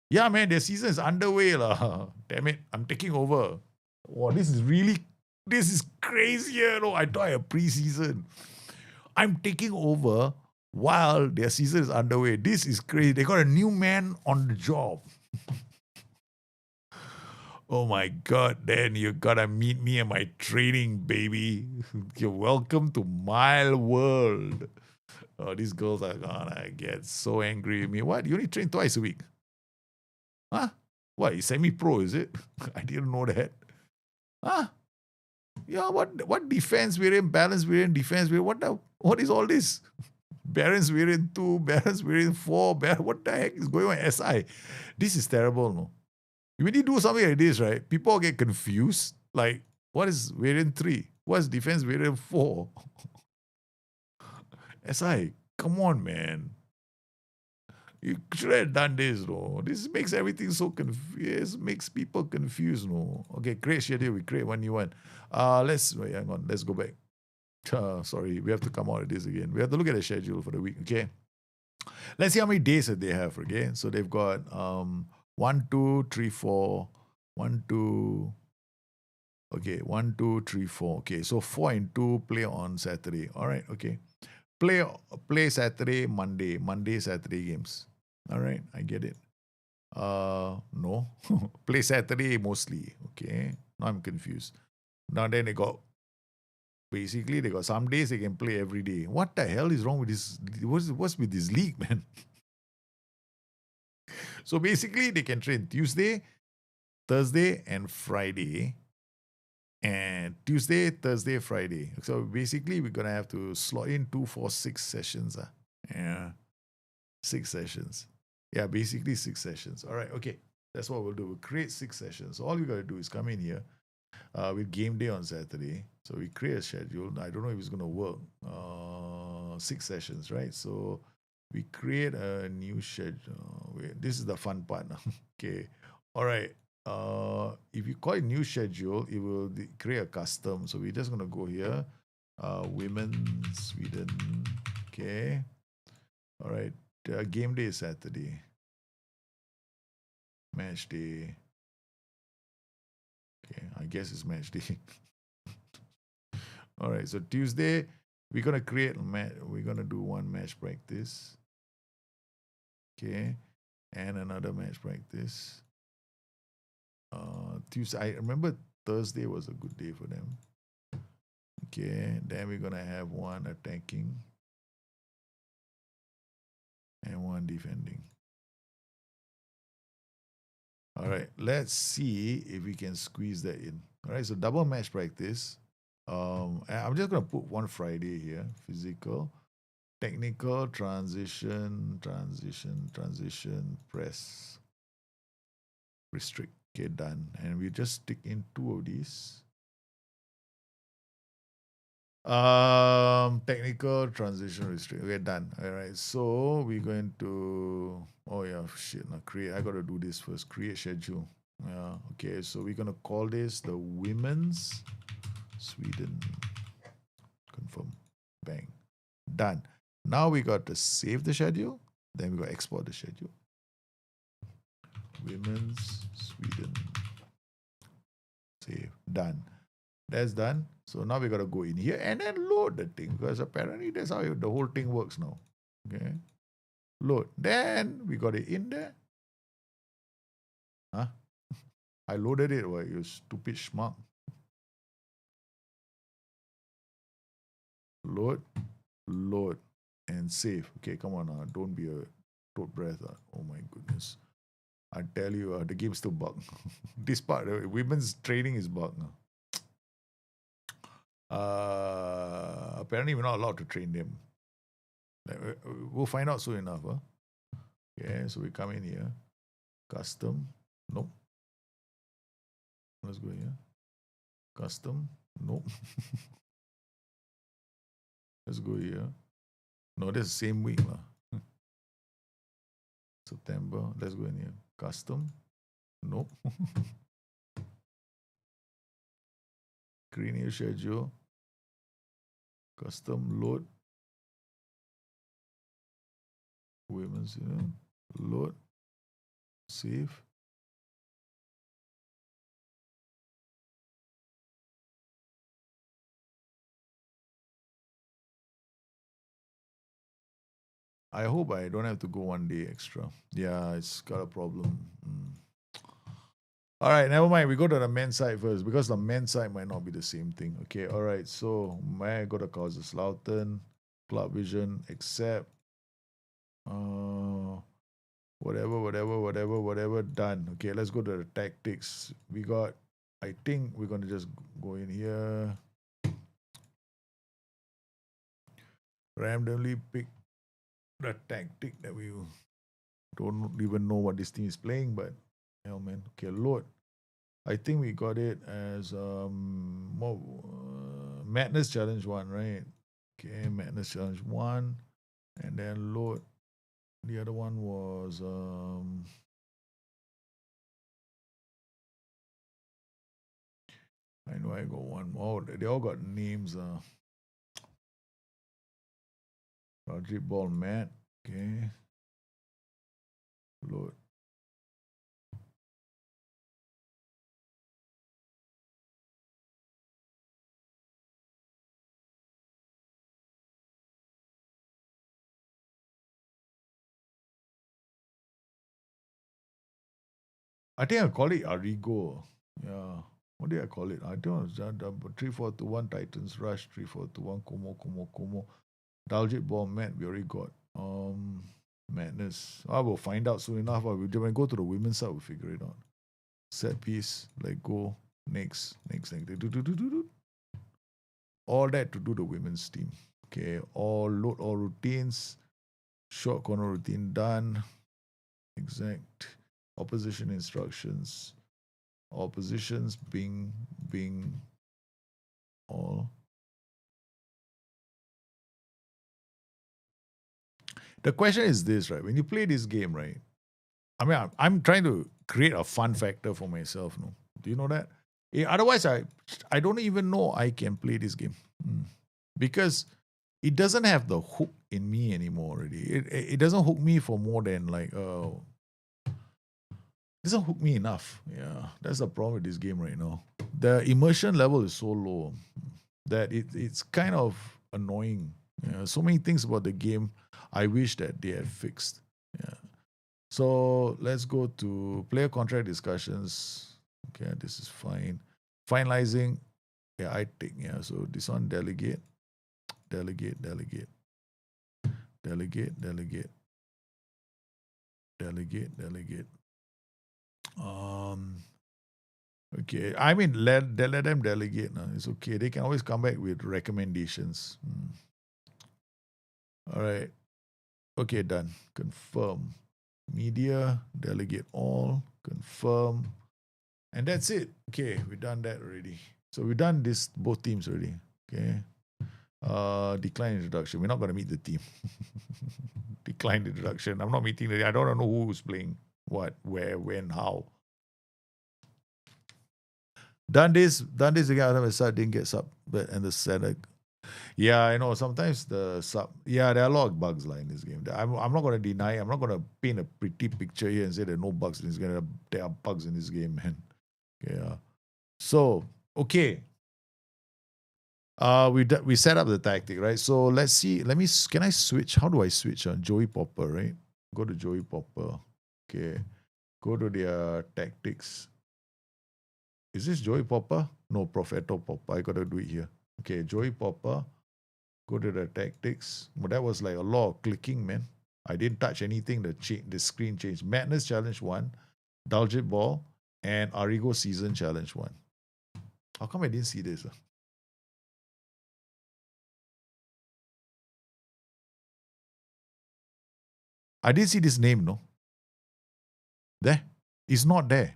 Yeah, man, their season is underway. Damn it, I'm taking over. Wow, this is crazy. No, I thought I had preseason. I'm taking over while their season is underway. This is crazy. They got a new man on the job. Oh my God, then you gotta meet me in my training, baby. You're welcome to my world. Oh, these girls are gonna get so angry with me. What? You only train twice a week? Huh? What? You semi-pro, is it? I didn't know that. Huh? Yeah, what defense we're in, balance we're in, defense we're in? What is all this? Barons we're in 2, Barons we're in 4, what the heck is going on in SI? This is terrible, no? When you do something like this, right, people get confused. Like, what is variant 3? What's defense variant 4? SI, come on, man. You should have done this, no? This makes everything so confused. Makes people confused, no? Okay, create schedule. We create one new one. Hang on. Let's go back. Sorry, we have to come out of this again. We have to look at the schedule for the week. Okay, let's see how many days that they have. Okay, so they've got 1, 2, 3, 4, 1, 2. Okay, 1, 2, 3, 4. Okay, so 4 and 2 play on Saturday. All right. Okay, play Saturday, Monday, Saturday games. All right, I get it. No, play Saturday mostly. Okay, now I'm confused. Now then they got basically they got some days they can play every day. What the hell is wrong with this? What's with this league, man? So basically they can train Tuesday, Thursday, and Friday. And Tuesday, Thursday, Friday. So basically we're gonna have to slot in 2, 4, 6 sessions. Yeah. 6 sessions. Yeah, basically 6 sessions. All right, okay. That's what we'll do. We'll create 6 sessions. So all we gotta do is come in here with game day on Saturday. So we create a schedule. I don't know if it's gonna work. 6 sessions, right? So we create a new schedule. Wait, this is the fun part. Okay. All right. If you call it new schedule, it will create a custom. So we're just gonna go here. Women Sweden. Okay. All right. Game day is Saturday. Match day. Okay, I guess it's match day. All right, so Tuesday we're gonna create we're gonna do one match practice. Okay, and another match practice. Tuesday, I remember Thursday was a good day for them. Okay, then we're gonna have one attacking and one defending. All right, let's see if we can squeeze that in. All right, so double match practice. I'm just gonna put one Friday here. Physical, technical, transition, press, restrict. Okay, done. And we just stick in 2 of these. Technical, transition, restrict. Okay, done. All right. So we're going to. Oh yeah, shit. Now create. I gotta do this first. Create schedule. Yeah. Okay. So we're gonna call this the Women's Sweden. Confirm. Bang. Done. Now we got to save the schedule. Then we got to export the schedule. Women's Sweden. Save. Done. That's done. So now we got to go in here and then load the thing because apparently that's how the whole thing works now. Okay. Load. Then we got it in there. Huh? I loaded it. What, you stupid schmuck. Load. Load. And save. Okay, come on now. Don't be a throat breath. Oh my goodness. I tell you, the game's still bugged. This part, women's training is bugged. Apparently, we're not allowed to train them. We'll find out soon enough. Huh? Okay, so we come in here. Custom. Nope. Let's go here. Custom. Nope. Let's go here. No, that's the same week. September. Let's go in here. Custom. Nope. Create new schedule. Custom load. Women's, load. Save. I hope I don't have to go one day extra. Yeah, it's got a problem. All right, never mind. We go to the men's side first because the men's side might not be the same thing. Okay, all right. So may I go to Kaiserslautern, Club Vision, accept. Whatever. Done. Okay, let's go to the tactics. We got. I think we're gonna just go in here. Randomly pick the tactic that we don't even know what this team is playing, but hell, man. Okay, load. I think we got it as Madness Challenge 1, right? Okay, Madness Challenge 1. And then load. The other one was I know I got one more. They all got names. Roderick Ball Matt. Okay. Load. I think I call it Arigo. Yeah. What did I call it? I don't know. 3-4-2-1 Titans Rush, 3-4-2-1 Como. Daljit Ball Matt, we already got. Madness. I will find out soon enough. When we go to the women's side, we'll figure it out. Set piece, let go. Next. All that to do the women's team. Okay, all routines. Short corner routine done. Exact. Opposition instructions. All positions, bing, all. The question is this, right? When you play this game, right? I mean, I'm trying to create a fun factor for myself. No, do you know that? Otherwise, I don't even know I can play this game because it doesn't have the hook in me anymore. Already, it doesn't hook me for more than like it doesn't hook me enough. Yeah, that's the problem with this game right now. The immersion level is so low that it's kind of annoying. Yeah, so many things about the game I wish that they had fixed. Yeah. So let's go to player contract discussions. Okay, this is fine. Finalizing. Yeah, I think. Yeah, so this one delegate. Okay. I mean, let them delegate. No? It's okay. They can always come back with recommendations. All right. Okay, done. Confirm. Media, delegate all, confirm. And that's it. Okay, we've done that already. So we've done this both teams already. Okay. Decline introduction. We're not going to meet the team. Decline introduction. I'm not meeting the. I don't know who's playing what, where, when, how. Done this again. I sub didn't get sub, but and the setup. Yeah, I know. Sometimes the sub. Yeah, there are a lot of bugs in this game. I'm not going to deny. I'm not going to paint a pretty picture here and say there are no bugs in this game. There are bugs in this game, man. Yeah. So okay. We set up the tactic, right? So let's see. Can I switch? How do I switch on Joey Poppa, right? Go to Joey Poppa. Okay. Go to their tactics. Is this Joey Poppa? No, Propheto Poppa. I gotta do it here. Okay, Joey Poppa. Go to the tactics. But that was like a lot of clicking, man. I didn't touch anything. The screen changed. Madness Challenge 1, Daljit Ball, and Arigo Season Challenge 1. How come I didn't see this? I didn't see this name, no? There. It's not there.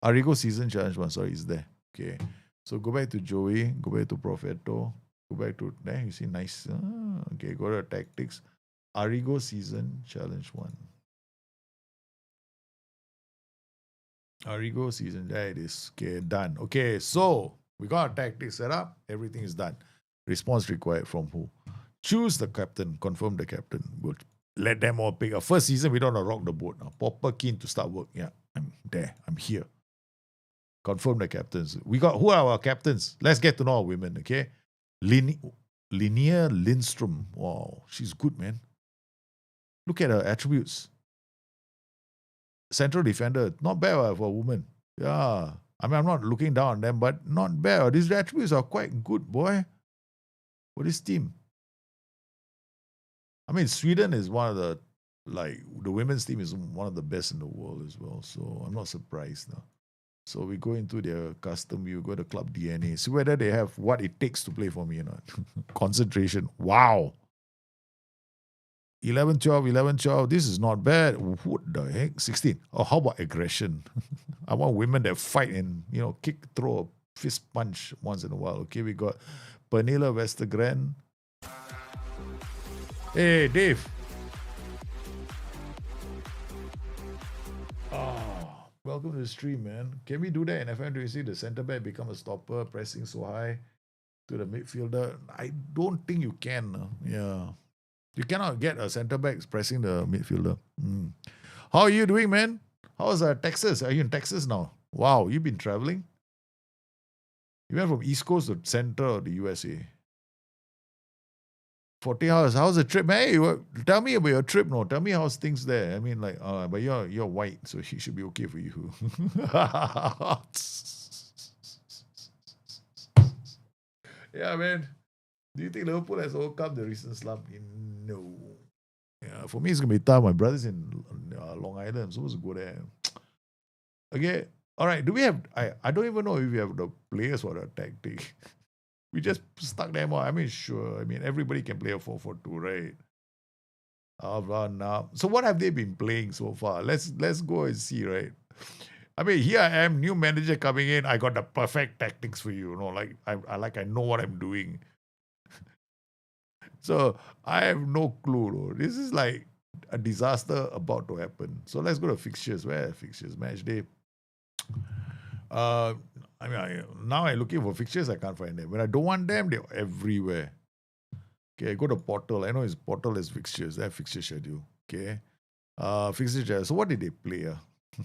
Arigo Season Challenge 1, sorry, it's there. Okay. So go back to Joey, go back to Propheto, go back to there. You see, nice. Okay, go to tactics. Arigo Season Challenge 1. Arigo Season, there it is. Okay, done. Okay, so we got our tactics set up. Everything is done. Response required from who? Choose the captain. Confirm the captain. We'll let them all pick. First season, we don't want to rock the boat now. Poppa keen to start work. Yeah, I'm there. I'm here. Confirm the captains. We got, who are our captains? Let's get to know our women, okay? Linnea Lindstrom. Wow, she's good, man. Look at her attributes. Central defender. Not bad for a woman. Yeah. I mean, I'm not looking down on them, but not bad. These attributes are quite good, boy. For this team. I mean, Sweden is one of the, the women's team is one of the best in the world as well. So I'm not surprised now. So we go into their custom view, go to club DNA, see whether they have what it takes to play for me or not. Concentration. Wow. 11-12. This is not bad. What the heck? 16. Oh, how about aggression? I want women that fight and, kick, throw a fist punch once in a while. Okay, we got Pernilla Westergren. Hey, Dave. Welcome to the stream, man. Can we do that in FM? Do you see the center back become a stopper, pressing so high? to the midfielder. I don't think you can. Yeah. You cannot get a centre back pressing the midfielder. How are you doing, man? How's Texas? Are you in Texas now? Wow, you've been traveling? You went from East Coast to Central of the USA. 40 hours. How's the trip? Hey, tell me about your trip. No, tell me how's things there. I mean, like, but you're white, so she should be okay for you. Yeah, man. Do you think Liverpool has overcome the recent slump? No. Yeah, for me, it's gonna be tough. My brother's in Long Island. I'm supposed to go there. Okay. All right. Do we have? I don't even know if we have the players for the tactic. We just stuck them out. I mean, sure. I mean, everybody can play a 4-4-2, right? So what have they been playing so far? Let's go and see, right? I mean, here I am, new manager coming in. I got the perfect tactics for you. Like I know what I'm doing. So I have no clue. No. This is like a disaster about to happen. So let's go to fixtures. Where are fixtures? Match day. I mean, now I'm looking for fixtures. I can't find them. When I don't want them, they're everywhere. Okay, I go to portal. I know his portal has fixtures. They have fixture schedule. Okay. Fixture schedule. So what did they play?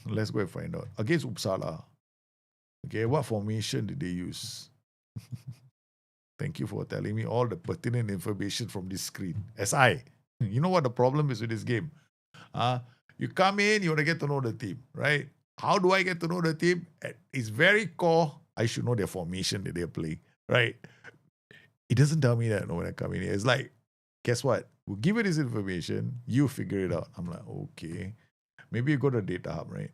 Let's go and find out. Against Uppsala. Okay, what formation did they use? Thank you for telling me all the pertinent information from this screen. SI. You know what the problem is with this game? You come in, you want to get to know the team, right? How do I get to know the team? It's very core. I should know their formation that they're playing, right? It doesn't tell me that when I come in here. It's like, guess what? We'll give you this information. You figure it out. I'm like, okay. Maybe you go to Data Hub, right?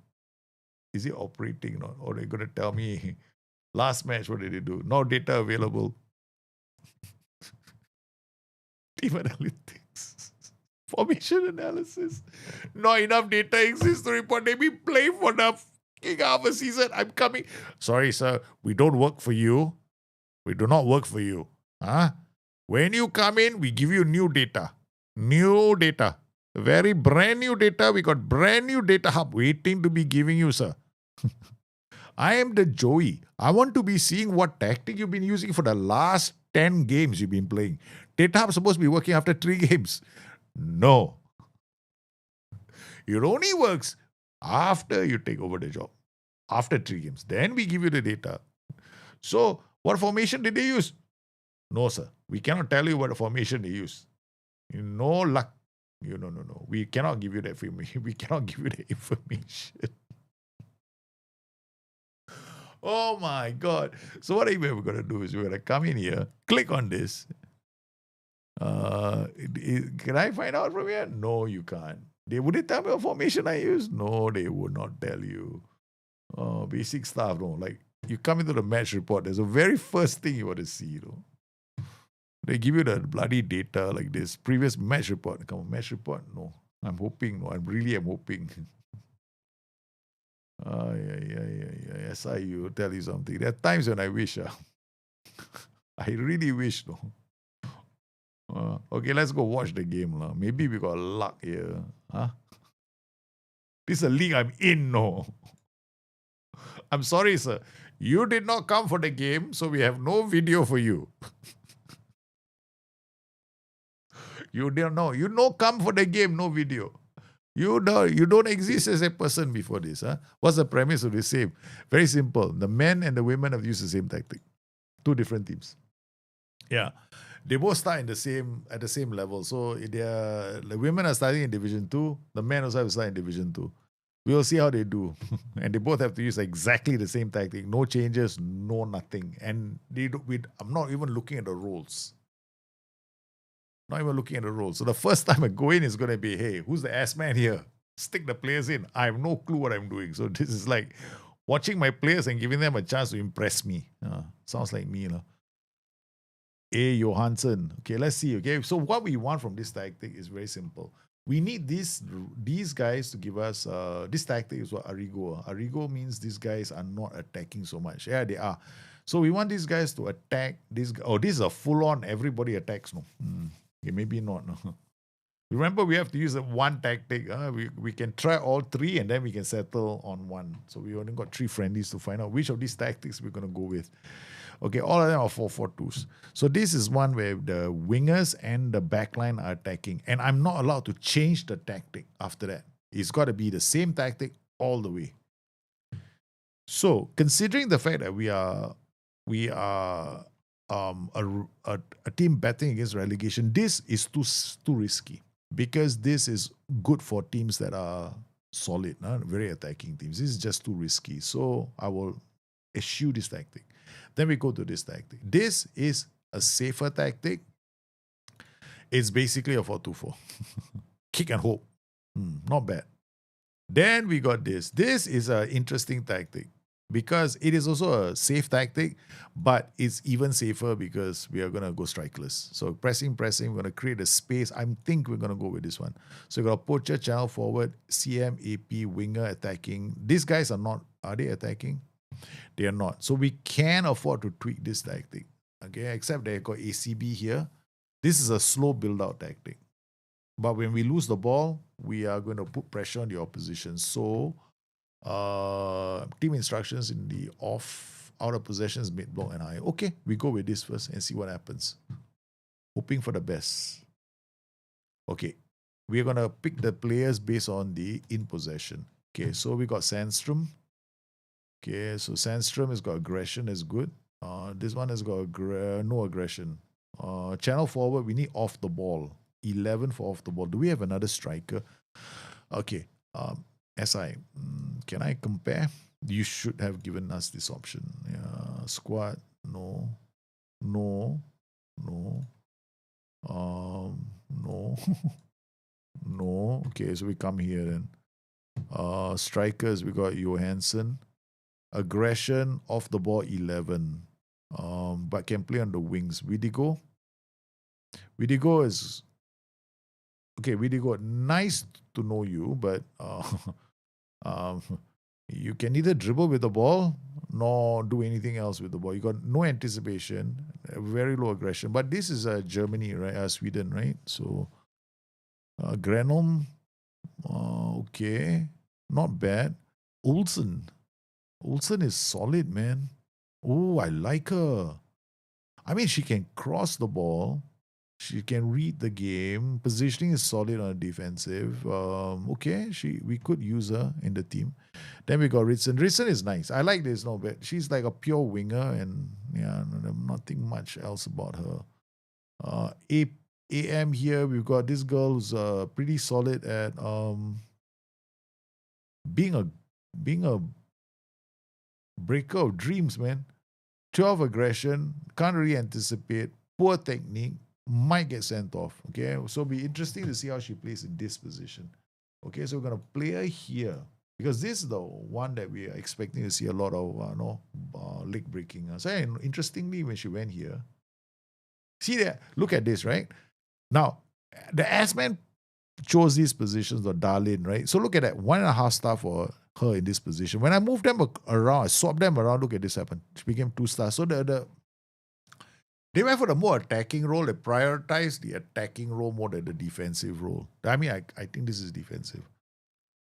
Is it operating or not? Or they're going to tell me, last match, what did they do? No data available. Team analytics. Formation analysis. Not enough data exists to report. They've been playing for the half a season. I'm coming. Sorry, sir. We don't work for you. We do not work for you. When you come in, we give you new data. New data. Very brand new data. We got brand new data hub waiting to be giving you, sir. I am the Joey. I want to be seeing what tactic you've been using for the last 10 games you've been playing. Data hub supposed to be working after 3 games. No. It only works after you take over the job. After 3 games. Then we give you the data. So, what formation did they use? No, sir. We cannot tell you what formation they use. No luck. No. We cannot give you that information. We cannot give you the information. Oh my God. So what we're going to do is we're going to come in here, click on this. Can I find out from here? No, you can't. Would they tell me what formation I use? No, they would not tell you. Basic stuff, no. Like, you come into the match report, there's a very first thing you want to see, They give you the bloody data like this. Previous match report. Come on, match report? No. I'm hoping. No, I'm hoping. Yes, I will tell you something. There are times when I wish. I really wish, okay, let's go watch the game. Maybe we got luck here. This is a league I'm in, no. I'm sorry, sir. You did not come for the game, so we have no video for you. You don't know. You know, come for the game, no video. You don't exist as a person before this. What's the premise of the same? Very simple. The men and the women have used the same tactic. 2 different teams. Yeah. They both start at the same level. So the women are starting in Division 2. The men also have to start in Division 2. We will see how they do. And they both have to use exactly the same tactic. No changes, no nothing. And I'm not even looking at the roles. Not even looking at the roles. So the first time I go in is going to be, hey, who's the ass man here? Stick the players in. I have no clue what I'm doing. So this is like watching my players and giving them a chance to impress me. Sounds like me. A. Johansson. Okay, let's see. Okay, so what we want from this tactic is very simple. We need these guys to give us, this tactic is what Arrigo. Arrigo means these guys are not attacking so much. Yeah, they are. So we want these guys to attack. This is a full-on everybody attacks. No. Okay, maybe not. No. Remember, we have to use one tactic. We can try all 3 and then we can settle on one. So we only got 3 friendlies to find out which of these tactics we're going to go with. Okay, all of them are 4-4-2s. So this is one where the wingers and the backline are attacking. And I'm not allowed to change the tactic after that. It's got to be the same tactic all the way. So considering the fact that we are a team betting against relegation, this is too risky because this is good for teams that are solid, very attacking teams. This is just too risky. So I will eschew this tactic. Then we go to this tactic. This is a safer tactic. It's basically a 4-2-4. Kick and hope. Not bad. Then we got this. This is an interesting tactic because it is also a safe tactic, but it's even safer because we are going to go strikeless. So pressing, we're going to create a space. I think we're going to go with this one. So we got a poacher, channel forward, CM, AP, winger attacking. These guys are they attacking? They are not. So we can afford to tweak this tactic. Okay, except they got ACB here. This is a slow build-out tactic. But when we lose the ball, we are going to put pressure on the opposition. So team instructions in the out of possessions, mid block and high. Okay, we go with this first and see what happens. Hoping for the best. Okay, we're going to pick the players based on the in possession. Okay, so we got Sandstrom. Okay, so Sandstrom has got aggression, is good. This one has got no aggression. Channel forward, we need off the ball. 11 for off the ball. Do we have another striker? Okay. SI, can I compare? You should have given us this option. Squad, no. No. No. Okay, so we come here then. Strikers, we got Johansson. Aggression, off the ball, 11. But can play on the wings. Widigo is... Okay, Widigo, nice to know you, but you can neither dribble with the ball nor do anything else with the ball. You got no anticipation, very low aggression. But this is Germany, right? Sweden, right? So Grenholm, okay, not bad. Olsen is solid, man. Oh, I like her. I mean, she can cross the ball. She can read the game. Positioning is solid on the defensive. Okay, we could use her in the team. Then we got Ritson. Ritson is nice. I like this, no bad. She's like a pure winger, and nothing much else about her. AM here, we've got this girl who's pretty solid at being a breaker of dreams, man. 12 aggression, can't really anticipate, poor technique, might get sent off. Okay, so it'll be interesting to see how she plays in this position. Okay, so we're gonna play her here because this is the one that we are expecting to see a lot of leg breaking. So interestingly, when she went here, see that? Look at this, right? Now the S-man chose these positions of Darlene, right? So look at that, 1.5 star for her in this position. When I move them around, I swap them around. Look at this happen. She became 2 stars. So they went for the more attacking role. They prioritized the attacking role more than the defensive role. I mean, I think this is defensive.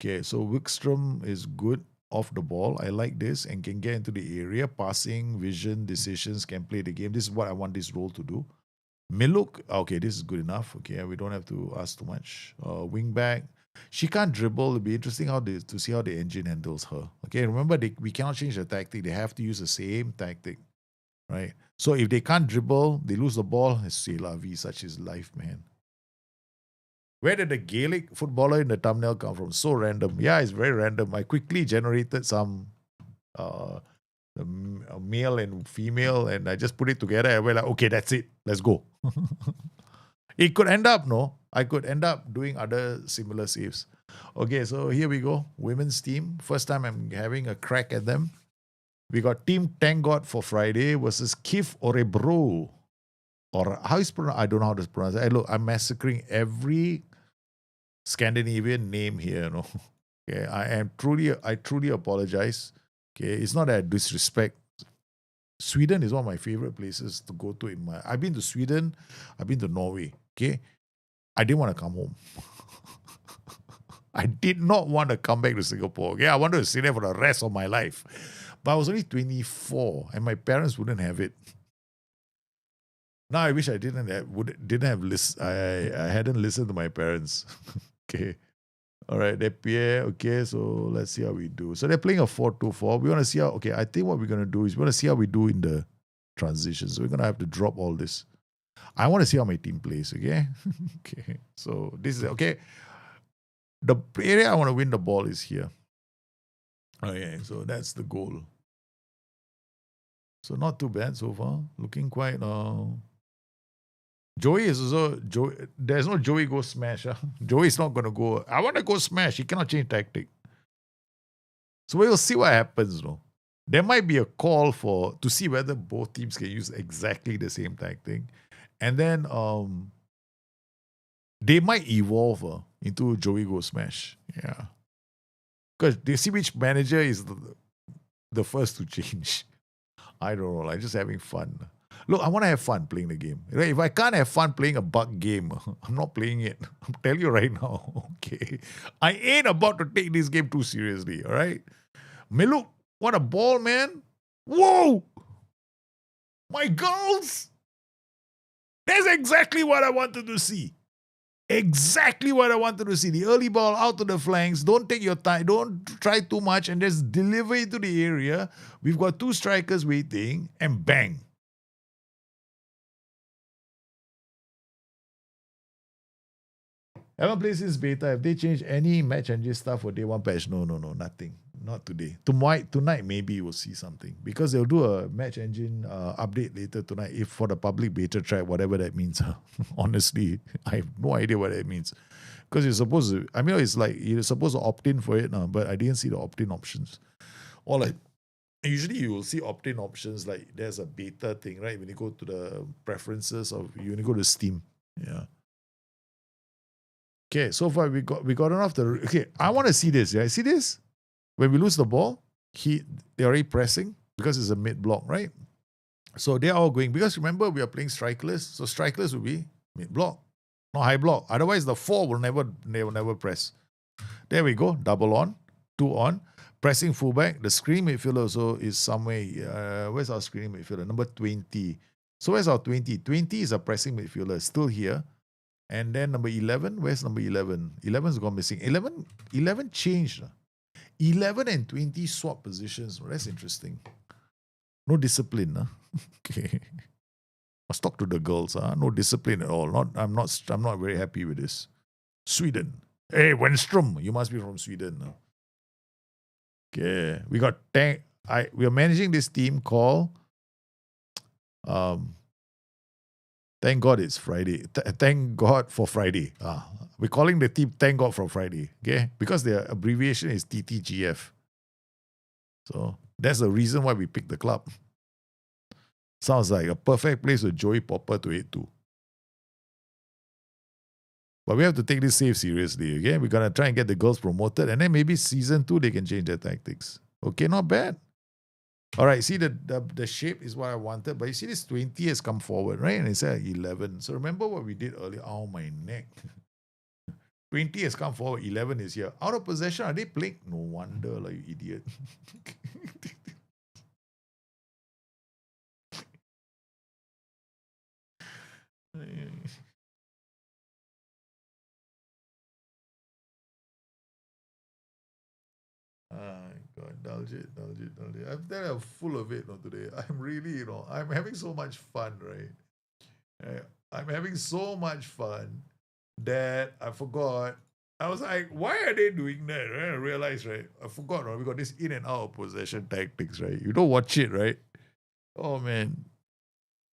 Okay, so Wickstrom is good off the ball. I like this and can get into the area. Passing, vision, decisions, can play the game. This is what I want this role to do. Miluk, okay, this is good enough. Okay, we don't have to ask too much. Wing back. She can't dribble. It'll be interesting to see how the engine handles her. Okay, remember, we cannot change the tactic. They have to use the same tactic. Right? So if they can't dribble, they lose the ball. C'est la vie, such is life, man. Where did the Gaelic footballer in the thumbnail come from? So random. Yeah, it's very random. I quickly generated some male and female, and I just put it together. And we're like, okay, that's it. Let's go. It could end up, I could end up doing other similar saves. Okay, so here we go. Women's team. First time I'm having a crack at them. We got Team Thank God for Friday versus Kif Orebro. Or how is pronounced? I don't know how to pronounce it. Look, I'm massacring every Scandinavian name here. Okay, I truly apologize. Okay, it's not that I disrespect. Sweden is one of my favorite places to go to. I've been to Sweden. I've been to Norway. Okay, I didn't want to come home. I did not want to come back to Singapore. Okay, I wanted to stay there for the rest of my life. But I was only 24 and my parents wouldn't have it. Now I wish I didn't have I hadn't listened to my parents. Okay. All right, they're Pierre. Okay, so let's see how we do. So they're playing a 4-2-4. We want to see how. Okay, I think what we're gonna do is we want to see how we do in the transition. So we're gonna have to drop all this. I want to see how my team plays. Okay, okay. So this is okay. The area I want to win the ball is here. Okay, so that's the goal. So not too bad so far. Looking quite. Joey is also Joey. There's no Joey go smash. Joey's not gonna go. I want to go smash. He cannot change tactic. So we'll see what happens. No, there might be a call to see whether both teams can use exactly the same tactic, and then they might evolve into Joey go smash. Yeah, because they see which manager is the first to change. I don't know. Like just having fun. Look, I want to have fun playing the game. Right? If I can't have fun playing a bug game, I'm not playing it. I'm telling you right now. Okay. I ain't about to take this game too seriously. All right. Look, what a ball, man. Whoa. My girls. That's exactly what I wanted to see. Exactly what I wanted to see. The early ball out to the flanks. Don't take your time. Don't try too much and just deliver it to the area. We've got two strikers waiting and bang. Haven't played since beta. Have they changed any match engine stuff for day one patch? No, nothing. Not today. Tonight maybe we'll see something because they'll do a match engine update later tonight. If for the public beta track, whatever that means. Honestly, I have no idea what that means. Because you're supposed to. I mean, it's like you're supposed to opt in for it now, but I didn't see the opt in options. Or like usually you will see opt in options like there's a beta thing, right? When you go to the preferences of you go to Steam, yeah. Okay, so far we got enough. Okay, I want to see this. Yeah, see this? When we lose the ball, they're already pressing because it's a mid block, right? So they're all going because remember we are playing strikeless, so strikeless will be mid block, not high block. Otherwise, the 4 will never press. There we go, double on, 2 on, pressing fullback. The screen midfielder also is somewhere. Where's our screen midfielder? Number 20. So where's our 20? 20 is a pressing midfielder, still here. And then number 11, where's number 11? 11's gone missing. 11 changed. 11 and 20 swap positions. That's interesting. No discipline. Okay. Must talk to the girls. No discipline at all. I'm not very happy with this. Sweden. Hey, Wenstrom, you must be from Sweden. Okay. We got we are managing this team called Thank God it's Friday. Thank God for Friday. We're calling the team Thank God for Friday. Okay? Because their abbreviation is TTGF. So that's the reason why we picked the club. Sounds like a perfect place for Joey Poppa to hit to. But we have to take this save seriously. Okay? We're gonna try and get the girls promoted, and then maybe season 2 they can change their tactics. Okay, not bad. All right, see the shape is what I wanted, but you see this 20 has come forward, right? And it's at 11. So remember what we did earlier? Oh, my neck. 20 has come forward, 11 is here. Out of possession, are they playing? No wonder, like, you idiot. God, indulge it. I'm full of it today. I'm really, I'm having so much fun, right? I'm having so much fun that I forgot. I was like, why are they doing that? Right? I realized, right? I forgot, right? We got this in and out possession tactics, right? You don't watch it, right? Oh, man.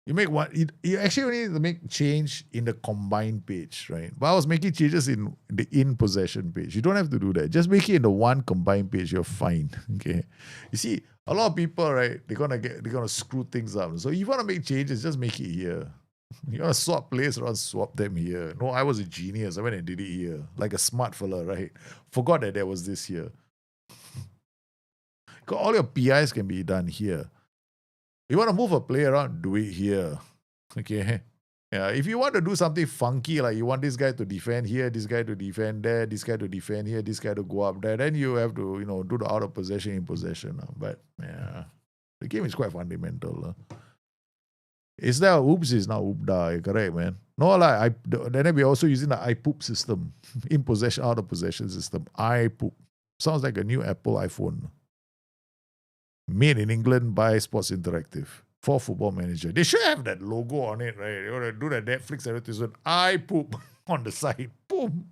You make one. You actually only need to make change in the combined page, right? But I was making changes in the in possession page. You don't have to do that. Just make it in the one combined page. You're fine. Okay. You see, a lot of people, right? They're gonna screw things up. So if you want to make changes, just make it here. You want to swap players around, swap them here. No, I was a genius. I went and did it here, like a smart fella, right? Forgot that there was this here. All your PIs can be done here. You want to move a player around, do it here. Okay. Yeah, if you want to do something funky, like you want this guy to defend here, this guy to defend there, this guy to defend here, this guy to go up there, then you have to, do the out of possession in possession. But yeah, the game is quite fundamental. It's now oops, it's now oopda, correct, man. No, like then we're also using the I poop system, in possession, out of possession system. I poop sounds like a new Apple iPhone, made in England by Sports Interactive for Football Manager. They should have that logo on it, right? They want to do the Netflix advertisement. I poop on the side. Boom.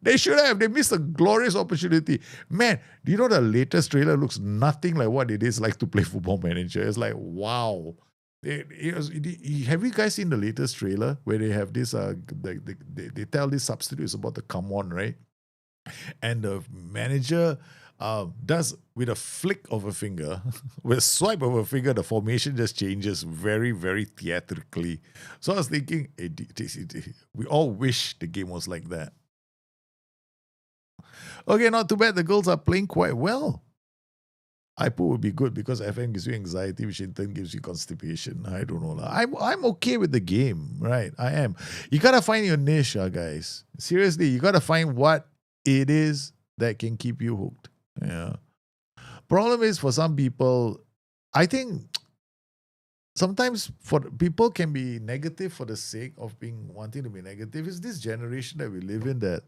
They should have. They missed a glorious opportunity. Man, do you know the latest trailer looks nothing like what it is like to play Football Manager? It's like, wow. Have you guys seen the latest trailer where they have this, they tell these substitutes about to come on, right? And the manager does, with a flick of a finger, with a swipe of a finger, the formation just changes very, very theatrically. So I was thinking, we all wish the game was like that. Okay, not too bad. The girls are playing quite well. IPO would be good because FM gives you anxiety, which in turn gives you constipation. I don't know. I'm okay with the game, right? I am. You gotta find your niche, guys. Seriously, you gotta find what it is that can keep you hooked. Yeah. Problem is, for some people, I think sometimes for people can be negative for the sake of wanting to be negative. It's this generation that we live in that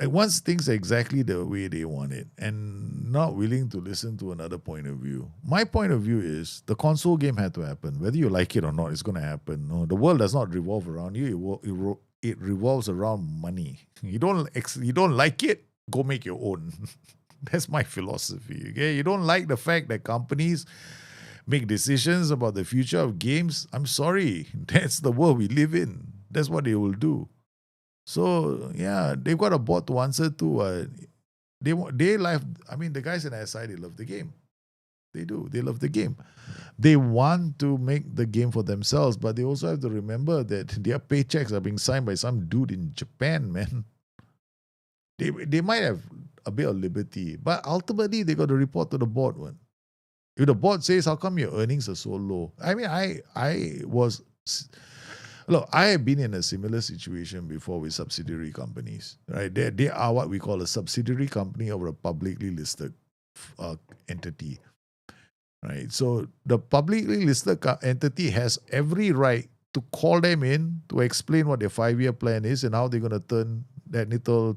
wants things exactly the way they want it and not willing to listen to another point of view. My point of view is the console game had to happen. Whether you like it or not, it's going to happen. No, the world does not revolve around you. It revolves around money. You don't like it, go make your own. That's my philosophy. Okay, you don't like the fact that companies make decisions about the future of games. I'm sorry. That's the world we live in. That's what they will do. So yeah, they've got a board to answer to. They love. I mean, the guys in SI, they love the game. They do. They love the game. They want to make the game for themselves, but they also have to remember that their paychecks are being signed by some dude in Japan, man. They might have a bit of liberty, but ultimately they got to report to the board. One, if the board says, "How come your earnings are so low?" I mean, Look, I have been in a similar situation before with subsidiary companies, right? They are what we call a subsidiary company of a publicly listed entity, right? So the publicly listed entity has every right to call them in to explain what their 5-year plan is and how they're going to turn that little,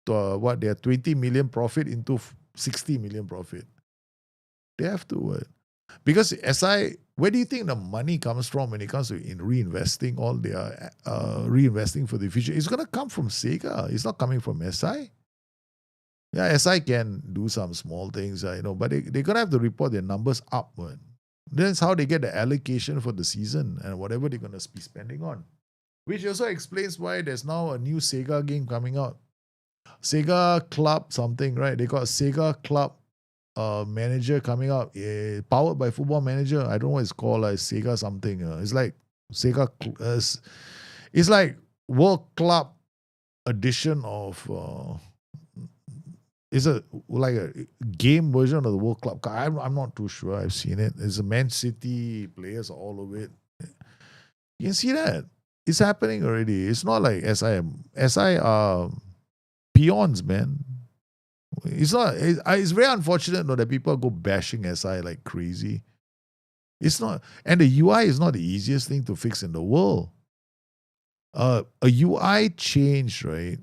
their 20 million profit into 60 million profit. They have to. Because where do you think the money comes from when it comes to reinvesting all their reinvesting for the future? It's going to come from Sega. It's not coming from SI. Yeah, SI can do some small things, but they're going to have to report their numbers upward. That's how they get the allocation for the season and whatever they're going to be spending on. Which also explains why there's now a new Sega game coming out. Sega Club something, right? They got Sega Club Manager coming out, powered by Football Manager. I don't know what it's called, like Sega something. It's like Sega. It's like World Club edition of. It's like a game version of the World Club. I'm not too sure. I've seen it. It's a Man City players all of it. You can see that it's happening already. It's not like SI are peons, man. It's not. It's very unfortunate though that people go bashing SI like crazy. It's not, and the UI is not the easiest thing to fix in the world. A UI change, right?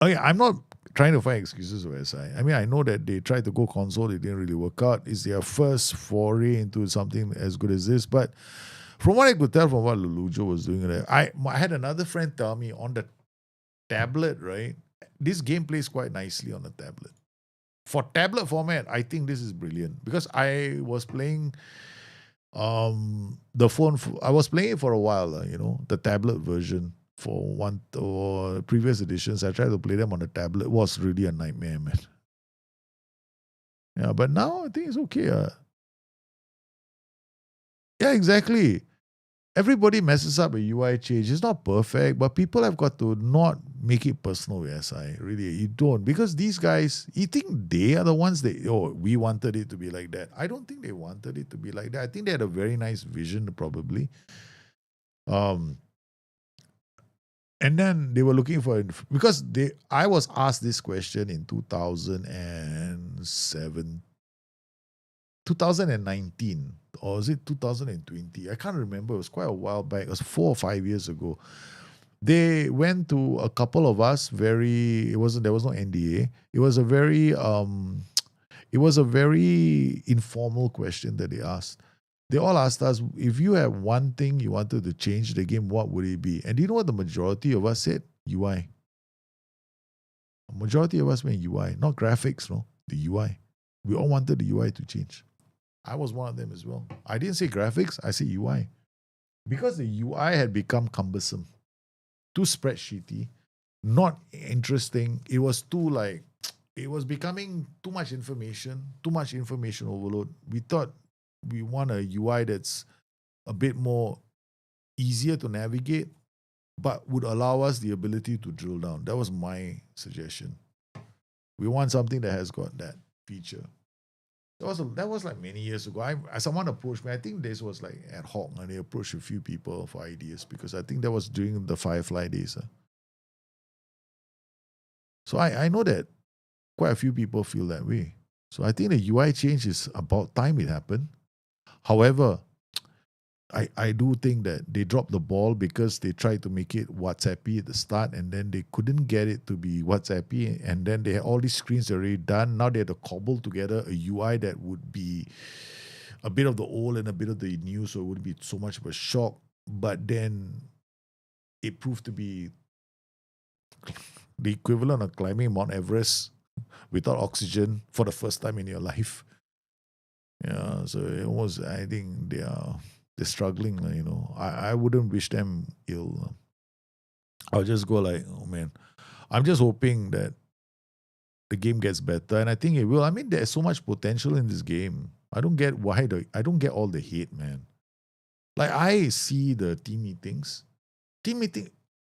Okay, I'm not trying to find excuses for SI. I mean, I know that they tried to go console, it didn't really work out. It's their first foray into something as good as this. But from what I could tell from what Lulujo was doing, I had another friend tell me on the tablet, right? This game plays quite nicely on a tablet. For tablet format, I think this is brilliant because I was playing the phone. I was playing it for a while, the tablet version for one or previous editions. I tried to play them on the tablet. It was really a nightmare, man. Yeah, but now I think it's okay. Yeah, exactly. everybody messes up a UI change. It's not perfect, but people have got to not make it personal with SI. Really, you don't. Because these guys, you think they are the ones that, we wanted it to be like that. I don't think they wanted it to be like that. I think they had a very nice vision, probably. And then they were looking for, because I was asked this question in 2019, or was it 2020? I can't remember. It was quite a while back. It was 4 or 5 years ago. They went to a couple of us. There was no NDA. It was a very informal question that they asked. They all asked us, if you had one thing you wanted to change the game, what would it be? And do you know what the majority of us said? UI. A majority of us meant UI, not graphics, no, the UI. We all wanted the UI to change. I was one of them as well. I didn't say graphics, I said UI. Because the UI had become cumbersome, too spreadsheety, not interesting. It was it was becoming too much information overload. We thought we want a UI that's a bit more easier to navigate, but would allow us the ability to drill down. That was my suggestion. We want something that has got that feature. That was like many years ago. Someone approached me. I think this was like ad hoc, and they approached a few people for ideas, because I think that was during the Firefly days. So I know that quite a few people feel that way. So I think the UI change is about time it happened. However, I do think that they dropped the ball because they tried to make it WhatsAppy at the start, and then they couldn't get it to be WhatsAppy, and then they had all these screens already done. Now they had to cobble together a UI that would be a bit of the old and a bit of the new, so it wouldn't be so much of a shock. But then it proved to be the equivalent of climbing Mount Everest without oxygen for the first time in your life. Yeah, so I think they're struggling, I wouldn't wish them ill. I'll just go like, oh man, I'm just hoping that the game gets better, and I think it will. I mean, there's so much potential in this game. I don't get I don't get all the hate, man. Like, I see the team meetings.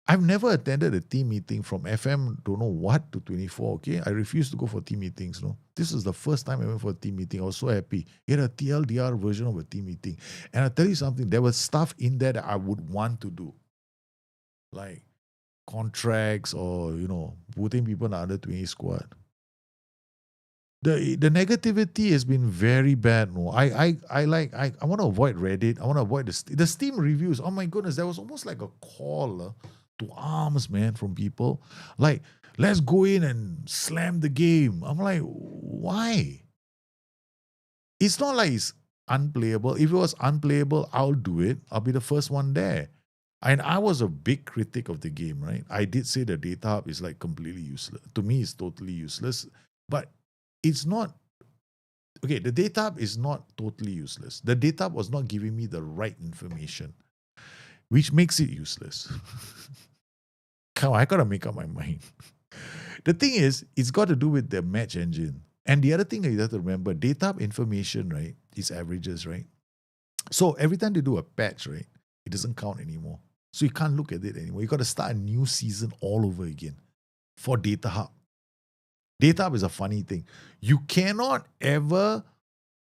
I've never attended a team meeting from FM, don't know what, to 24, okay? I refuse to go for team meetings, no? This is the first time I went for a team meeting. I was so happy. It had a TLDR version of a team meeting. And I'll tell you something, there was stuff in there that I would want to do. Like contracts or, putting people in the under 20 squad. The negativity has been very bad. No, I want to avoid Reddit. I want to avoid the Steam reviews. Oh my goodness, there was almost like a call to arms, man, from people. Like, let's go in and slam the game. I'm like, why? It's not like it's unplayable. If it was unplayable, I'll do it. I'll be the first one there. And I was a big critic of the game, right? I did say the data hub is like completely useless. To me, it's totally useless. But it's not. Okay, the data hub is not totally useless. The data hub was not giving me the right information, which makes it useless. Come on, I gotta make up my mind. The thing is, it's got to do with the match engine. And the other thing you have to remember, data hub information, right, is averages, right? So every time they do a patch, right, it doesn't count anymore. So you can't look at it anymore. You got to start a new season all over again for data hub. Data hub is a funny thing. You cannot ever,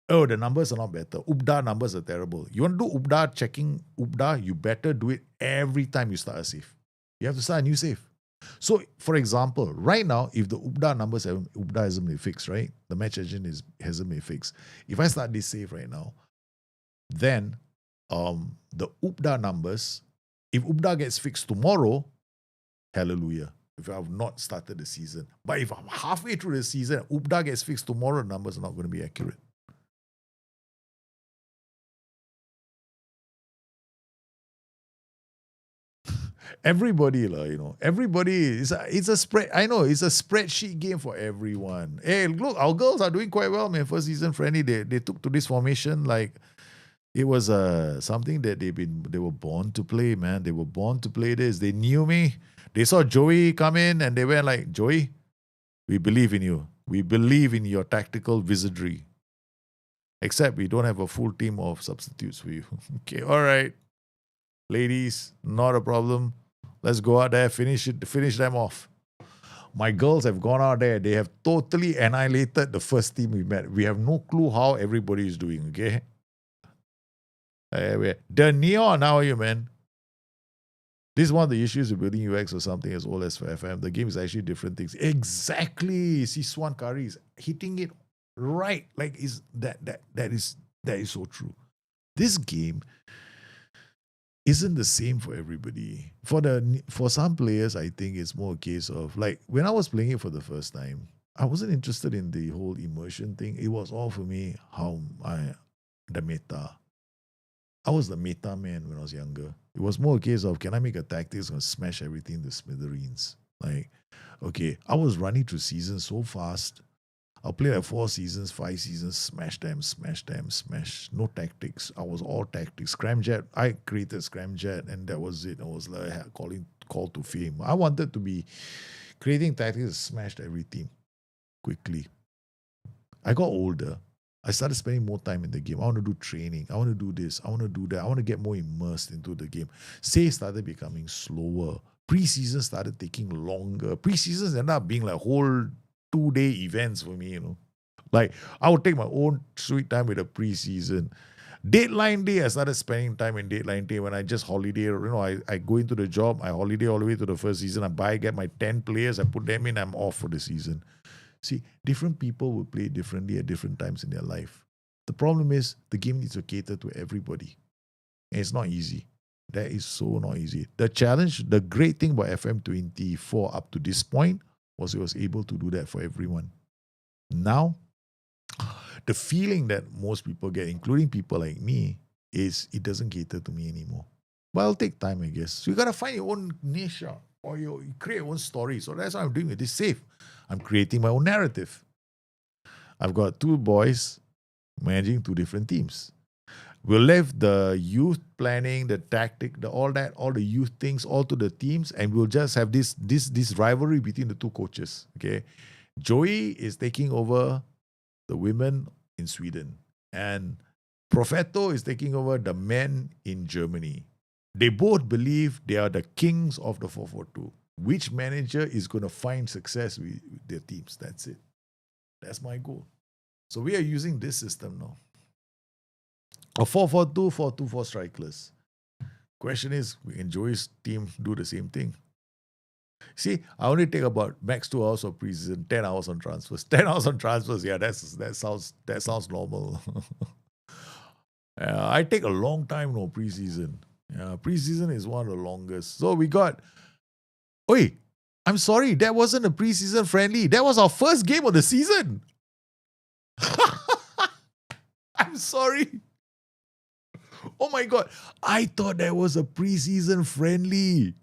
the numbers are not better. UBDA numbers are terrible. You want to do UBDA, checking UBDA, you better do it every time you start a save. You have to start a new save. So, for example, right now, if the UBDA hasn't been fixed, right? The match engine hasn't been fixed. If I start this save right now, then the UBDA numbers, if UBDA gets fixed tomorrow, hallelujah. If I have not started the season. But if I'm halfway through the season, UBDA gets fixed tomorrow, the numbers are not going to be accurate. Everybody, it's a spread. I know it's a spreadsheet game for everyone. Hey, look, our girls are doing quite well, man. First season friendly, they took to this formation like it was something that they were born to play, man. They were born to play this. They knew me. They saw Joey come in and they went like, Joey, we believe in you. We believe in your tactical wizardry. Except we don't have a full team of substitutes for you. Okay, all right. ladies, not a problem. Let's go out there, finish them off. My girls have gone out there. They have totally annihilated the first team we met. We have no clue how everybody is doing, okay? The Neon, how are you, man? This is one of the issues with building UX or something as old as for FM. The game is actually different things. Exactly. See, Swan Kari is hitting it right. Like that is so true. This game isn't the same for everybody. For some players, I think it's more a case of like when I was playing it for the first time, I wasn't interested in the whole immersion thing. It was all for me the meta. I was the meta man when I was younger. It was more a case of can I make a tactics and smash everything to smithereens? Like, okay, I was running through seasons so fast. I'll play like 4 seasons, 5 seasons, smash them, smash. No tactics. I was all tactics. Scramjet, I created Scramjet and that was it. I was like call to fame. I wanted to be creating tactics, smashed every team quickly. I got older. I started spending more time in the game. I want to do training. I want to do this. I want to do that. I want to get more immersed into the game. Saves started becoming slower. Preseason started taking longer. Preseasons ended up being like whole 2-day events for me, you know. Like, I would take my own sweet time with the preseason. Deadline day, I started spending time in deadline day when I just holiday. You know, I go into the job, I holiday all the way to the first season. Get my 10 players, I put them in, I'm off for the season. See, different people will play differently at different times in their life. The problem is the game needs to cater to everybody. And it's not easy. That is so not easy. The challenge, the great thing about FM24 up to this point was it was able to do that for everyone. Now, the feeling that most people get, including people like me, is it doesn't cater to me anymore. But it'll take time, I guess. So you got to find your own niche or you create your own story. So that's what I'm doing with this safe. I'm creating my own narrative. I've got 2 boys managing 2 different teams. We'll leave the youth planning, the tactic, all the youth things, all to the teams, and we'll just have this rivalry between the 2 coaches. Okay, Joey is taking over the women in Sweden, and Propheto is taking over the men in Germany. They both believe they are the kings of the 442. Which manager is going to find success with their teams? That's it. That's my goal. So we are using this system now. A 4-4-2, 4-2-4 strikeless. Question is, can Joey's team do the same thing? See, I only take about max 2 hours of preseason, 10 hours on transfers. 10 hours on transfers, yeah, that sounds normal. I take a long time, no, preseason. Yeah, preseason is one of the longest. So we got... Oi, I'm sorry, that wasn't a preseason friendly. That was our first game of the season. I'm sorry. Oh my God, I thought that was a preseason friendly.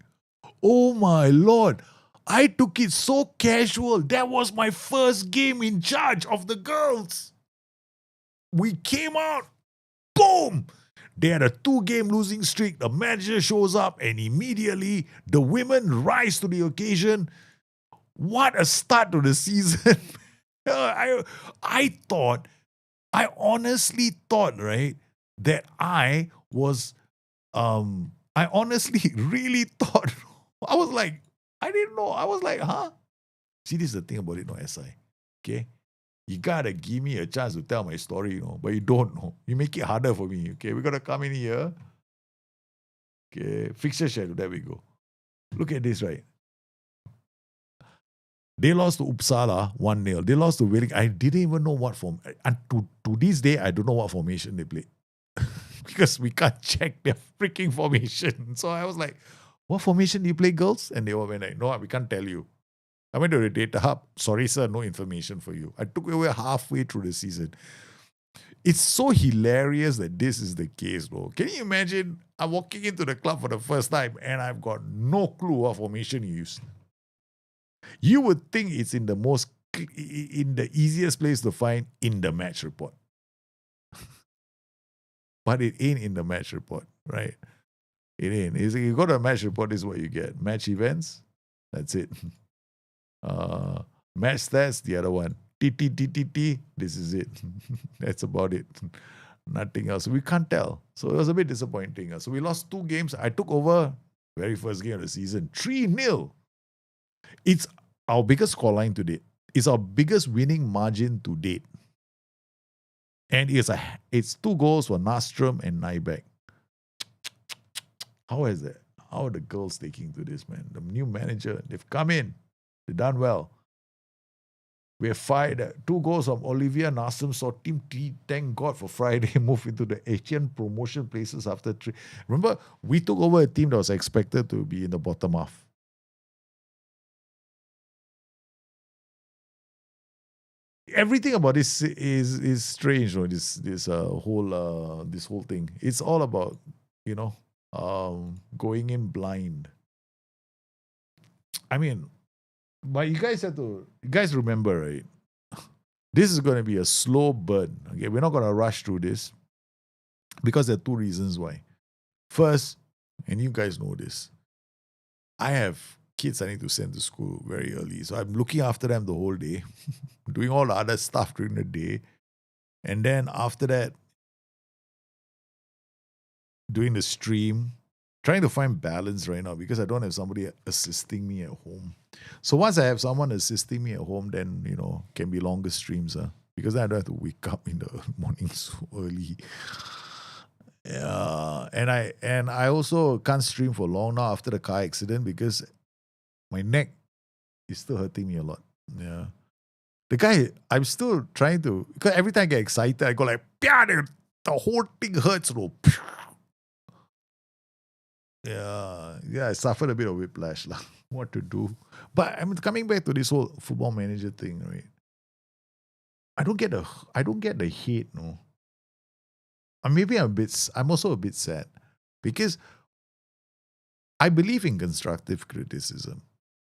Oh my Lord, I took it so casual. That was my first game in charge of the girls. We came out, boom. They had a 2-game losing streak. The manager shows up and immediately the women rise to the occasion. What a start to the season. I honestly thought, right, that I honestly really thought, I was like, I didn't know. I was like, huh? See, this is the thing about it, no, SI. Okay? You gotta give me a chance to tell my story, you know, but you don't know. You make it harder for me, okay? We gotta come in here. Okay, fixture schedule, there we go. Look at this, right? They lost to Uppsala 1-0. They lost to Wellington. I didn't even know what form. And to this day, I don't know what formation they played. Because we can't check their freaking formation. So I was like, what formation do you play, girls? And they were like, no, we can't tell you. I went to the data hub. Sorry, sir, no information for you. I took away halfway through the season. It's so hilarious that this is the case, bro. Can you imagine? I'm walking into the club for the first time and I've got no clue what formation you use. You would think it's in the easiest place to find in the match report. But it ain't in the match report, right? It ain't. You go to a match report, this is what you get. Match events, that's it. Match stats, the other one. TTTTT, this is it. That's about it. Nothing else. We can't tell. So it was a bit disappointing. So we lost 2 games. I took over very first game of the season, 3-0. It's our biggest scoreline to date. It's our biggest winning margin to date. And it's 2 goals for Nastrom and Nybeck. How is that? How are the girls taking to this, man? The new manager, they've come in. They've done well. We have 2 goals from Olivia Nastrom. Saw Team T, thank God for Friday, move into the Asian promotion places after 3. Remember, we took over a team that was expected to be in the bottom half. Everything about this is strange, you know, this whole thing. It's all about, going in blind. I mean, but you guys remember, right? This is going to be a slow burn. Okay, we're not going to rush through this because there are 2 reasons why. First, and you guys know this, I have kids I need to send to school very early. So I'm looking after them the whole day, doing all the other stuff during the day. And then after that, doing the stream, trying to find balance right now because I don't have somebody assisting me at home. So once I have someone assisting me at home, then, can be longer streams. Because then I don't have to wake up in the morning so early. Yeah, and I also can't stream for long now after the car accident because my neck is still hurting me a lot. Yeah. The guy, I'm still trying to, because every time I get excited, I go like, the whole thing hurts. Yeah, I suffered a bit of whiplash. What to do? But I'm coming back to this whole football manager thing, right? I don't get the hate, no. And maybe I'm also a bit sad because I believe in constructive criticism.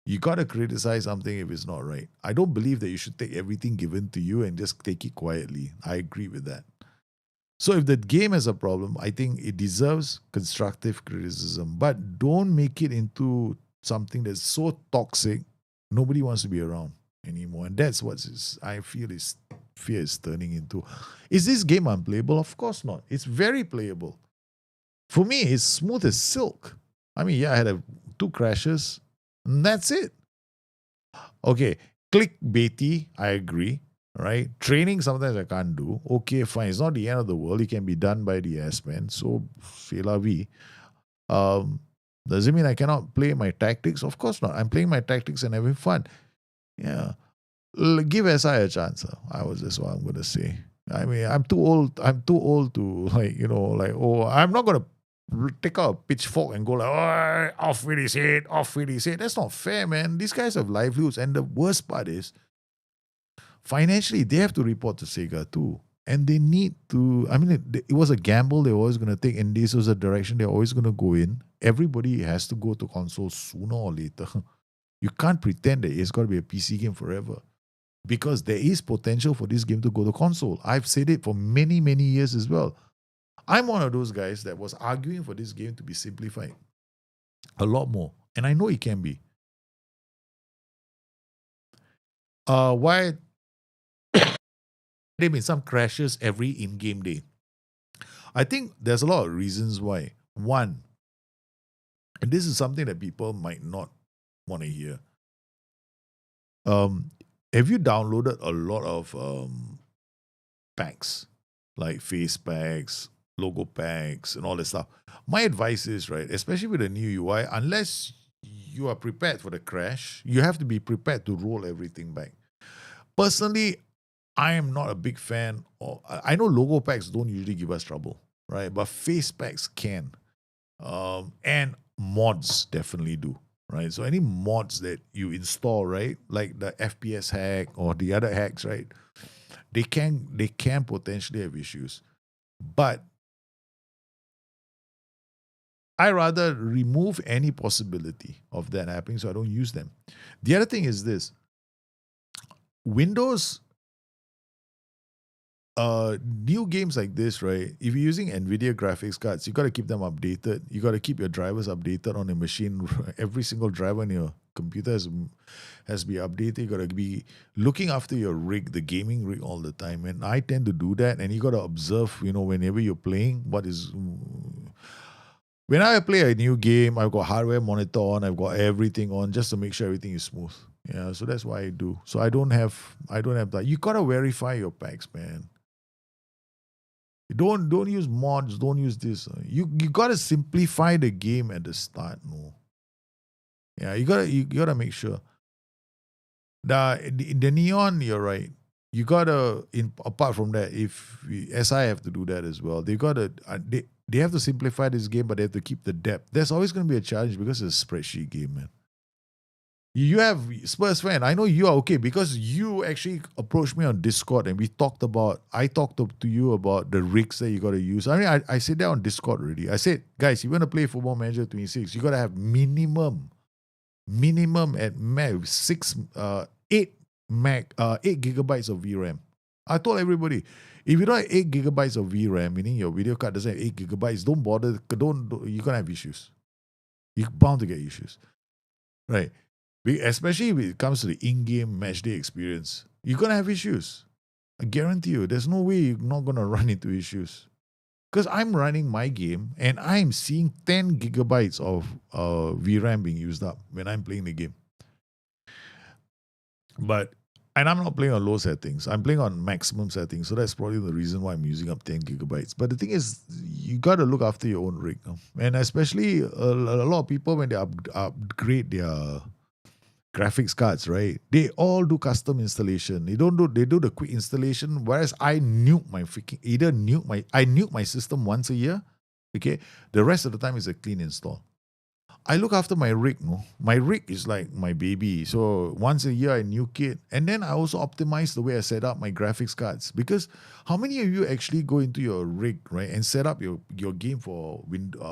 You got to criticize something if it's not right. I don't believe that you should take everything given to you and just take it quietly. I agree with that. So if the game has a problem, I think it deserves constructive criticism. But don't make it into something that's so toxic, nobody wants to be around anymore. And that's what I feel fear is turning into. Is this game unplayable? Of course not. It's very playable. For me, it's smooth as silk. I mean, yeah, I had 2 crashes, and that's it. Okay, clickbaity, I agree. Right? Training sometimes I can't do. Okay, fine. It's not the end of the world. It can be done by the S-Men. So, c'est la vie. Does it mean I cannot play my tactics? Of course not. I'm playing my tactics and having fun. Yeah. Give SI a chance. That's what I'm going to say. I mean, I'm too old to I'm not going to take out a pitchfork and go like, oh, off with his head. That's not fair, man. These guys have livelihoods. And the worst part is, financially, they have to report to Sega too. And they need to, it was a gamble they were always going to take, and this was a direction they're always going to go in. Everybody has to go to console sooner or later. You can't pretend that it's got to be a PC game forever because there is potential for this game to go to console. I've said it for many, many years as well. I'm one of those guys that was arguing for this game to be simplified a lot more. And I know it can be. Why there been some crashes every in-game day? I think there's a lot of reasons why. One, and this is something that people might not want to hear. Have you downloaded a lot of packs, like face packs, logo packs, and all that stuff? My advice is, right, especially with the new UI, unless you are prepared for the crash, you have to be prepared to roll everything back. Personally, I am not a big fan of, I know logo packs don't usually give us trouble, right? But face packs can. And mods definitely do, right? So any mods that you install, right? Like the FPS hack or the other hacks, right? They can potentially have issues. But I rather remove any possibility of that happening so I don't use them. The other thing is this. Windows new games like this, right? If you're using NVIDIA graphics cards, you got to keep them updated. You got to keep your drivers updated on the machine. Every single driver in your computer has to be updated. You got to be looking after your rig, the gaming rig, all the time. And I tend to do that. And you got to observe, whenever you're playing, what is. When I play a new game, I've got hardware monitor on, I've got everything on just to make sure everything is smooth. Yeah, so that's why I do. So I don't have that. You gotta verify your packs, man. Don't use mods. Don't use this. You gotta simplify the game at the start. No. Yeah, you gotta make sure. The neon, you're right. You gotta apart from that, if SI have to do that as well. They have to simplify this game, but they have to keep the depth. There's always gonna be a challenge because it's a spreadsheet game, man. You have Spurs fan. I know you are okay because you actually approached me on Discord and I talked to you about the rigs that you got to use. I mean, I said that on Discord already. I said, guys, you want to play Football Manager 26, you got to have minimum at max 8 gigabytes of VRAM. I told everybody, if you don't have 8 gigabytes of VRAM, meaning your video card doesn't have 8 gigabytes, don't bother. You're going to have issues. You're bound to get issues. Right. Especially when it comes to the in-game matchday experience, you're going to have issues. I guarantee you, there's no way you're not going to run into issues. Because I'm running my game and I'm seeing 10 gigabytes of VRAM being used up when I'm playing the game. And I'm not playing on low settings. I'm playing on maximum settings. So that's probably the reason why I'm using up 10 gigabytes. But the thing is, you got to look after your own rig. And especially a lot of people, when they upgrade their graphics cards, right? They all do custom installation. They do the quick installation. Whereas I nuke my system once a year. Okay. The rest of the time is a clean install. I look after my rig, no? My rig is like my baby. So once a year I nuke it. And then I also optimize the way I set up my graphics cards. Because how many of you actually go into your rig, right, and set up your game for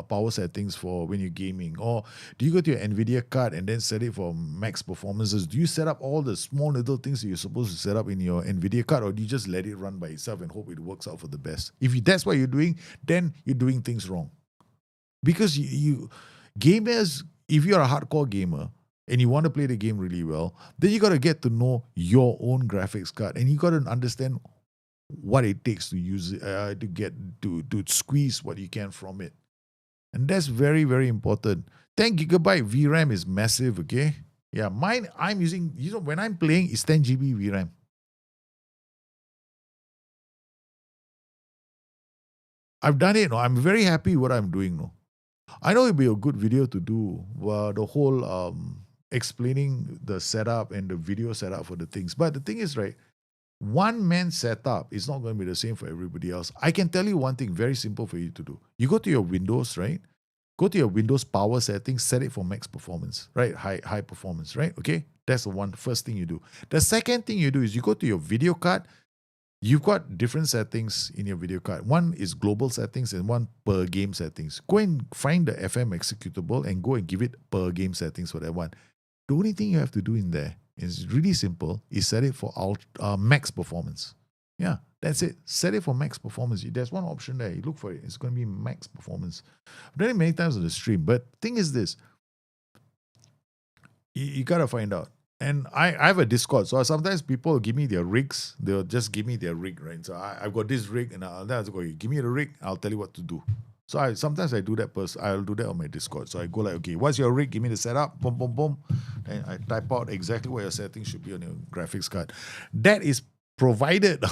power settings for when you're gaming? Or do you go to your NVIDIA card and then set it for max performances? Do you set up all the small little things that you're supposed to set up in your NVIDIA card? Or do you just let it run by itself and hope it works out for the best? If that's what you're doing, then you're doing things wrong. Because gamers, if you're a hardcore gamer and you want to play the game really well, then you got to get to know your own graphics card and you got to understand what it takes to use it, to squeeze what you can from it. And that's very, very important. 10 gigabyte VRAM is massive, okay? Yeah, mine, I'm using, when I'm playing, it's 10 GB VRAM. I've done it. No? I'm very happy with what I'm doing. No? I know it'd be a good video to do the whole explaining the setup and the video setup for the things. But the thing is, right, one man setup is not going to be the same for everybody else. I can tell you one thing very simple for you to do. You go to your Windows, right? Go to your Windows power settings, set it for max performance, right? High performance, right? Okay, that's the first thing you do. The second thing you do is you go to your video card. You've got different settings in your video card. One is global settings and one per game settings. Go and find the FM executable and go and give it per game settings for that one. The only thing you have to do in there is really simple, is set it for max performance. Yeah, that's it. Set it for max performance. There's one option there. You look for it. It's going to be max performance. I've done it many times on the stream. But thing is this. You got to find out. And I have a Discord, so sometimes people give me their rigs. They'll just give me their rig, right? So I've got this rig, and I'll go, give me the rig, I'll tell you what to do. So sometimes I do that. I'll do that on my Discord. So I go like, okay, what's your rig? Give me the setup, boom, boom, boom. And I type out exactly what your settings should be on your graphics card. That is provided.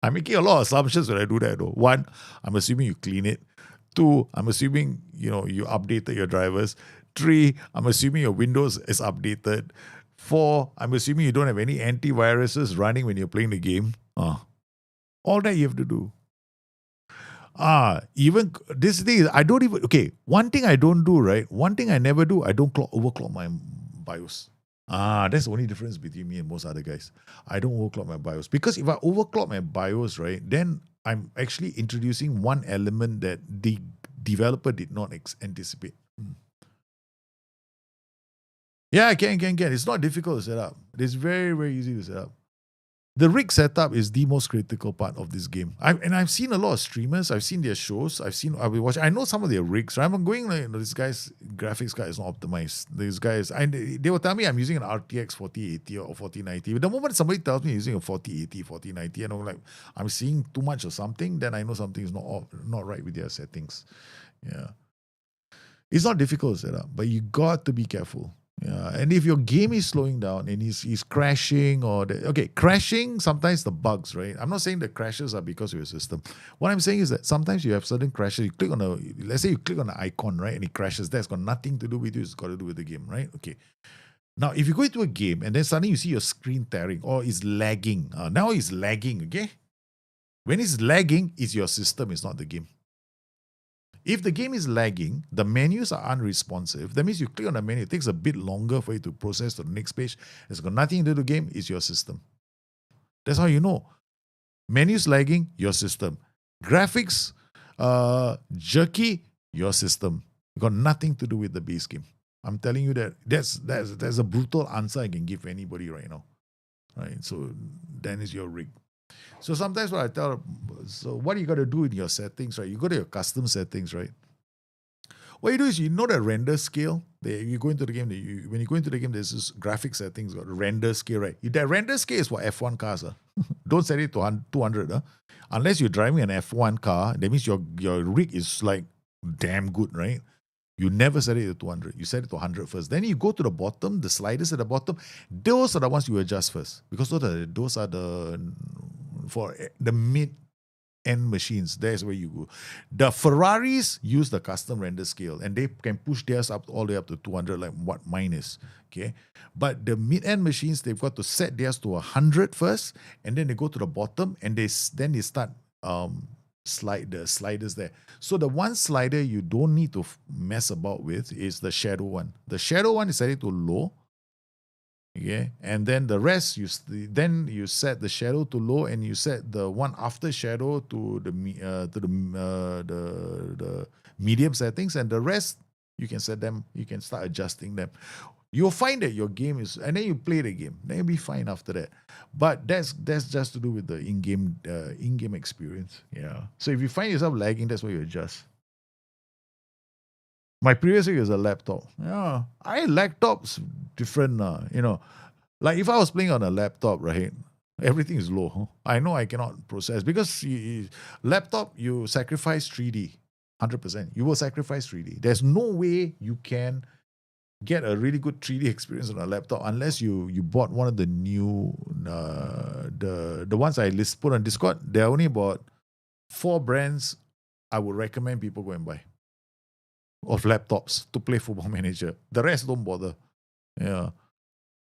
I'm making a lot of assumptions when I do that, though. One, I'm assuming you clean it. Two, I'm assuming you updated your drivers. 3, I'm assuming your Windows is updated. 4, I'm assuming you don't have any antiviruses running when you're playing the game. All that you have to do. Even this thing, one thing I don't do, right? One thing I never do, I don't overclock my BIOS. That's the only difference between me and most other guys. I don't overclock my BIOS. Because if I overclock my BIOS, right, then I'm actually introducing one element that the developer did not anticipate. Yeah, can. It's not difficult to set up. It's very, very easy to set up. The rig setup is the most critical part of this game. I've seen a lot of streamers. I've seen their shows. I've been watching. I know some of their rigs. Right? I'm going like, this guy's graphics card is not optimized. These guys, they will tell me I'm using an RTX 4080 or 4090. But the moment somebody tells me using a 4080, 4090, and I'm like, I'm seeing too much of something, then I know something is not right with their settings. Yeah, it's not difficult to set up, but you got to be careful. Yeah, and if your game is slowing down and he's crashing crashing, sometimes the bugs, right? I'm not saying the crashes are because of your system. What I'm saying is that sometimes you have certain crashes. You click on let's say you click on the icon, right? And it crashes. That's got nothing to do with you. It's got to do with the game, right? Okay. Now, if you go into a game and then suddenly you see your screen tearing or it's lagging. Now it's lagging, okay? When it's lagging, it's your system, it's not the game. If the game is lagging, the menus are unresponsive. That means you click on the menu, it takes a bit longer for it to process to the next page. It's got nothing to do with the game, it's your system. That's how you know. Menus lagging, your system. Graphics jerky, your system. It's got nothing to do with the base game. I'm telling you that that's a brutal answer I can give anybody right now. Right? So then is your rig. So sometimes what I tell, so what you got to do in your settings, right? You go to your custom settings, right? What you do is you know the render scale. You go into the game. When you go into the game, there's this graphic settings, got render scale, right? That render scale is for F1 cars. Don't set it to 200. Unless you're driving an F1 car, that means your rig is like damn good, right? You never set it to 200. You set it to 100 first. Then you go to the bottom, the sliders at the bottom. Those are the ones you adjust first. Because those are for the mid-end machines. That's where you go. The Ferraris use the custom render scale. And they can push theirs up all the way up to 200, like what mine is. Okay? But the mid-end machines, they've got to set theirs to 100 first. And then they go to the bottom. And then they start slide the sliders there. So the one slider you don't need to mess about with is the shadow one. The shadow one is set it to low. Okay, and then the rest you set the shadow to low, and you set the one after shadow to the medium settings, and the rest you can set them. You can start adjusting them. You'll find that your game is, and then you play the game. Then you'll be fine after that. But that's just to do with the in-game experience. Yeah. So if you find yourself lagging, that's what you adjust. My previous rig was a laptop. Yeah. Laptops different. Like if I was playing on a laptop, right? Everything is low. Huh? I know I cannot process because laptop, you sacrifice 3D. 100%. You will sacrifice 3D. There's no way you can get a really good 3D experience on a laptop unless you bought one of the new the ones I put on Discord. There are only about 4 brands I would recommend people go and buy of laptops to play Football Manager. The rest don't bother. Yeah,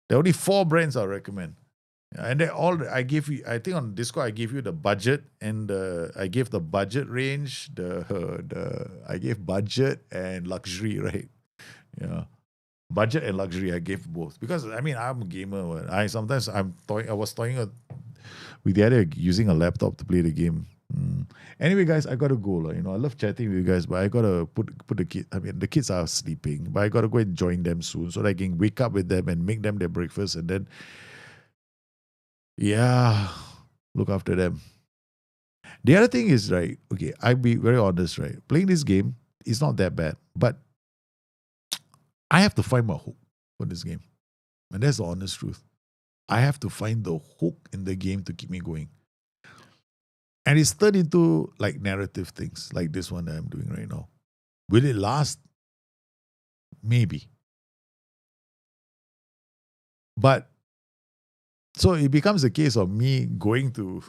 there are only 4 brands I recommend. And they all I gave you. I think on Discord I gave you the budget and I gave the budget range. I gave budget and luxury, right? Yeah. Budget and luxury, I gave both because I'm a gamer. I was toying with the idea of using a laptop to play the game. Anyway, guys, I gotta go. I love chatting with you guys, but I gotta put the kids. The kids are sleeping, but I gotta go and join them soon so that I can wake up with them and make them their breakfast, and then look after them. The other thing is, right? Okay, I'll be very honest, right? Playing this game is not that bad, but I have to find my hook for this game. And that's the honest truth. I have to find the hook in the game to keep me going. And it's turned into like narrative things, like this one that I'm doing right now. Will it last? Maybe. But, so it becomes a case of me going to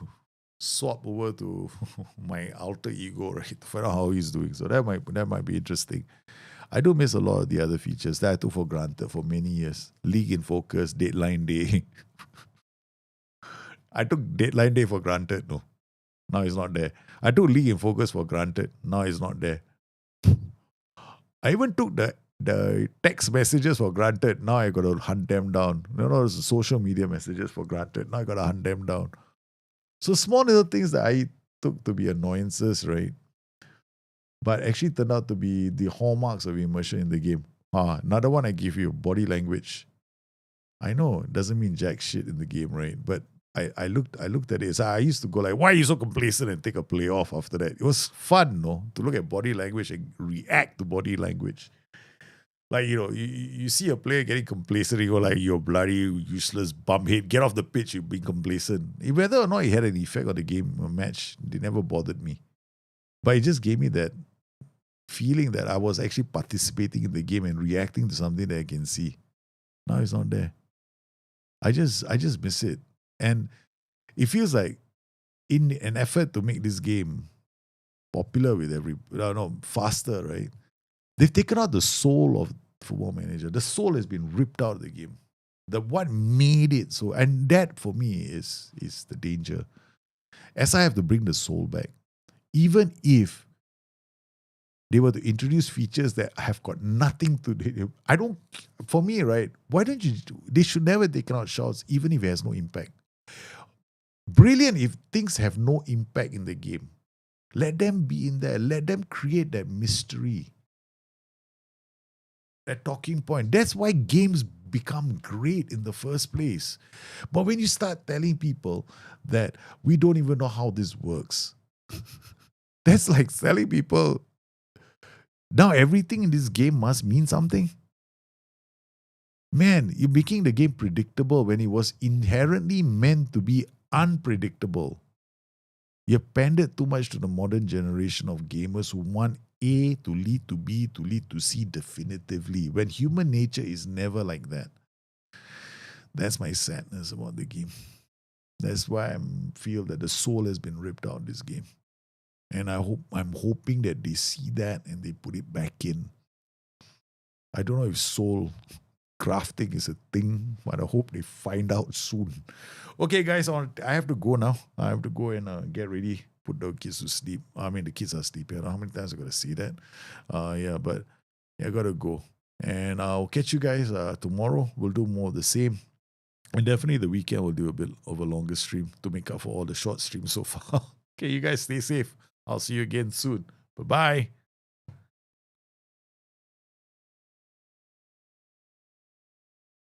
swap over to my alter ego, right? To find out how he's doing. So that might be interesting. I do miss a lot of the other features that I took for granted for many years. League in Focus, Deadline Day. I took Deadline Day for granted. No, now it's not there. I took League in Focus for granted. Now it's not there. I even took the text messages for granted. Now I got to hunt them down. The social media messages for granted. Now I got to hunt them down. So small little things that I took to be annoyances, right? But actually turned out to be the hallmarks of immersion in the game. Another one I give you, body language. I know it doesn't mean jack shit in the game, right? But I looked at it. So I used to go like, why are you so complacent, and take a play off after that. It was fun, no, to look at body language and react to body language. Like, you see a player getting complacent, you go like, you're bloody useless bumhead, get off the pitch, you're being complacent. Whether or not it had an effect on the game or match, it never bothered me. But it just gave me that feeling that I was actually participating in the game and reacting to something that I can see. Now it's not there. I just miss it. And it feels like in an effort to make this game popular with faster, right? They've taken out the soul of Football Manager. The soul has been ripped out of the game. What made it so, and that for me is the danger. As I have to bring the soul back, even if they were to introduce features that have got nothing to do. For me, right? Why don't you? They should never take out shots, even if it has no impact. Brilliant if things have no impact in the game. Let them be in there. Let them create that mystery, that talking point. That's why games become great in the first place. But when you start telling people that we don't even know how this works, that's like telling people now everything in this game must mean something. Man, you're making the game predictable when it was inherently meant to be unpredictable. You panded too much to the modern generation of gamers who want A to lead to B to lead to C definitively, when human nature is never like that. That's my sadness about the game. That's why I feel that the soul has been ripped out of this game. And I'm hoping that they see that and they put it back in. I don't know if soul crafting is a thing, but I hope they find out soon. Okay, guys, I have to go now. I have to go and get ready, put the kids to sleep. I mean, the kids are sleeping. I don't know how many times I'm going to say that. But I got to go. And I'll catch you guys tomorrow. We'll do more of the same. And definitely the weekend we'll do a bit of a longer stream to make up for all the short streams so far. Okay, you guys stay safe. I'll see you again soon. Bye-bye.